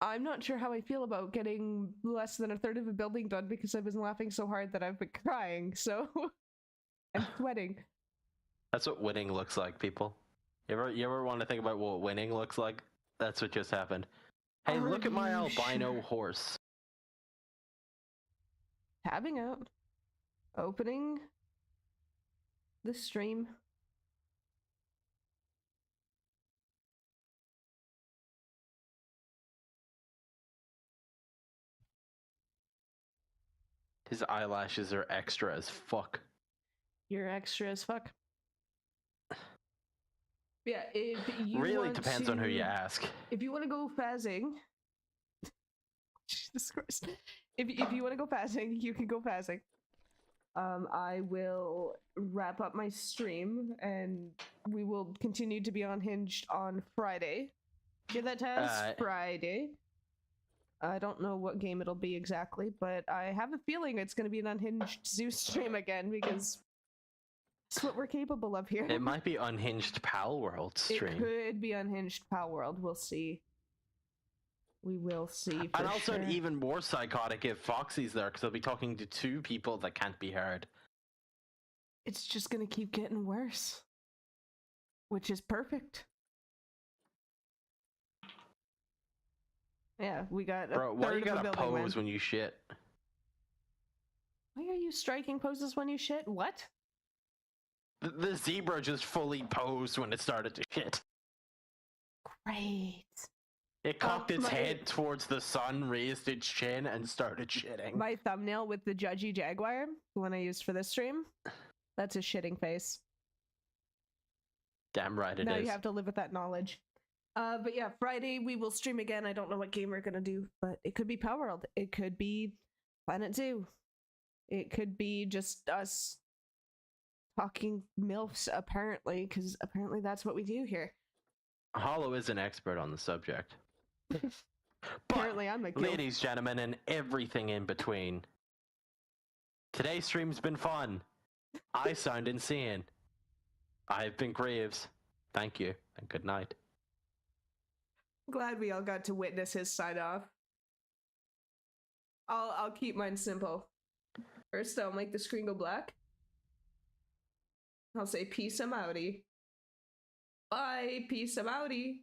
I'm not sure how I feel about getting less than a third of a building done because I've been laughing so hard that I've been crying, so I'm sweating. That's what winning looks like, people. You ever want to think about what winning looks like? That's what just happened. Hey, Are look at my you albino sure? horse. Tabbing out. Opening the stream. His eyelashes are extra as fuck. You're extra as fuck. Yeah, if you Really want depends on who you to- ask. If you want to go phasing, Jesus Christ. If you want to go phasing, you can go phasing. I will wrap up my stream and we will continue to be unhinged on Friday. Hear that, Taz? Friday. I don't know what game it'll be exactly, but I have a feeling it's going to be an unhinged Zeus stream again because that's what we're capable of here. It might be Unhinged Pal World stream. It could be unhinged Pal World. We'll see. We will see. And also sure. even more psychotic if Foxy's there, because he'll be talking to two people that can't be heard. It's just gonna keep getting worse, which is perfect. Yeah, we got. Bro, why you gotta pose when you shit? Why are you striking poses when you shit? What? The zebra just fully posed when it started to shit. Great. It cocked its head towards the sun, raised its chin, and started shitting. My thumbnail with the judgy jaguar, the one I used for this stream, that's a shitting face. Damn right it is. Now you have to live with that knowledge. But yeah, Friday we will stream again. I don't know what game we're gonna do, but it could be Power World. It could be Planet Zoo. It could be just us talking MILFs, apparently, because apparently that's what we do here. Hollow is an expert on the subject. Apparently I'm a guild. Ladies, gentlemen, and everything in between. Today's stream's been fun. I sound insane. I've been Graves. Thank you, and good night. Glad we all got to witness his sign off. I'll keep mine simple. First, I'll make the screen go black. I'll say peace, I'm outie. Bye, peace, I'm outie.